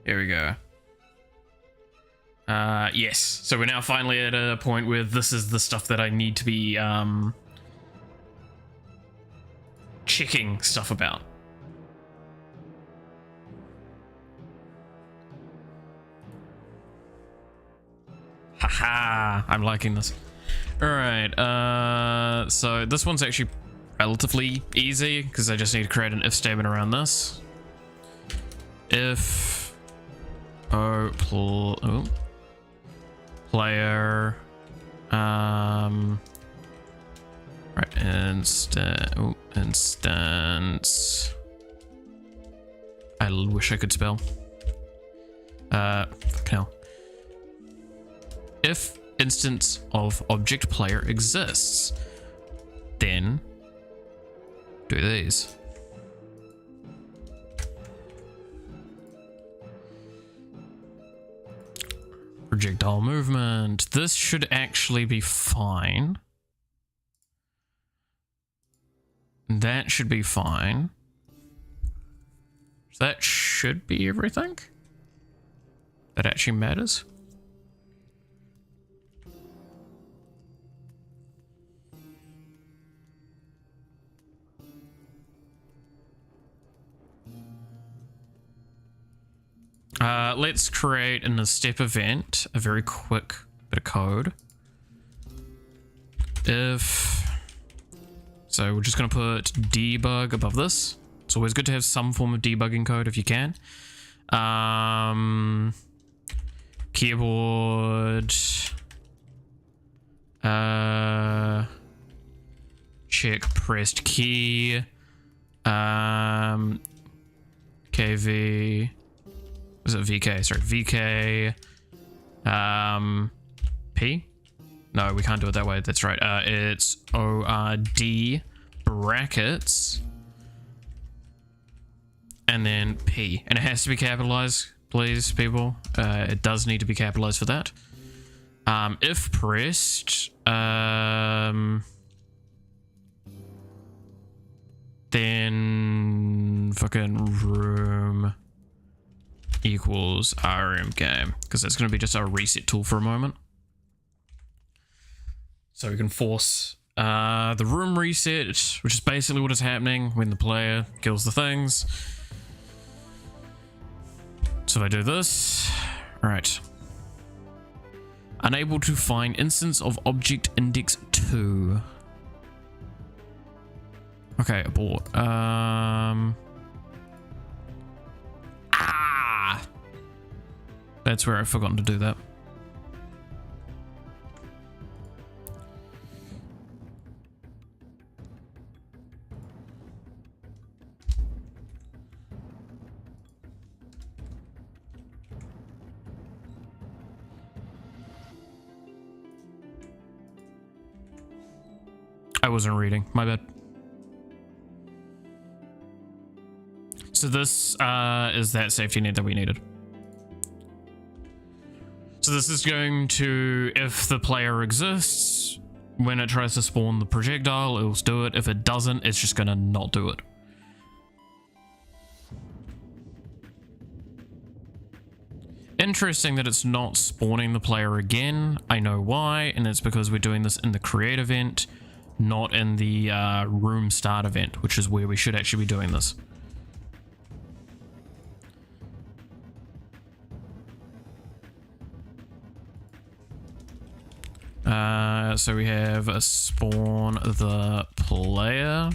Here we go. Yes. So we're now finally at a point where this is the stuff that I need to be checking stuff about. Haha, I'm liking this. Alright, so this one's actually relatively easy because I just need to create an if statement around this. If player right, instance. I wish I could spell. Fuck hell. If instance of object player exists, then do these. Projectile movement. This should actually be fine. That should be fine. That should be everything that actually matters. Let's create in the step event a very quick bit of code. If so, we're just going to put debug above this. It's always good to have some form of debugging code if you can. Keyboard check pressed key KV. Was it VK? Sorry, VK. P? No, we can't do it that way. That's right. It's ORD brackets and then P, and it has to be capitalized, please, people. It does need to be capitalized for that. If pressed, fucking room equals RM game, because that's going to be just our reset tool for a moment. So we can force the room reset, which is basically what is happening when the player kills the things. So if I do this, all right. Unable to find instance of object index 2. Okay, abort. That's where I've forgotten to do that. I wasn't reading, my bad. So this is that safety net that we needed. So this is going to, if the player exists, when it tries to spawn the projectile, it'll do it. If it doesn't, it's just gonna not do it. Interesting that it's not spawning the player again. I know why, and it's because we're doing this in the create event, not in the room start event, which is where we should actually be doing this. So we have a spawn the player.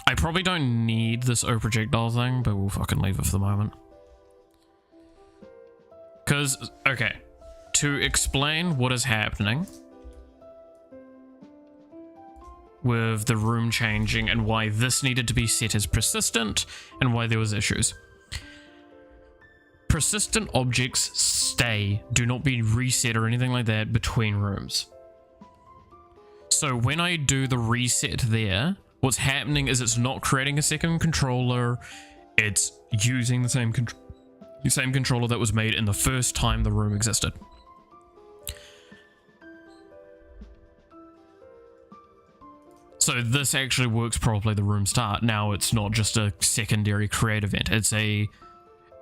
I probably don't need this O projectile thing, but we'll fucking leave it for the moment. Because, okay, to explain what is happening with the room changing and why this needed to be set as persistent and why there was issues. Persistent objects stay, do not be reset or anything like that between rooms. So when I do the reset there, what's happening is it's not creating a second controller, it's using the same controller that was made in the first time the room existed. So this actually works properly, the room start. Now it's not just a secondary create event, it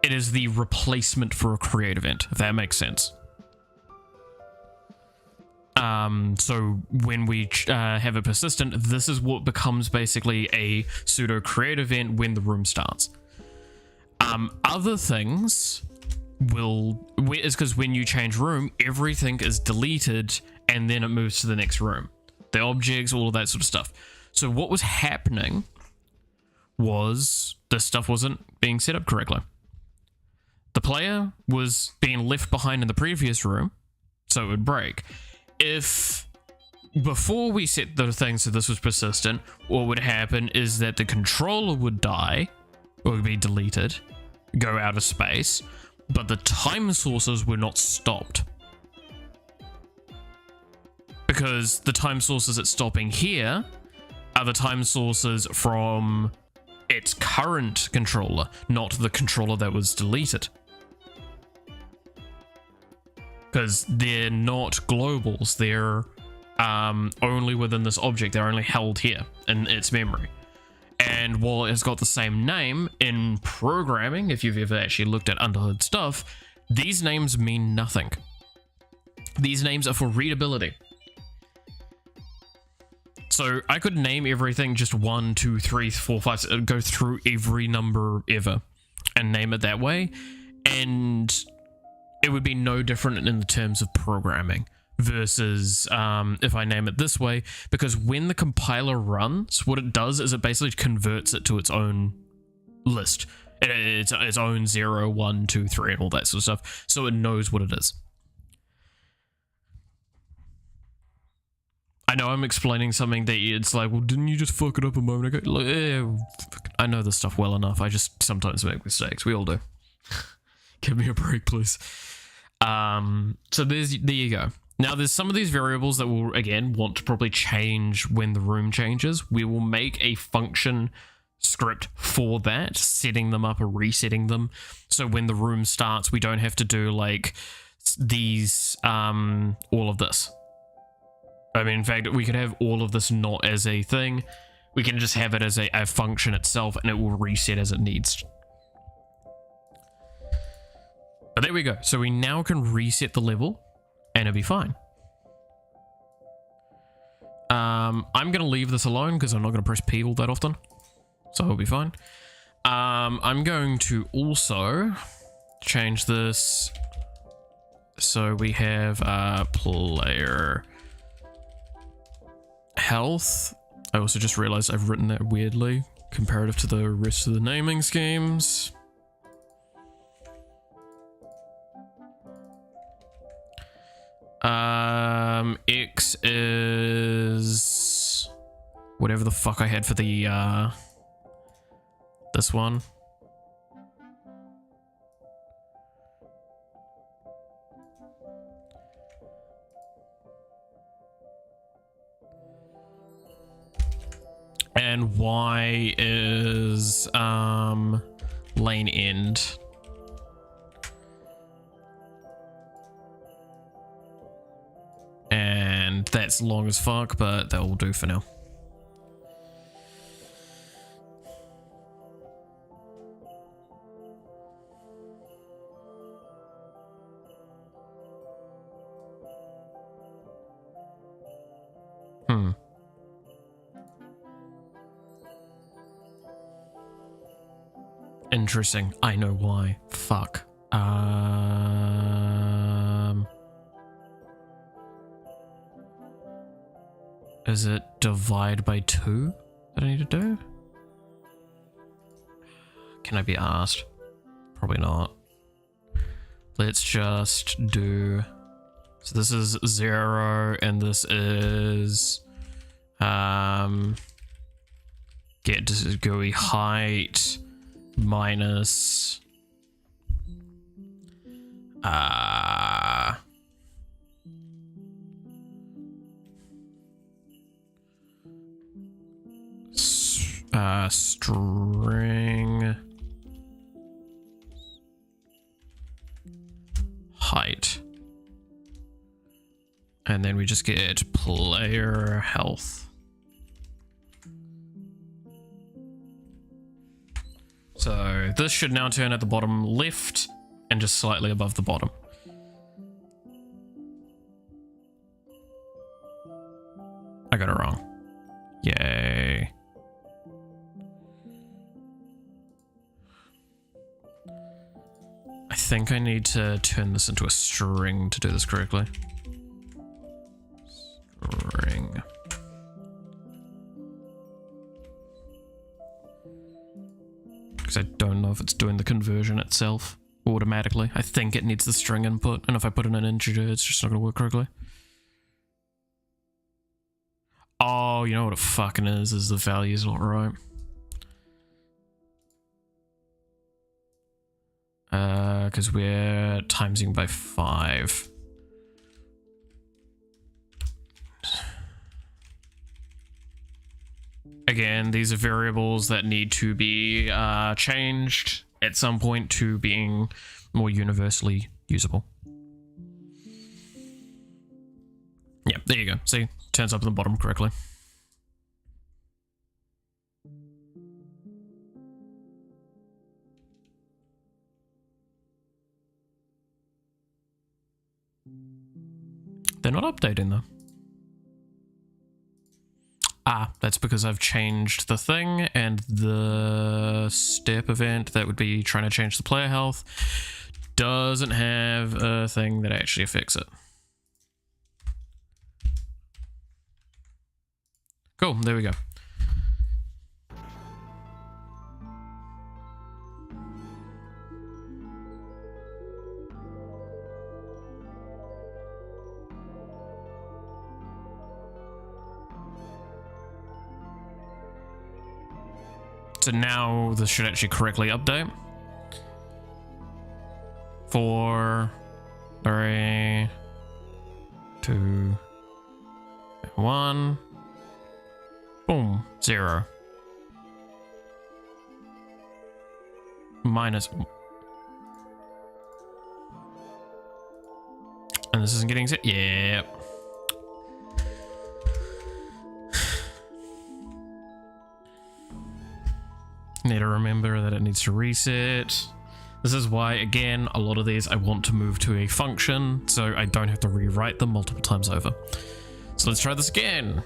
is the replacement for a create event, if that makes sense. So when we have a persistent, this is what becomes basically a pseudo create event when the room starts. Other things is because when you change room, everything is deleted and then it moves to the next room. The objects, all of that sort of stuff. So what was happening was this stuff wasn't being set up correctly. The player was being left behind in the previous room, so it would break. If before we set the thing so this was persistent, what would happen is that the controller would die, or would be deleted, go out of space, but the time sources were not stopped. Because the time sources it's stopping here are the time sources from its current controller, not the controller that was deleted. Because they're not globals, they're only within this object, they're only held here in its memory. And while it's got the same name in programming, if you've ever actually looked at underhood stuff, these names mean nothing. These names are for readability. So I could name everything just 1, 2, 3, 4, 5, go through every number ever and name it that way. And it would be no different in the terms of programming versus if I name it this way, because when the compiler runs, what it does is it basically converts it to its own list. Its own 0, 1, 2, 3 and all that sort of stuff. So it knows what it is. I know I'm explaining something that it's like, well, didn't you just fuck it up a moment ago? Like, I know this stuff well enough. I just sometimes make mistakes. We all do. Give me a break, please. So there you go. Now, there's some of these variables that will, again, want to probably change when the room changes. We will make a function script for that, setting them up or resetting them. So when the room starts, we don't have to do like these, all of this. I mean, in fact, we could have all of this not as a thing. We can just have it as a function itself, and it will reset as it needs. But there we go. So we now can reset the level, and it'll be fine. I'm going to leave this alone because I'm not going to press P all that often. So it'll be fine. I'm going to also change this. So we have player health. I also just realized I've written that weirdly comparative to the rest of the naming schemes. X is whatever the fuck I had for the this one. And Y is lane end. And that's long as fuck, but that will do for now. Interesting. I know why. Fuck. Is it divide by 2 that I need to do? Can I be asked? Probably not. Let's just do... So this is 0 and this is... get to GUI height minus... string height, and then we just get player health. So this should now turn at the bottom left and just slightly above the bottom. I got it wrong. Yay. I think I need to turn this into a string to do this correctly. String. Because I don't know if it's doing the conversion itself automatically. I think it needs the string input, and if I put in an integer, it's just not going to work correctly. Oh, you know what it fucking is the value's not right. Because we're timesing by 5. Again, these are variables that need to be changed at some point to being more universally usable. Yeah, there you go. See, turns up at the bottom correctly. They're not updating though. Ah, that's because I've changed the thing, and the step event that would be trying to change the player health doesn't have a thing that actually affects it. Cool, there we go. So now this should actually correctly update. 4, 3, 2, 1. Boom, 0. minus. And this isn't getting set. Yeah. Need to remember that it needs to reset. This is why, again, a lot of these I want to move to a function so I don't have to rewrite them multiple times over. So let's try this again.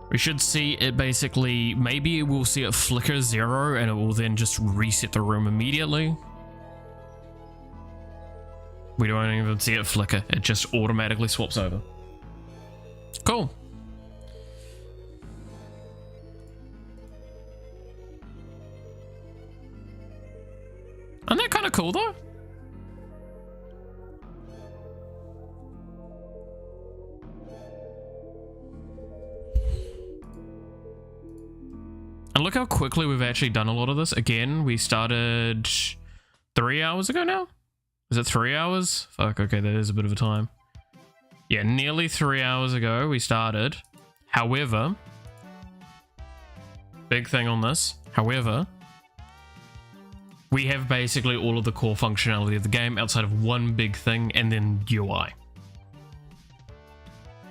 We should see it basically, maybe we'll see it flicker 0 and it will then just reset the room immediately. We don't even see it flicker, it just automatically swaps over. Cool. Isn't that kind of cool though? And look how quickly we've actually done a lot of this. Again, we started 3 hours ago now? Is it 3 hours? Fuck, okay, that is a bit of a time. Yeah, nearly 3 hours ago we started. However, big thing on this, however, we have basically all of the core functionality of the game outside of one big thing and then UI.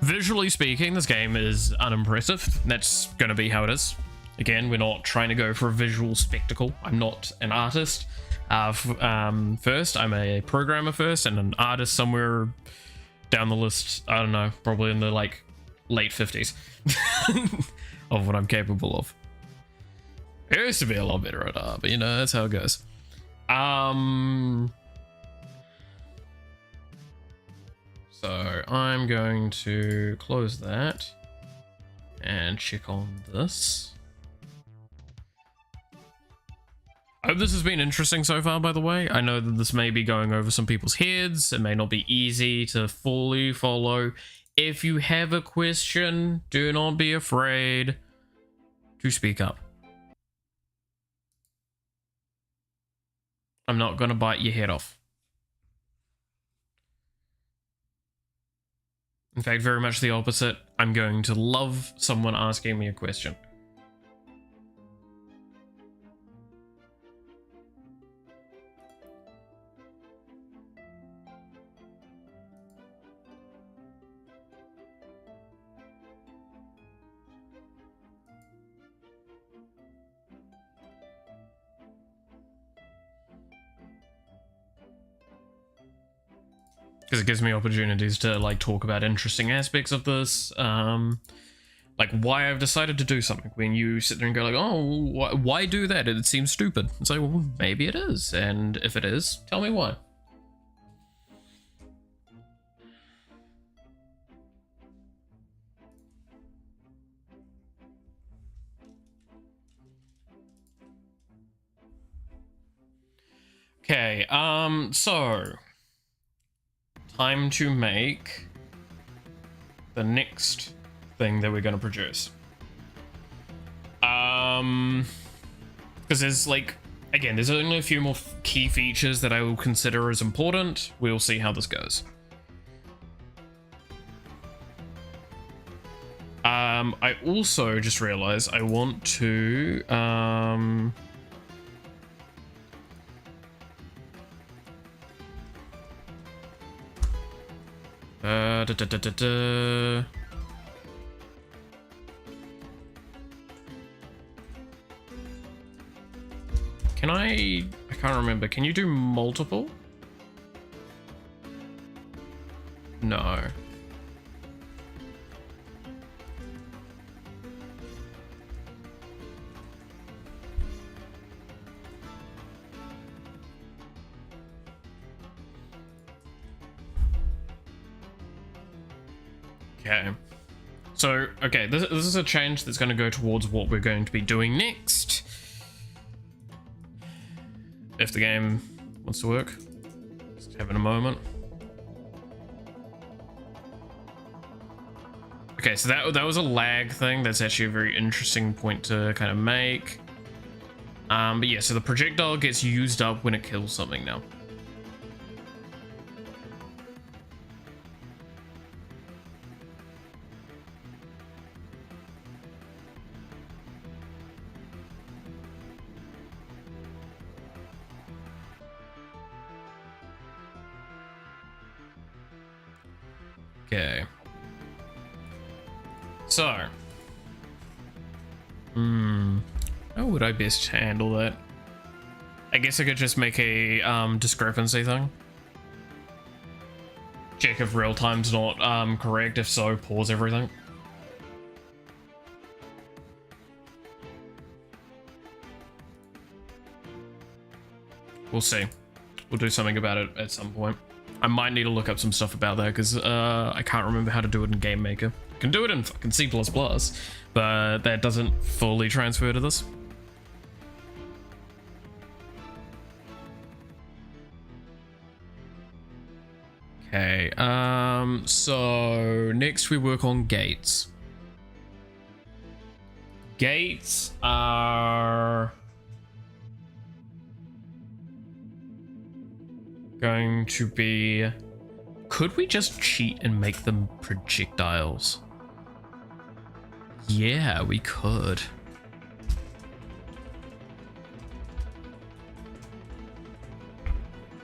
Visually speaking, this game is unimpressive. That's going to be how it is. Again, we're not trying to go for a visual spectacle. I'm not an artist first. I'm a programmer first and an artist somewhere down the list. I don't know, probably in the like late 50s of what I'm capable of. I used to be a lot better at art, but you know, that's how it goes. So I'm going to close that and check on this. I hope this has been interesting so far, by the way. I know that this may be going over some people's heads. It may not be easy to fully follow. If you have a question, do not be afraid to speak up. I'm not going to bite your head off. In fact, very much the opposite. I'm going to love someone asking me a question. Because it gives me opportunities to like talk about interesting aspects of this, like why I've decided to do something. When you sit there and go like, oh, why do that? It seems stupid. It's like, well, maybe it is, and if it is, tell me why. Okay, so time to make the next thing that we're going to produce. Because there's like, again, there's only a few more key features that I will consider as important. We'll see how this goes. I also just realized I want to Can I can't remember. Can you do multiple? No. Okay. So, okay, this is a change that's going to go towards what we're going to be doing next. If the game wants to work. Just having a moment. Okay, so that was a lag thing. That's actually a very interesting point to kind of make. But yeah, so the projectile gets used up when it kills something now. Okay. So. How would I best handle that? I guess I could just make a discrepancy thing. Check if real time's not correct. If so, pause everything. We'll see. We'll do something about it at some point. I might need to look up some stuff about that because I can't remember how to do it in Game Maker. I can do it in fucking C++, but that doesn't fully transfer to this. Okay, so next we work on gates. Gates are going to be... Could we just cheat and make them projectiles? Yeah, we could.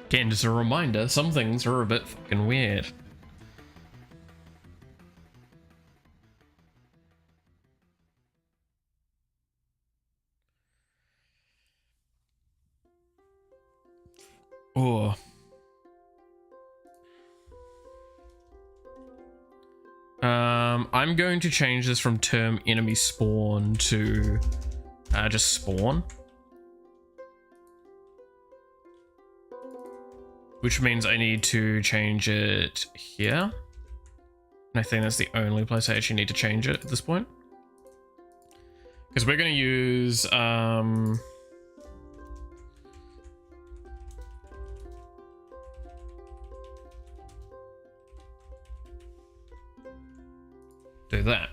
Again, just a reminder, some things are a bit fucking weird. Oh. I'm going to change this from term enemy spawn to just spawn. Which means I need to change it here. And I think that's the only place I actually need to change it at this point. Because we're going to use... do that.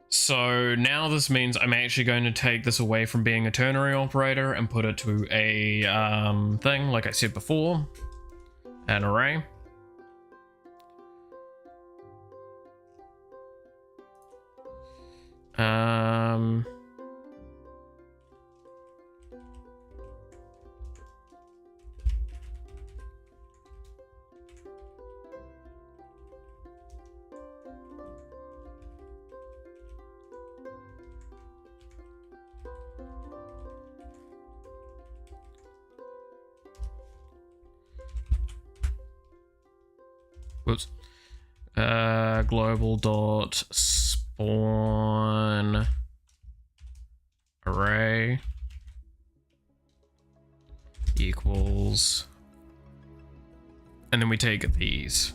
So now this means I'm actually going to take this away from being a ternary operator and put it to a thing, like I said before, an array. Whoops. Global dot spawn array equals, and then we take these.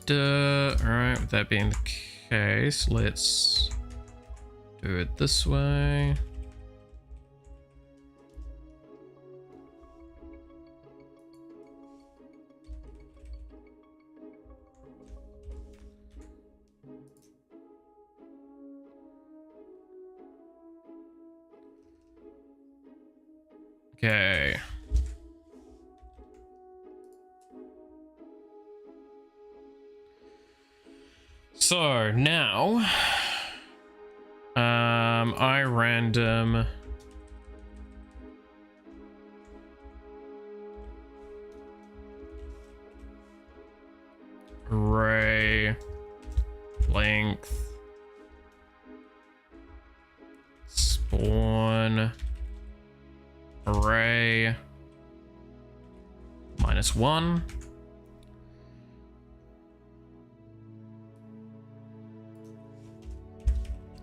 Alright, with that being the case, let's do it this way. Okay. So now, I random array length spawn array -1.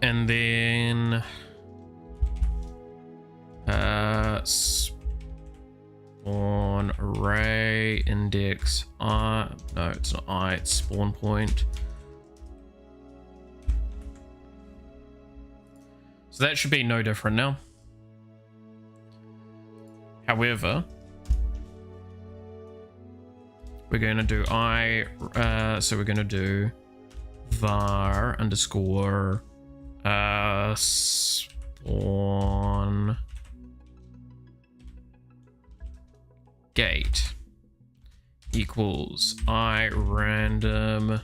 And then spawn array index I, no, it's not I, it's spawn point. So that should be no different now. However, we're going to do so we're going to do var underscore spawn gate equals irandom.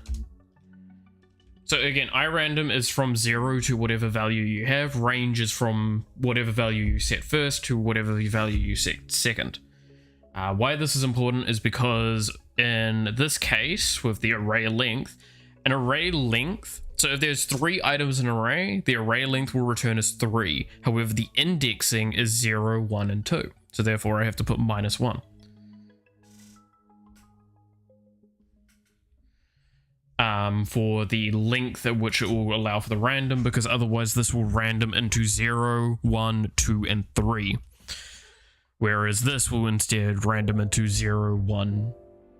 So again, irandom is from 0 to whatever value you have. Range is from whatever value you set first to whatever value you set second. Why this is important is because in this case, with the array length, an array length, so if there's 3 items in an array, the array length will return as 3. However, the indexing is 0, 1, and 2. So therefore, I have to put -1. For the length at which it will allow for the random, because otherwise this will random into 0, 1, 2, and 3. Whereas this will instead random into 0, 1,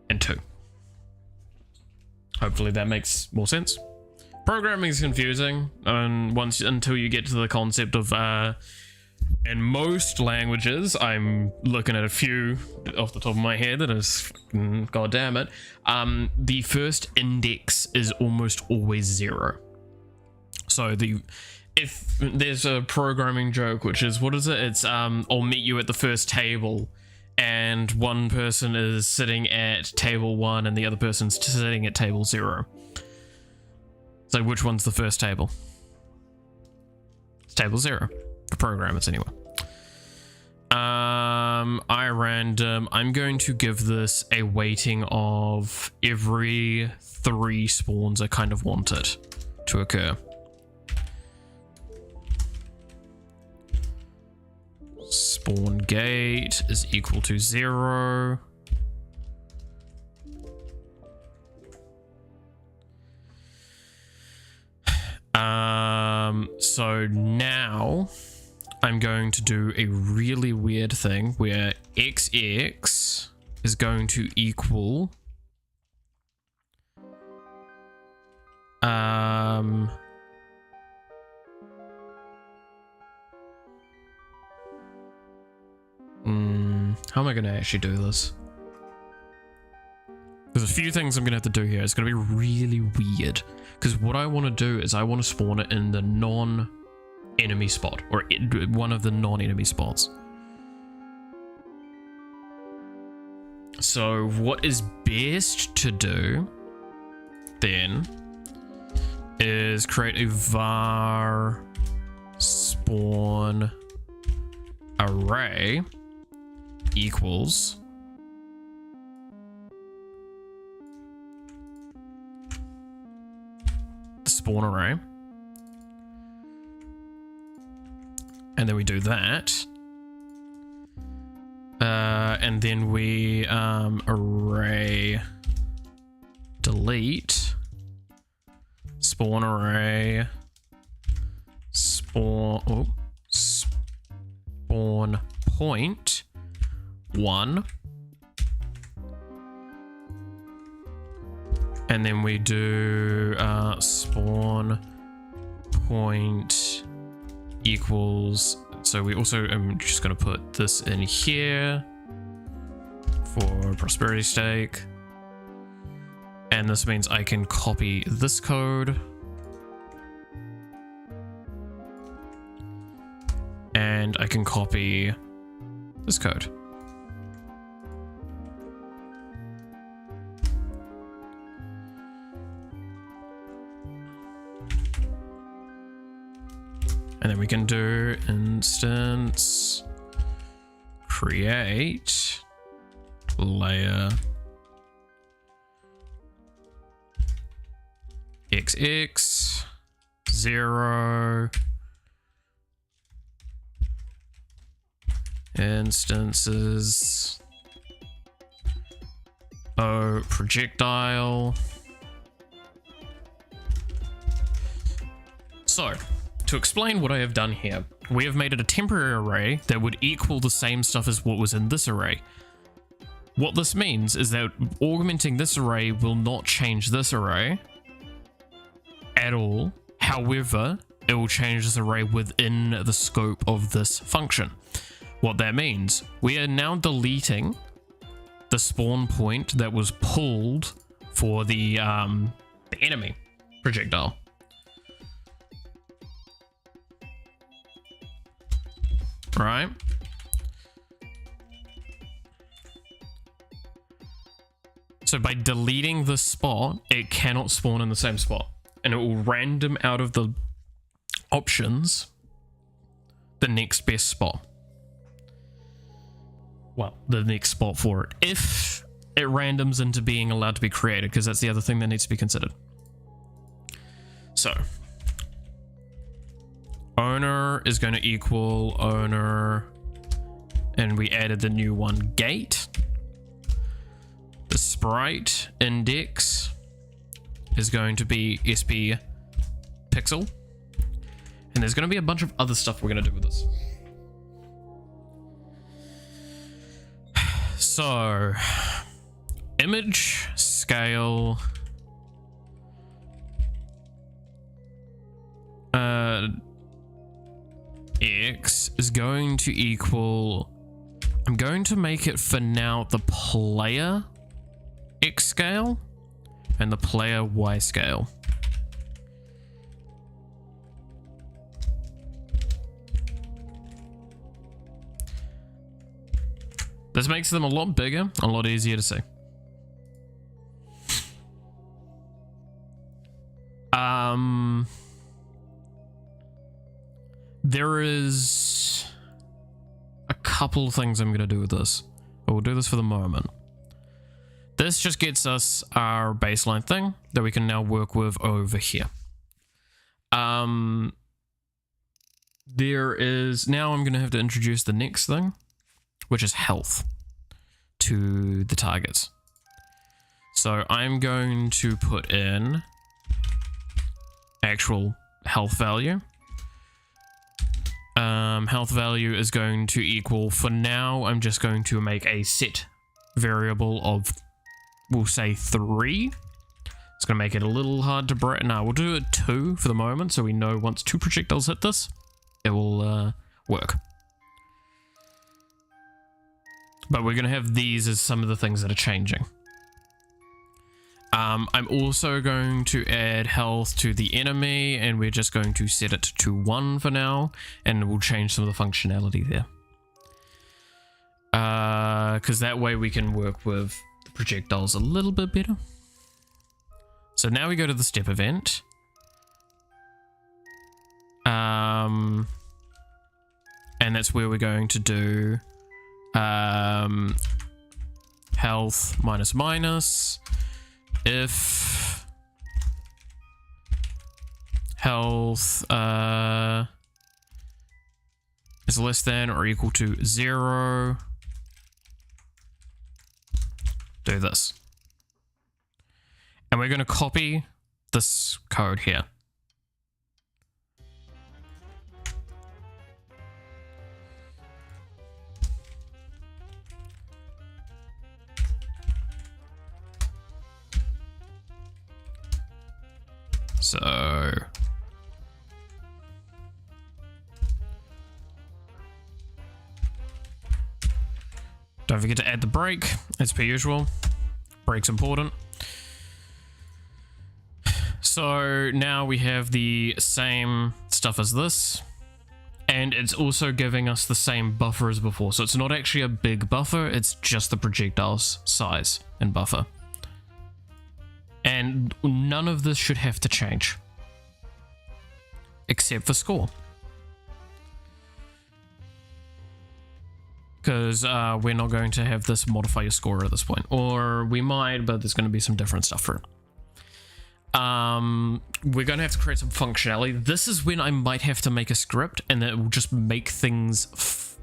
and 2. Hopefully that makes more sense. Programming is confusing, and until you get to the concept of in most languages, I'm looking at a few off the top of my head that is fucking goddamn it. The first index is almost always 0. So if there's a programming joke, which is, what is it? It's I'll meet you at the first table, and one person is sitting at table 1 and the other person's sitting at table 0. So which one's the first table? It's table 0. For programmers anyway. irandom, I'm going to give this a weighting of every 3 spawns I kind of want it to occur. Spawn gate is equal to 0. So now I'm going to do a really weird thing where XX is going to equal how am I going to actually do this? There's a few things I'm going to have to do here. It's going to be really weird, because what I want to do is I want to spawn it in the non-enemy spot, or one of the non-enemy spots. So what is best to do then is create a var spawn array equals the spawn array, and then we do that, and then we array delete spawn array spawn point 1, and then we do spawn point equals, so we also, I'm just going to put this in here for prosperity's sake, and this means I can copy this code and I can copy this code. And then we can do instance create layer XX 0 instances projectile. So to explain what I have done here, we have made it a temporary array that would equal the same stuff as what was in this array. What this means is that augmenting this array will not change this array at all. However, it will change this array within the scope of this function. What that means, we are now deleting the spawn point that was pulled for the enemy projectile. Right? So by deleting this spot, it cannot spawn in the same spot. And it will random out of the options the next best spot. Well, the next spot for it. If it randoms into being allowed to be created, because that's the other thing that needs to be considered. So, owner is going to equal owner, and we added the new one, gate. The sprite index is going to be SP pixel. And there's going to be a bunch of other stuff we're going to do with this. So, image scale X is going to equal, I'm going to make it for now the player X scale and the player Y scale. This makes them a lot bigger, a lot easier to see. There is a couple of things I'm going to do with this. But we'll do this for the moment. This just gets us our baseline thing that we can now work with over here. There is, now I'm going to have to introduce the next thing, which is health to the targets. So I'm going to put in actual health value. Health value is going to equal, for now, I'm just going to make a set variable of, we'll say 3. It's going to make it a little hard to break. No, we'll do it 2 for the moment, so we know once 2 projectiles hit this, it will work. But we're going to have these as some of the things that are changing. I'm also going to add health to the enemy, and we're just going to set it to 1 for now, and we'll change some of the functionality there. Because that way we can work with the projectiles a little bit better. So now we go to the step event. And that's where we're going to do health minus minus. If health is less than or equal to 0, do this. And we're going to copy this code here. So don't forget to add the break as per usual. Break's important. So now we have the same stuff as this, and it's also giving us the same buffer as before. So it's not actually a big buffer, it's just the projectile's size and buffer. And none of this should have to change. Except for score. Because we're not going to have this modify your score at this point. Or we might, but there's going to be some different stuff for it. We're going to have to create some functionality. This is when I might have to make a script, and that will just make things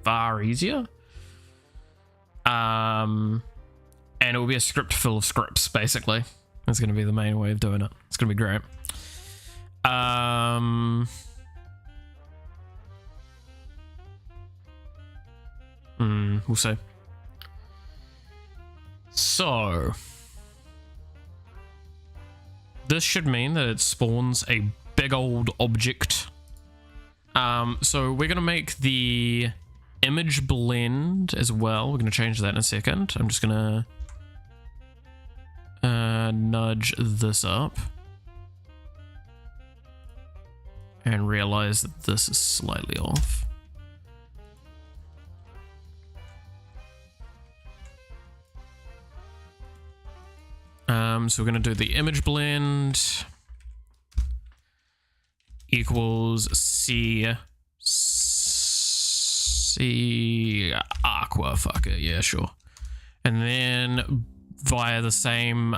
far easier. And it will be a script full of scripts, basically. That's going to be the main way of doing it. It's going to be great. We'll see. So this should mean that it spawns a big old object. So we're going to make the image blend as well. We're going to change that in a second. I'm just going to nudge this up and realize that this is slightly off. So we're going to do the image blend equals C aqua, fuck it, yeah, sure. And then via the same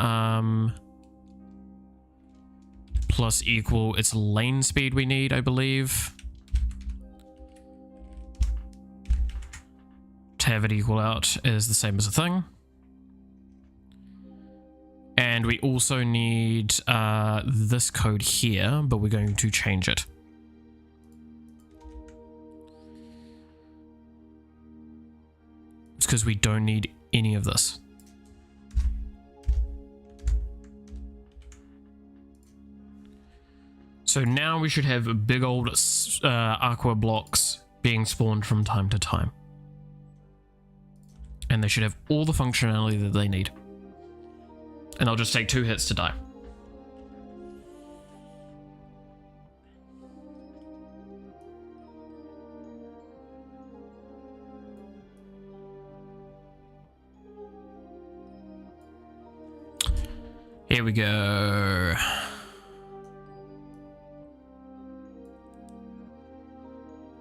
plus equal, it's lane speed we need, I believe, to have it equal out is the same as a thing. And we also need this code here, but we're going to change it. It's because we don't need any of this. So now we should have big old aqua blocks being spawned from time to time. And they should have all the functionality that they need. And I'll just take 2 hits to die. Here we go.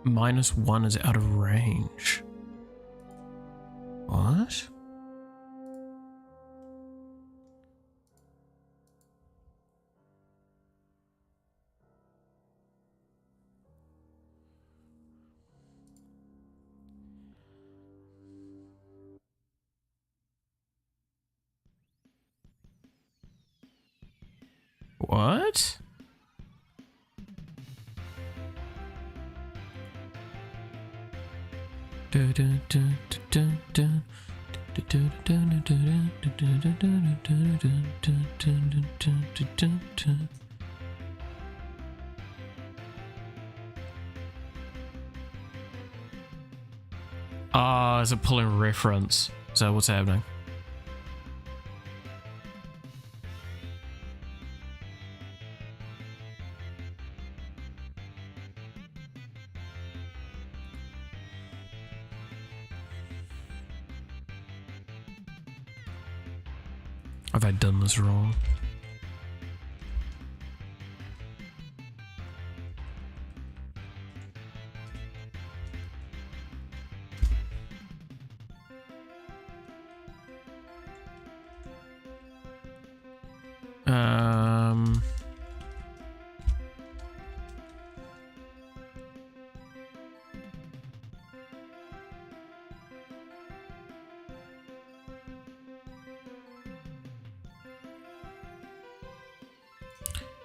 -1 is out of range. What? What? Ah, it's a pulling reference. So what's happening? Have I done this wrong?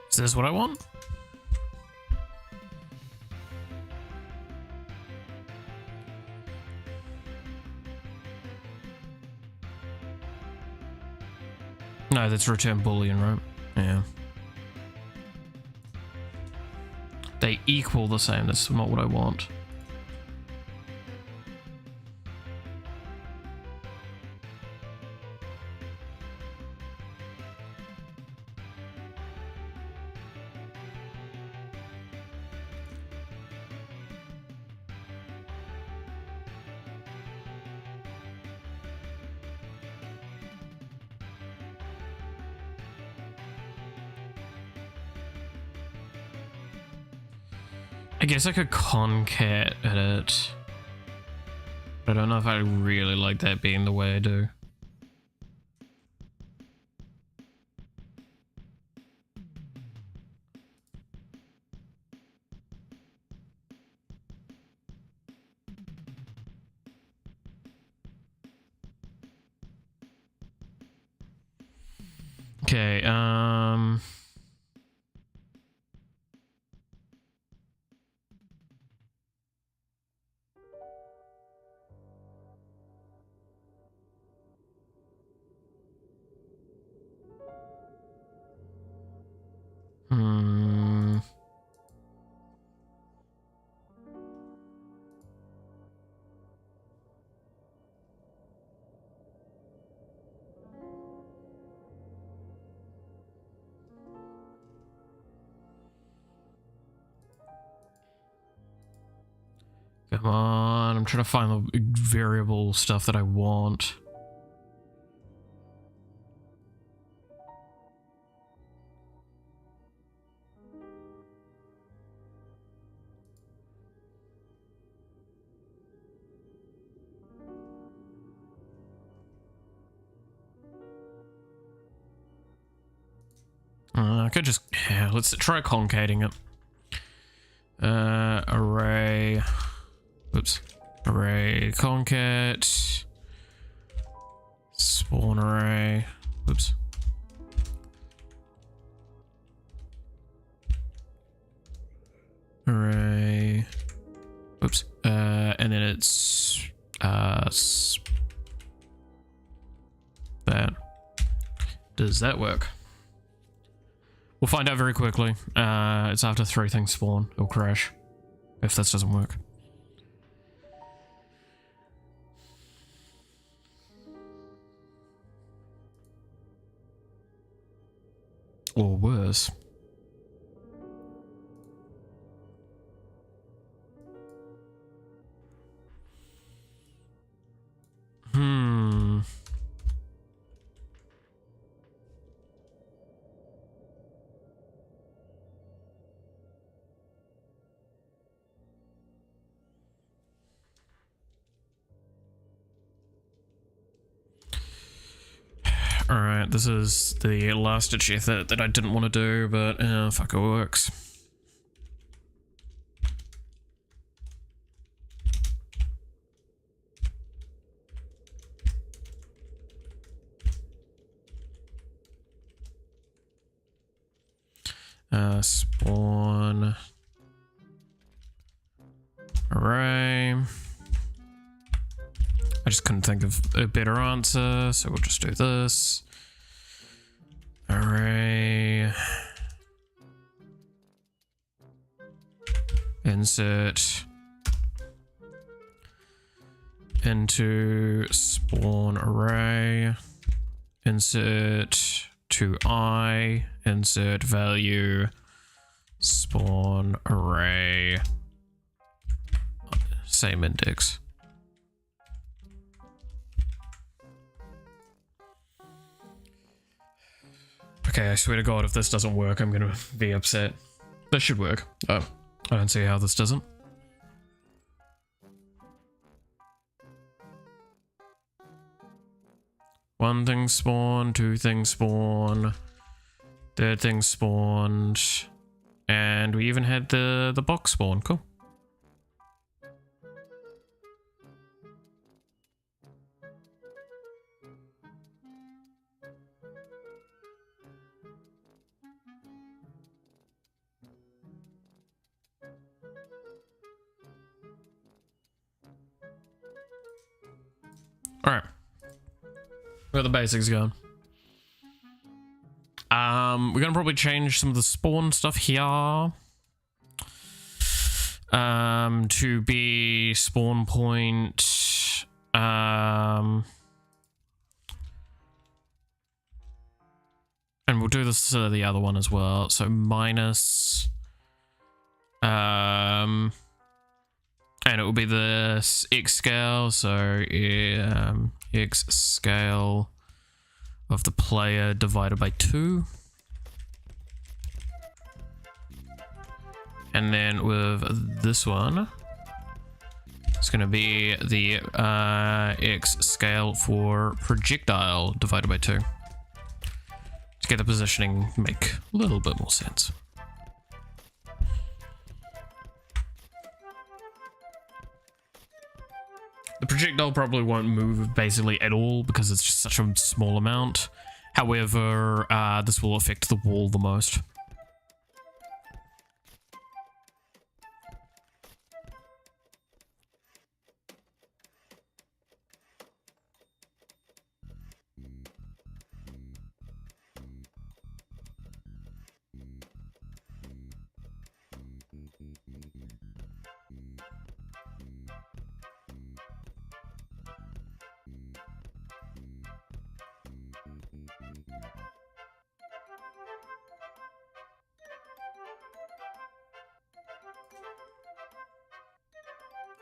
Is this what I want? No, that's return boolean, right? Yeah. They equal the same. That's not what I want. I guess I could concat it. I don't know if I really like that being the way I do. Okay, Come on, I'm trying to find the variable stuff that I want. I could just, yeah, let's try concatenating it. Array, oops, array concat, spawn array, oops. Array, oops, and then it's, that. Does that work? We'll find out very quickly. It's after 3 things spawn. It'll crash. If this doesn't work. Or worse. Alright, this is the last ditch effort that I didn't want to do, but fuck, it works. Spawn array. I just couldn't think of a better answer, so we'll just do this. Array. Insert into spawn array. Insert to I. Insert value. Spawn array. Same index. Okay, I swear to God, if this doesn't work, I'm gonna be upset. This should work. Oh, I don't see how this doesn't. One thing spawned, 2 things spawn, 3rd thing spawned, and we even had the box spawn. Cool. Alright. Where the basics going. We're gonna probably change some of the spawn stuff here. To be spawn point. And we'll do this to the other one as well. So minus. And it will be the X scale, so X scale of the player divided by 2. And then with this one, it's going to be the X scale for projectile divided by 2. To get the positioning make a little bit more sense. The projectile probably won't move basically at all because it's just such a small amount. However, this will affect the wall the most.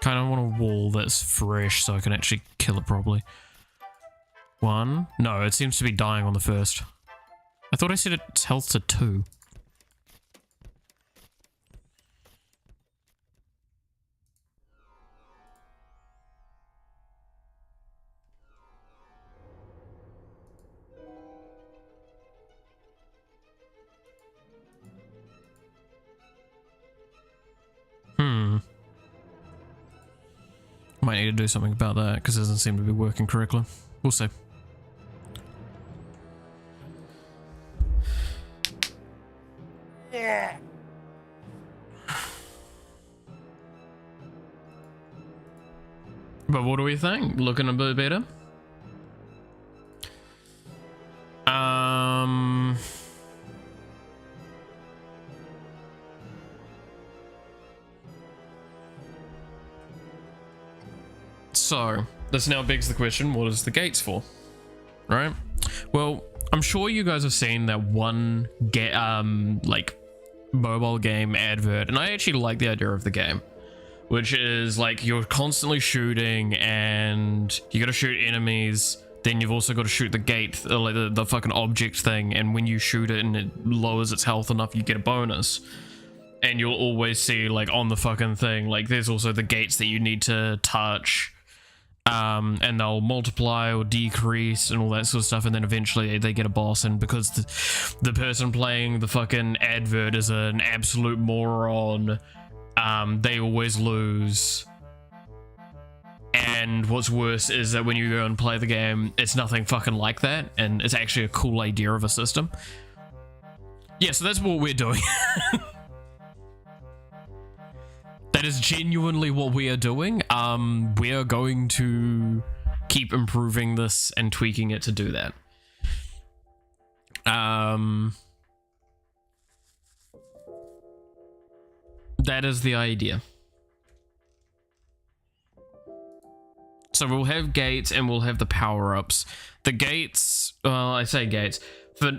Kind of want a wall that's fresh so I can actually kill it properly. 1. No, it seems to be dying on the first. I thought I set its health to 2. Might need to do something about that because it doesn't seem to be working correctly. We'll see. Yeah. But what do we think? Looking a bit better? So, this now begs the question, what is the gates for? Right? Well, I'm sure you guys have seen that one like mobile game advert, and I actually like the idea of the game, which is like you're constantly shooting and you gotta shoot enemies, then you've also got to shoot the gate, like the fucking object thing, and when you shoot it and it lowers its health enough, you get a bonus. And you'll always see, like, on the fucking thing, like, there's also the gates that you need to touch, and they'll multiply or decrease and all that sort of stuff, and then eventually they get a boss, and because the person playing the fucking advert is an absolute moron, they always lose. And what's worse is that when you go and play the game, it's nothing fucking like that, and it's actually a cool idea of a system. Yeah, so that's what we're doing. That is genuinely what we are doing. We are going to keep improving this and tweaking it to do that. That is the idea. So we'll have gates and we'll have the power-ups. The gates, well, I say gates, but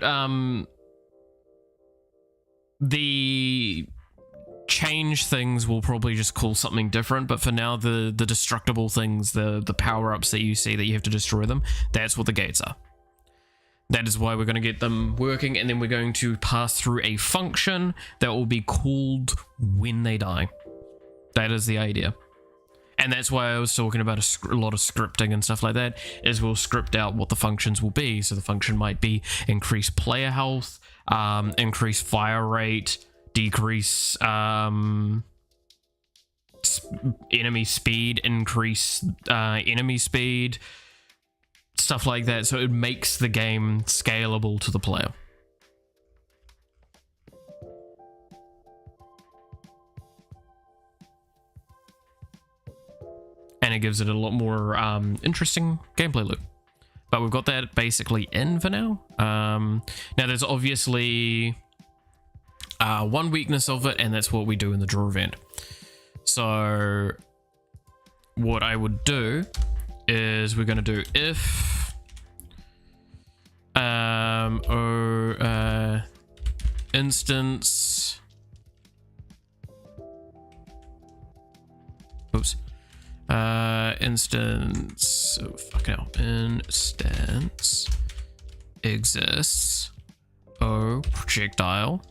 the change things will probably just call something different, but for now the destructible things, the power-ups that you see that you have to destroy them, that's what the gates are. That is why we're going to get them working, and then we're going to pass through a function that will be called when they die. That is the idea. And that's why I was talking about a lot of scripting and stuff like that, is we'll script out what the functions will be. So the function might be increase player health, increase fire rate, decrease enemy speed, increase enemy speed, stuff like that. So it makes the game scalable to the player. And it gives it a lot more interesting gameplay loop. But we've got that basically in for now. Now there's obviously one weakness of it, and that's what we do in the draw event. So what I would do is we're going to do if instance, oops, instance, oh, fucking hell, instance exists O projectile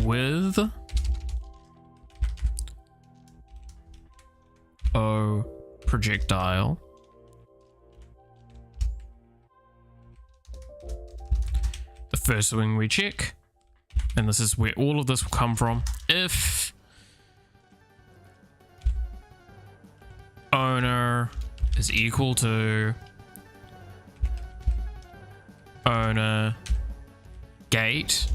with O projectile the first thing we check, and this is where all of this will come from, if owner is equal to owner gate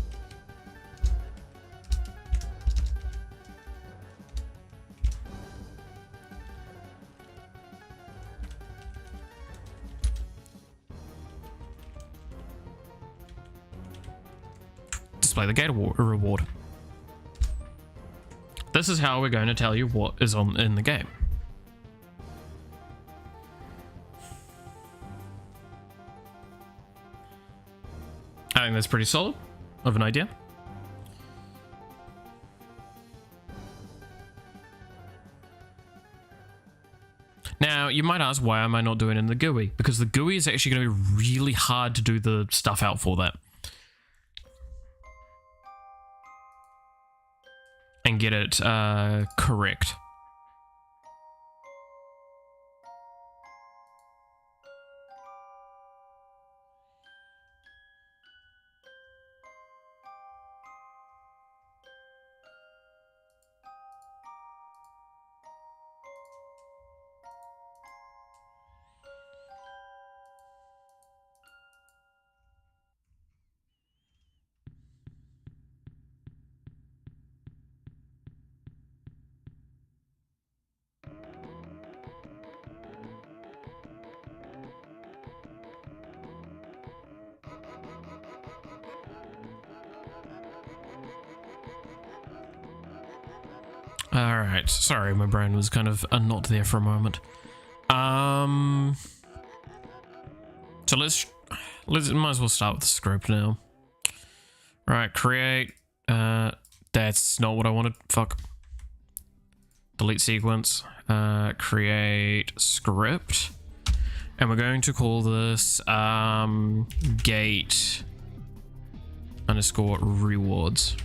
display the gate reward. This is how we're going to tell you what is in the game. I think that's pretty solid of an idea. Now, you might ask, why am I not doing it in the GUI? Because the GUI is actually going to be really hard to do the stuff out for that. And get it correct. Alright, sorry, my brain was kind of not there for a moment. So let's might as well start with the script now. Right, create, that's not what I wanted, fuck. Delete sequence, create script, and we're going to call this, gate underscore rewards.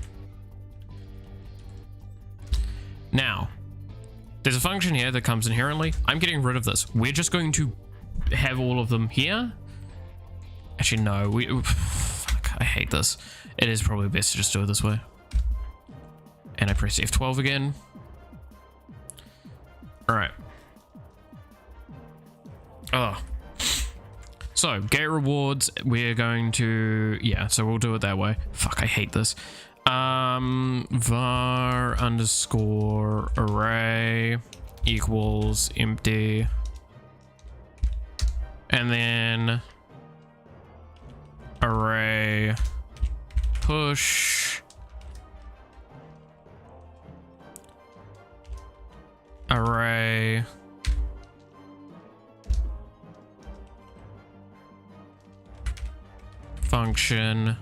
Now, there's a function here that comes inherently. I'm getting rid of this. We're just going to have all of them here. Actually, no. Fuck, I hate this. It is probably best to just do it this way. And I press F12 again. Alright. Oh. So, gate rewards, we're going to... Yeah, so we'll do it that way. Fuck, I hate this. Var underscore array equals empty, and then array push array function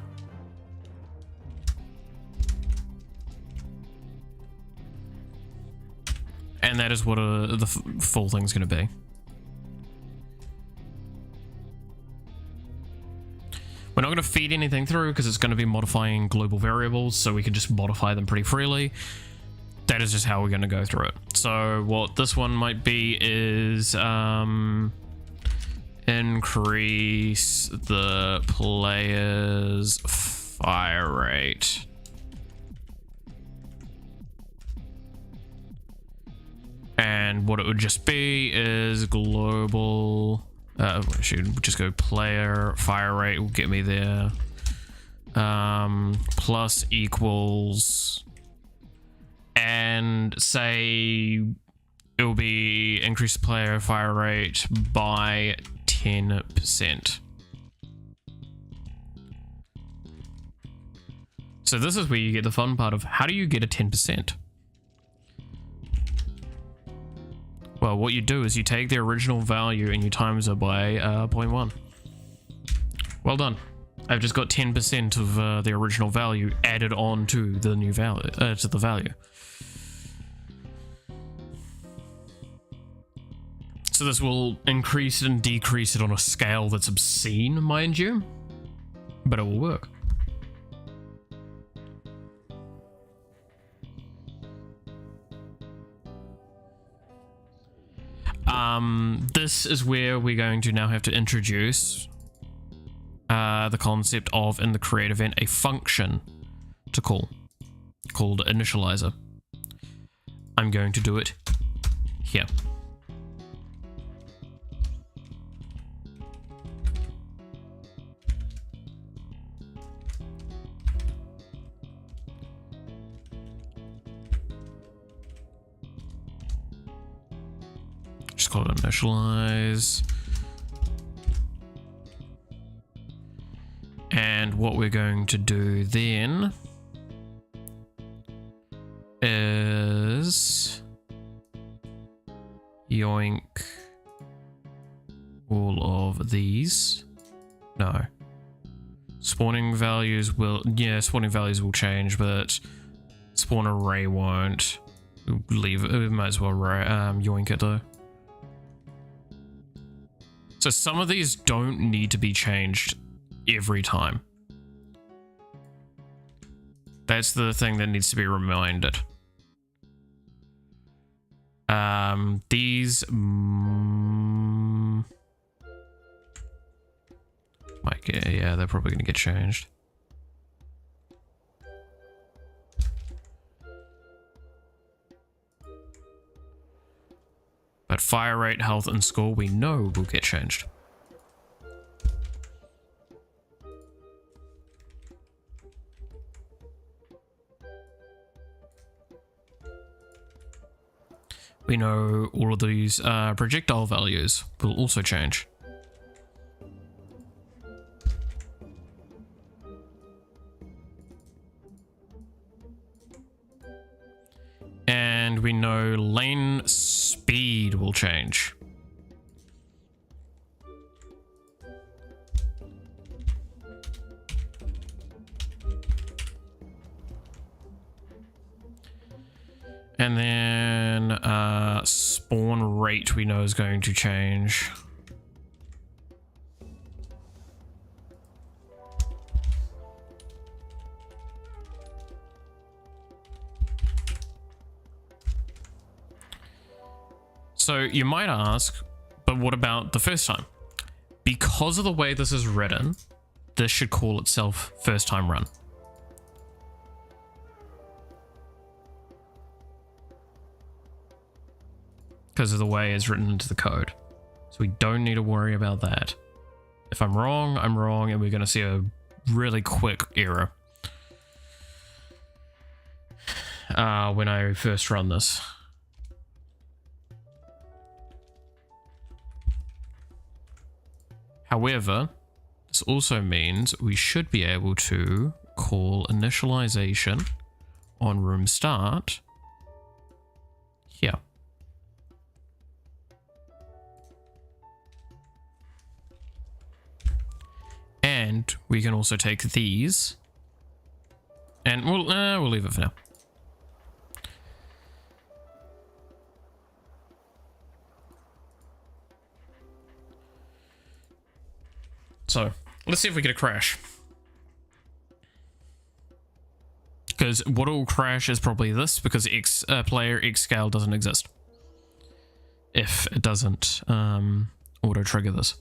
and that is what the full thing's going to be. We're not going to feed anything through because it's going to be modifying global variables, so we can just modify them pretty freely. That is just how we're going to go through it. So what this one might be is increase the player's fire rate. And what it would just be is global, should just go player fire rate will get me there. Plus equals, and say it will be increase the player fire rate by 10%. So this is where you get the fun part of how do you get a 10%? Well, what you do is you take the original value and you times it by 0.1. Well done. I've just got 10% of the original value added on to the new value, to the value. So this will increase and decrease it on a scale that's obscene, mind you, but it will work. This is where we're going to now have to introduce the concept of, in the create event, a function to call called initializer. I'm going to do it here. Just call it initialize. And what we're going to do then is yoink all of these. No. Spawning values will, yeah, spawning values will change, but spawn array won't. We'll leave it, we might as well yoink it though. So some of these don't need to be changed every time. That's the thing that needs to be reminded. These might get, yeah, they're probably gonna get changed. But fire rate, health, and score we know will get changed. We know all of these projectile values will also change. And we know lane speed will change. And then spawn rate we know is going to change. So you might ask, but what about the first time? Because of the way this is written, this should call itself first time run. Because of the way it's written into the code. So we don't need to worry about that. If I'm wrong, I'm wrong, and we're going to see a really quick error when I first run this. However, this also means we should be able to call initialization on room start here. And we can also take these, and we'll leave it for now. So let's see if we get a crash. Because what will crash is probably this, because player X scale doesn't exist. If it doesn't auto trigger this.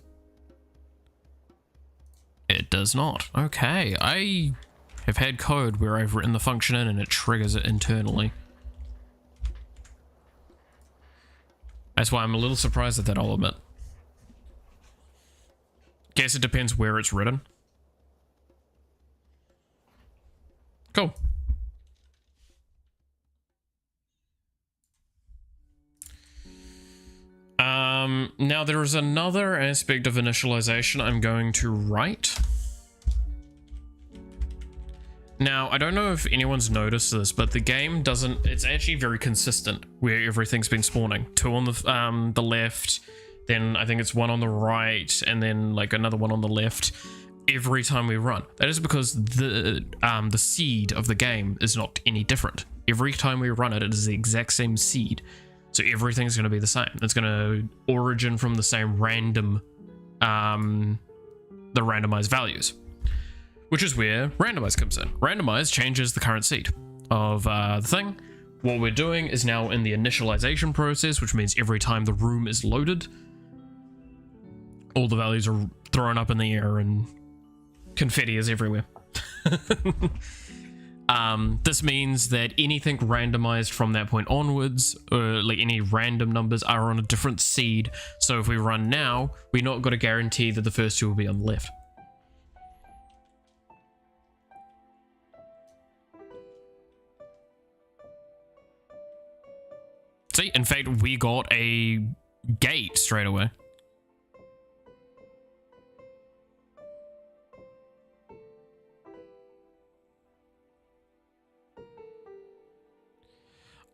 It does not. Okay, I have had code where I've written the function in and it triggers it internally. That's why I'm a little surprised at that, I'll admit. Guess it depends where it's written. Cool. Now there is another aspect of initialization I'm going to write. Now, I don't know if anyone's noticed this, but the game doesn't, it's actually very consistent where everything's been spawning. 2 on the left, then I think it's 1 on the right, and then like another 1 on the left every time we run. That is because the seed of the game is not any different. Every time we run it, it is the exact same seed. So everything's going to be the same. It's going to origin from the same random, the randomized values, which is where randomize comes in. Randomize changes the current seed of the thing. What we're doing is now in the initialization process, which means every time the room is loaded, all the values are thrown up in the air and confetti is everywhere. This means that anything randomized from that point onwards, like any random numbers, are on a different seed. So if we run now, we're not going to guarantee that the first 2 will be on the left. See, in fact, we got a gate straight away.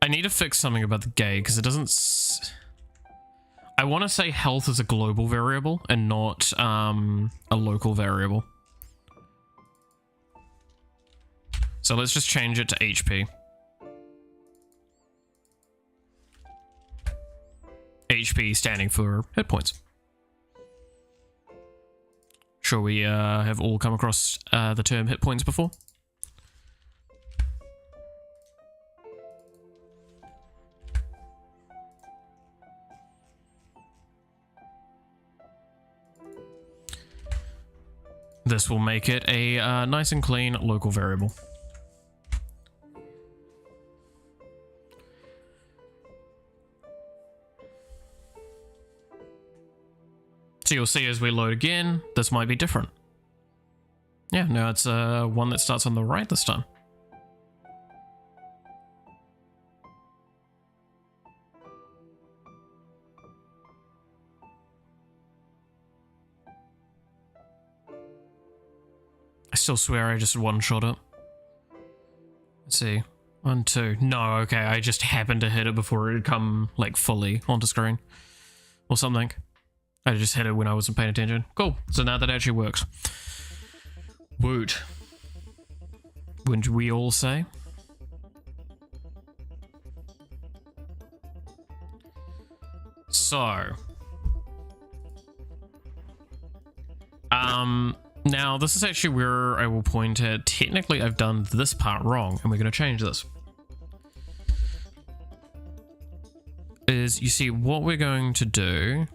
I need to fix something about the gate because it doesn't... I want to say health is a global variable and not a local variable. So let's just change it to HP. HP standing for hit points. Sure, we have all come across the term hit points before. This will make it a nice and clean local variable. So you'll see as we load again, this might be different. Yeah, no, it's one that starts on the right this time. I still swear I just one-shot it. Let's see. 1, 2. No, okay, I just happened to hit it before it had come, like, fully onto screen. Or something. I just hit it when I wasn't paying attention. Cool. So now that actually works. Woot. Wouldn't we all say? So. Now this is actually where I will point at, technically I've done this part wrong, and we're going to change this. Is, you see, what we're going to do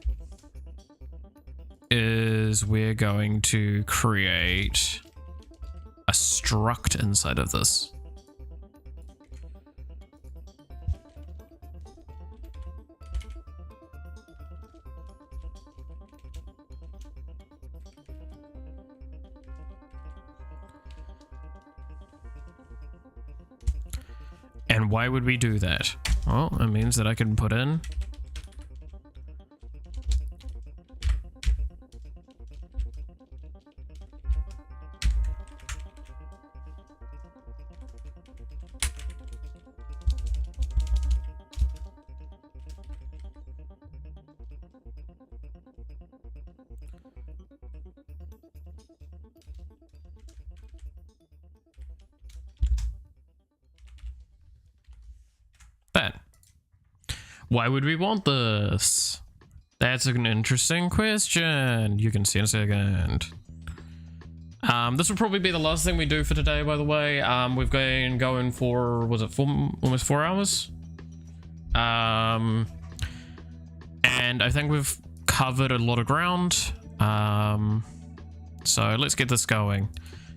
is we're going to create a struct inside of this. And why would we do that? Well, it means that I can put in that. Why would we want this? That's an interesting question. You can see in a second. This will probably be the last thing we do for today, by the way. We've been going for, was it almost 4 hours? And I think we've covered a lot of ground. So let's get this going.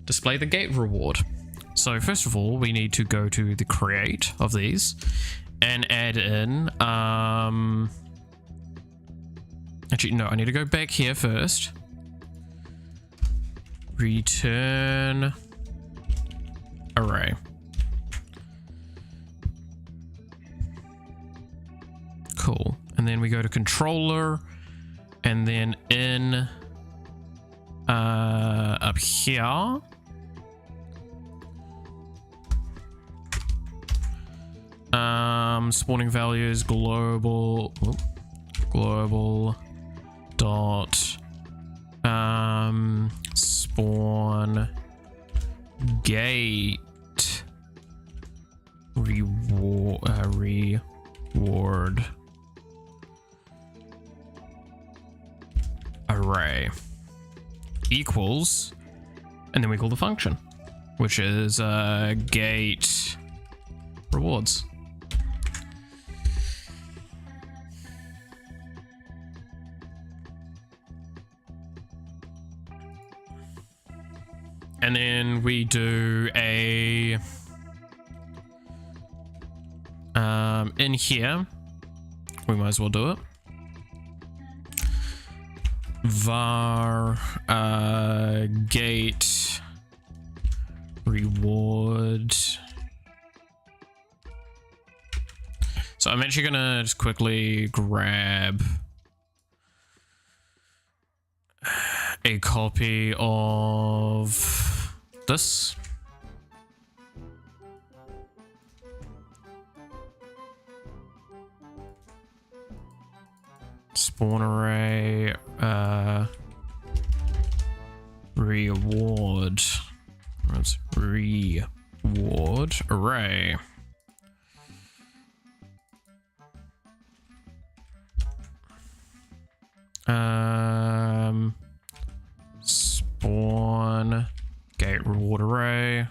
Display the gate reward. So first of all, we need to go to the create of these and add in, actually, no, I need to go back here first. Return array. Cool. And then we go to controller, and then in up here, spawning values global dot spawn gate reward array equals, and then we call the function, which is gate rewards. And then we do a in here, we might as well do it. Var gate reward. So I'm actually gonna just quickly grab a copy of this. Spawn array reward. That's reward. ward array. Spawn gate reward array.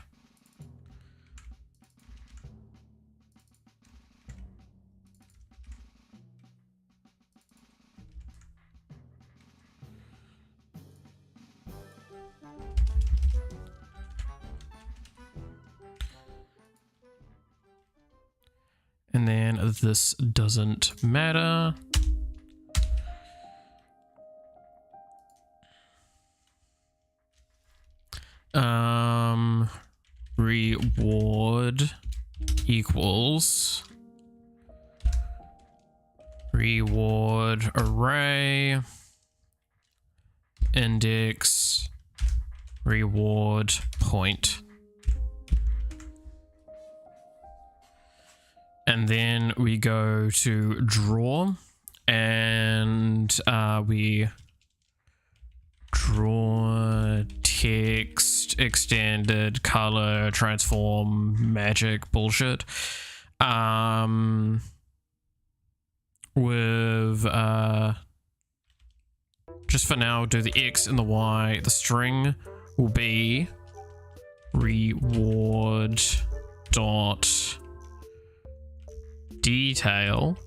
And then this doesn't matter. Reward equals reward array index reward point. And then we go to draw and we draw text, extended, color, transform, magic bullshit. With just for now, do the X and the Y. The string will be reward dot detail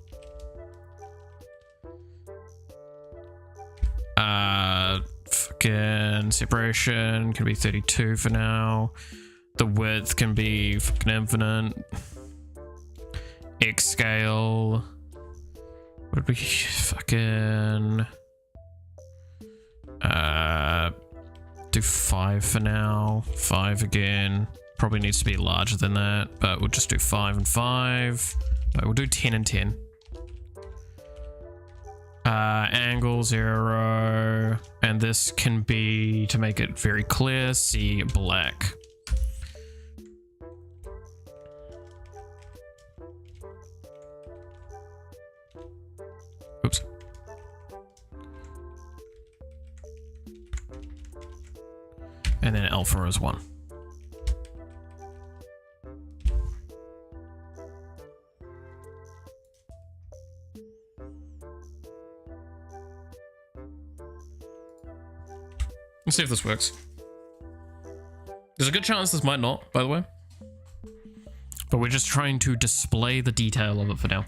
fucking separation can be 32 for now. The width can be fucking infinite. X scale would be fucking do 5 for now. 5 again. Probably needs to be larger than that, but we'll just do 5 and 5. No, we'll do 10 and 10. Angle 0, and this can be, to make it very clear, C black. Oops. And then alpha is 1. Let's see if this works. There's a good chance this might not, by the way. But we're just trying to display the detail of it for now.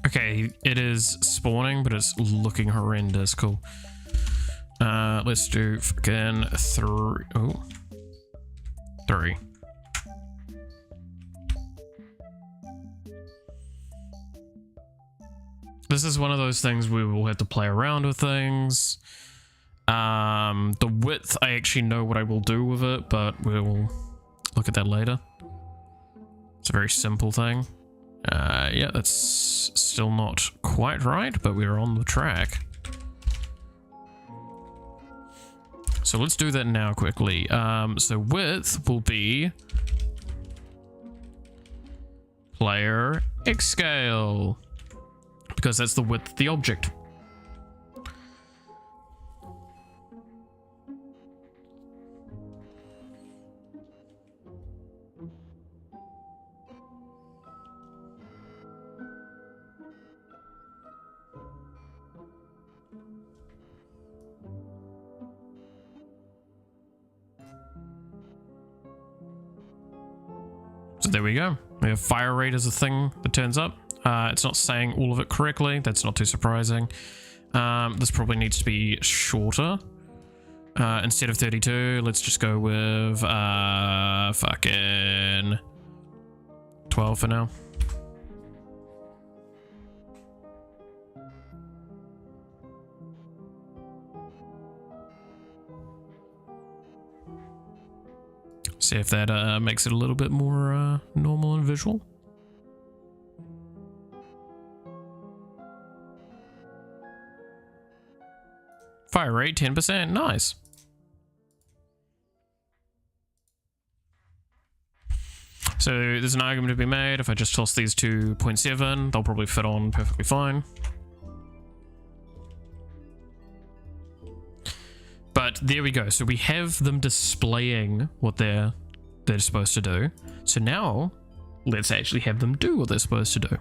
Okay, it is spawning, but it's looking horrendous. Cool. Let's do fucking 3. Oh, 3. This is one of those things we will have to play around with things. The width, I actually know what I will do with it, but we'll look at that later. It's a very simple thing. Yeah, that's still not quite right, but we're on the track. So let's do that now quickly. So width will be player X scale, because that's the width of the object. So there we go. We have fire rate as a thing that turns up. It's not saying all of it correctly. That's not too surprising. This probably needs to be shorter. Instead of 32, let's just go with fucking 12 for now. See if that makes it a little bit more normal and visual. Fire rate 10%, nice. So there's an argument to be made. If I just toss these to 0.7, they'll probably fit on perfectly fine. But there we go. So we have them displaying what they're supposed to do. So now let's actually have them do what they're supposed to do.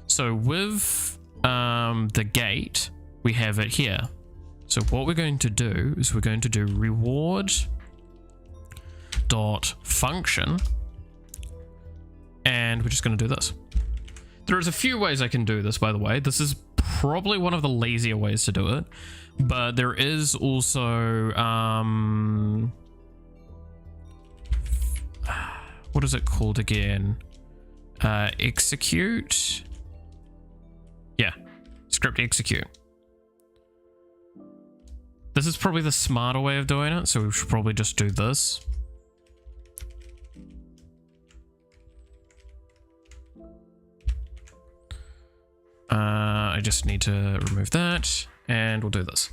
So with the gate, we have it here. So what we're going to do is we're going to do reward dot function, and we're just going to do this. There's a few ways I can do this, by the way. This is probably one of the lazier ways to do it, but there is also what is it called again? Execute. Yeah, script execute. This is probably the smarter way of doing it, so we should probably just do this. I just need to remove that, and we'll do this.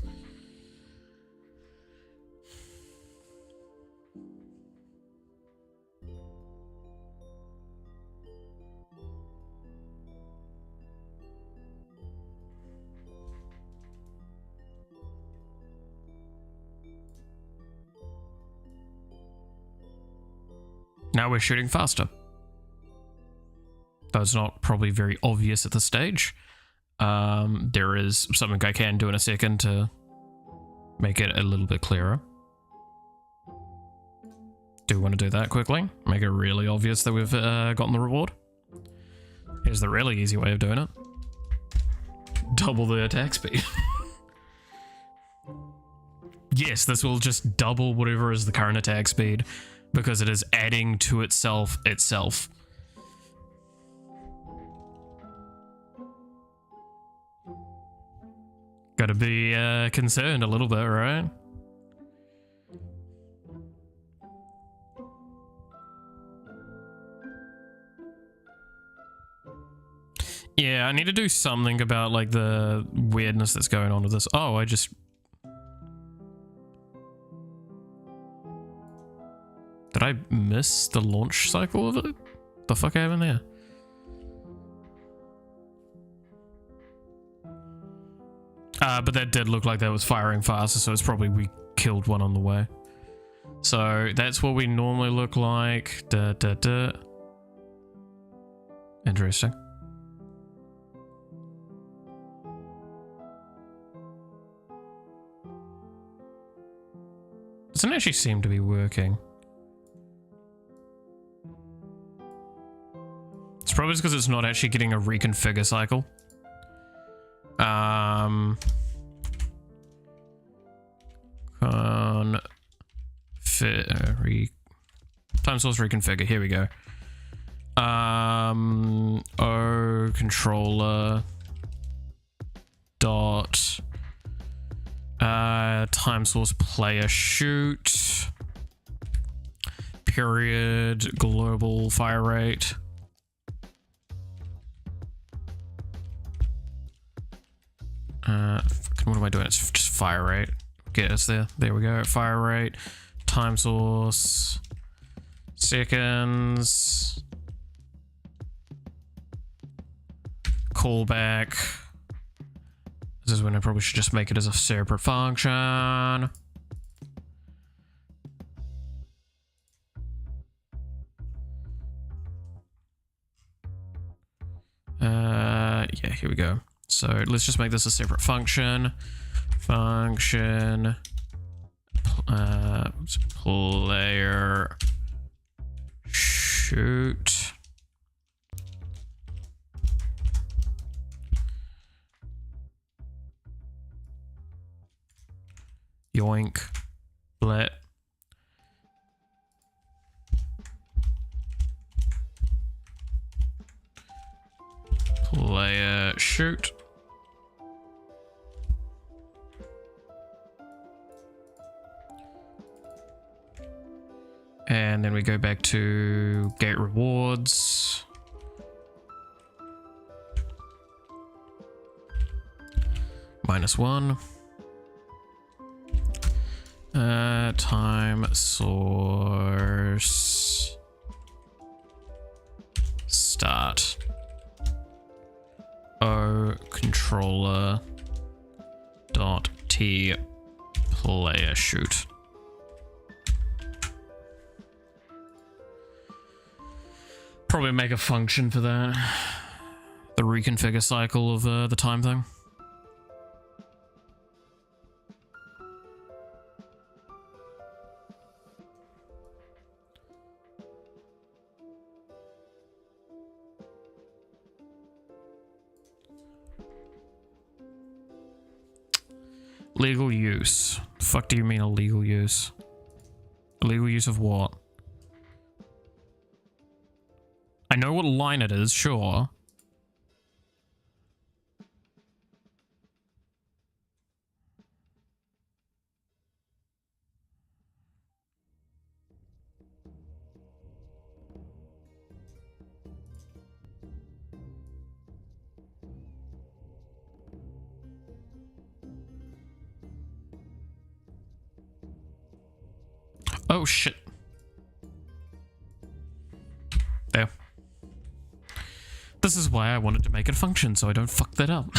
Now we're shooting faster. Though it's not probably very obvious at this stage. There is something I can do in a second to make it a little bit clearer. Do want to do that quickly. Make it really obvious that we've gotten the reward. Here's the really easy way of doing it. Double the attack speed. Yes, this will just double whatever is the current attack speed, because it is adding to itself. Gotta be concerned a little bit, right? Yeah, I need to do something about like the weirdness that's going on with this. Oh, I just... Did I miss the launch cycle of it? The fuck happened there? But that did look like that was firing faster, so it's probably we killed one on the way. So that's what we normally look like. Interesting. Doesn't actually seem to be working. It's probably just because it's not actually getting a reconfigure cycle. Time source reconfigure. Here we go. O controller dot time source player shoot period global fire rate. What am I doing? It's just fire rate. Get us there. There we go. Fire rate, time source, seconds, callback. This is when I probably should just make it as a separate function. Yeah, here we go. So let's just make this a separate function. Function player shoot. Yoink. Blet. Player shoot. And then we go back to gate rewards. -1. Time source start. O controller dot T player shoot. Probably make a function for that. The reconfigure cycle of the time thing. Legal use. The fuck do you mean illegal use? Illegal use of what? I know what line it is, sure. Oh shit. There. This is why I wanted to make it function, so I don't fuck that up.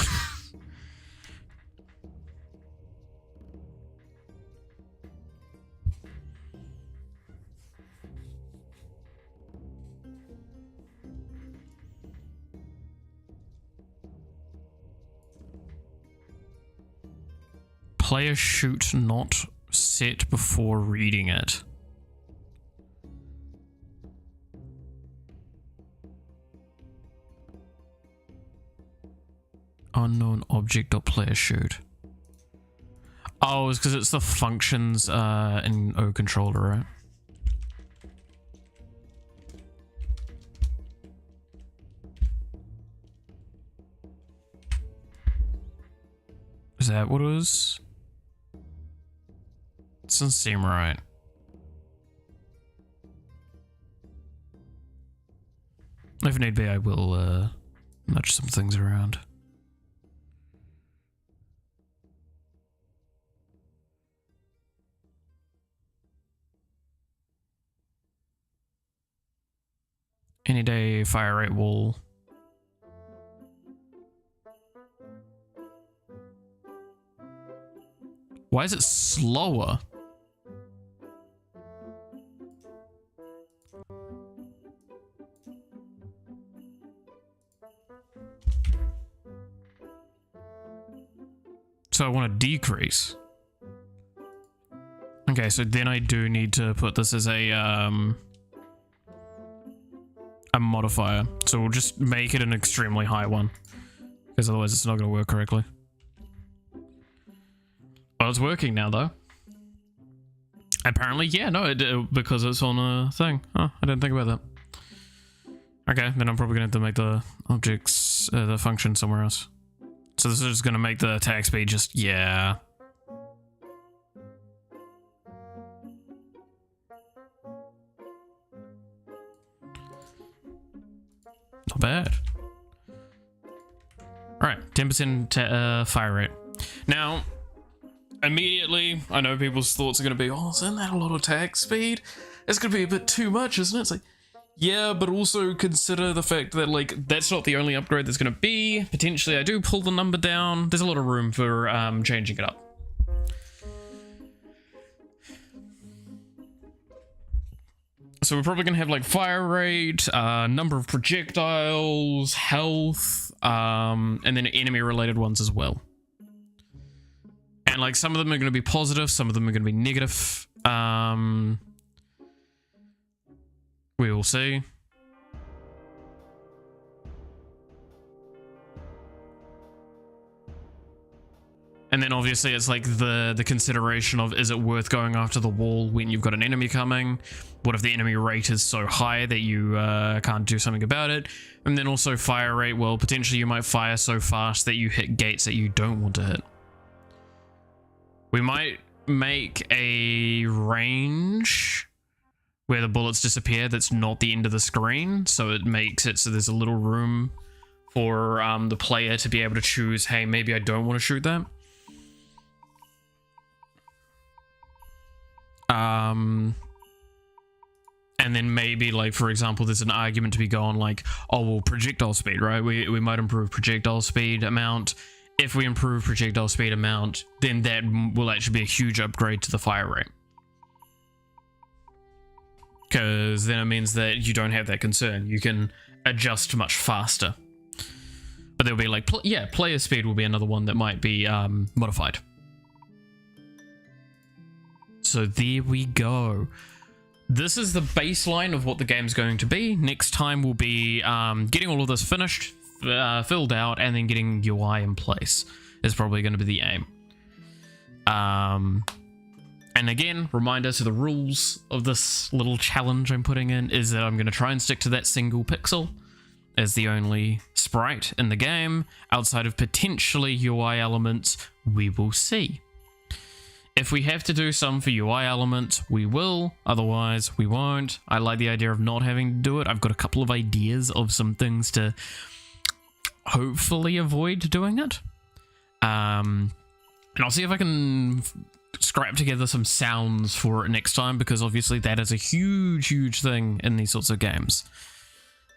Player shoot not set before reading it. Unknown object or player shoot. Oh, it's because it's the functions in O controller, right? Is that what it was? It doesn't seem right. If need be, I will nudge some things around. Any day fire rate wall. Why is it slower? So I want to decrease. Okay, so then I do need to put this as a modifier. So we'll just make it an extremely high one, because otherwise it's not going to work correctly. Well, it's working now though. Apparently, yeah, no, because it's on a thing. Oh, I didn't think about that. Okay, then I'm probably going to have to make the objects, the function somewhere else. So this is just going to make the attack speed just, yeah. Not bad. Alright, 10% fire rate. Now, immediately, I know people's thoughts are going to be, oh, isn't that a lot of attack speed? It's going to be a bit too much, isn't it? It's like, yeah, but also consider the fact that, like, that's not the only upgrade that's going to be. Potentially, I do pull the number down. There's a lot of room for changing it up. So we're probably going to have, like, fire rate, number of projectiles, health, and then enemy-related ones as well. And, like, some of them are going to be positive, some of them are going to be negative. We will see. And then obviously it's like the consideration of, is it worth going after the wall when you've got an enemy coming? What if the enemy rate is so high that you can't do something about it? And then also fire rate, well, potentially you might fire so fast that you hit gates that you don't want to hit. We might make a range where the bullets disappear that's not the end of the screen, so it makes it so there's a little room for the player to be able to choose, hey, maybe I don't want to shoot that. And And then maybe, like, for example, there's an argument to be going like, oh, well, projectile speed, right? We might improve projectile speed amount. If we improve projectile speed amount, then that will actually be a huge upgrade to the fire rate. Because then it means that you don't have that concern. You can adjust much faster. But there'll be like, player speed will be another one that might be modified. So there we go. This is the baseline of what the game's going to be. Next time we'll be getting all of this finished, filled out, and then getting UI in place is probably going to be the aim. And again, reminder to the rules of this little challenge I'm putting in is that I'm going to try and stick to that single pixel as the only sprite in the game. Outside of potentially UI elements, we will see. If we have to do some for UI elements, we will. Otherwise, we won't. I like the idea of not having to do it. I've got a couple of ideas of some things to hopefully avoid doing it. And I'll see if I can scrap together some sounds for it next time, because obviously that is a huge thing in these sorts of games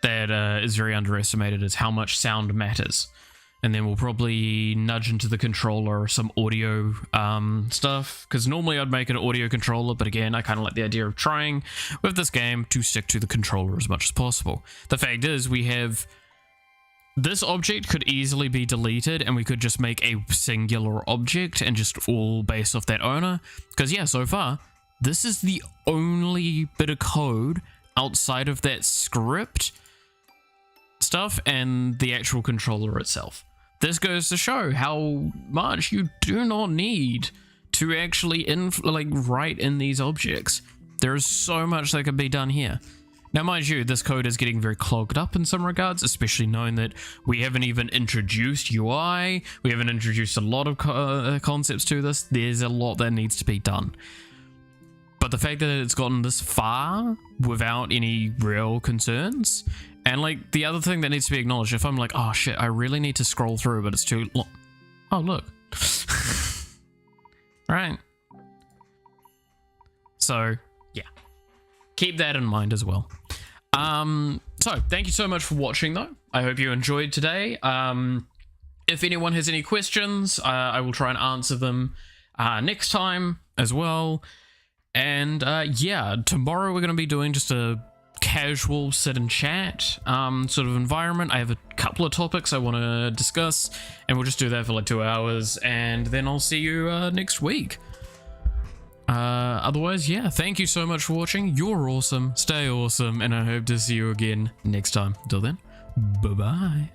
that is very underestimated, is how much sound matters. And then we'll probably nudge into the controller some audio stuff, because normally I'd make an audio controller, but again, I kind of like the idea of trying with this game to stick to the controller as much as possible. The fact is, we have this object could easily be deleted and we could just make a singular object and just all based off that owner. Because yeah, so far, this is the only bit of code outside of that script stuff and the actual controller itself. This goes to show how much you do not need to actually write in these objects. There is so much that can be done here. Now, mind you, this code is getting very clogged up in some regards, especially knowing that we haven't even introduced UI. We haven't introduced a lot of concepts to this. There's a lot that needs to be done. But the fact that it's gotten this far without any real concerns, and like the other thing that needs to be acknowledged, if I'm like, oh shit, I really need to scroll through, but it's too long. Oh, look. Right. So, yeah. Keep that in mind as well. So thank you so much for watching though. I hope you enjoyed today. If anyone has any questions, I will try and answer them next time as well. And yeah, tomorrow we're going to be doing just a casual sit and chat sort of environment. I have a couple of topics I want to discuss, and we'll just do that for like 2 hours, and then I'll see you next week. Otherwise, yeah, thank you so much for watching. You're awesome, stay awesome, and I hope to see you again next time. Till then, bye-bye.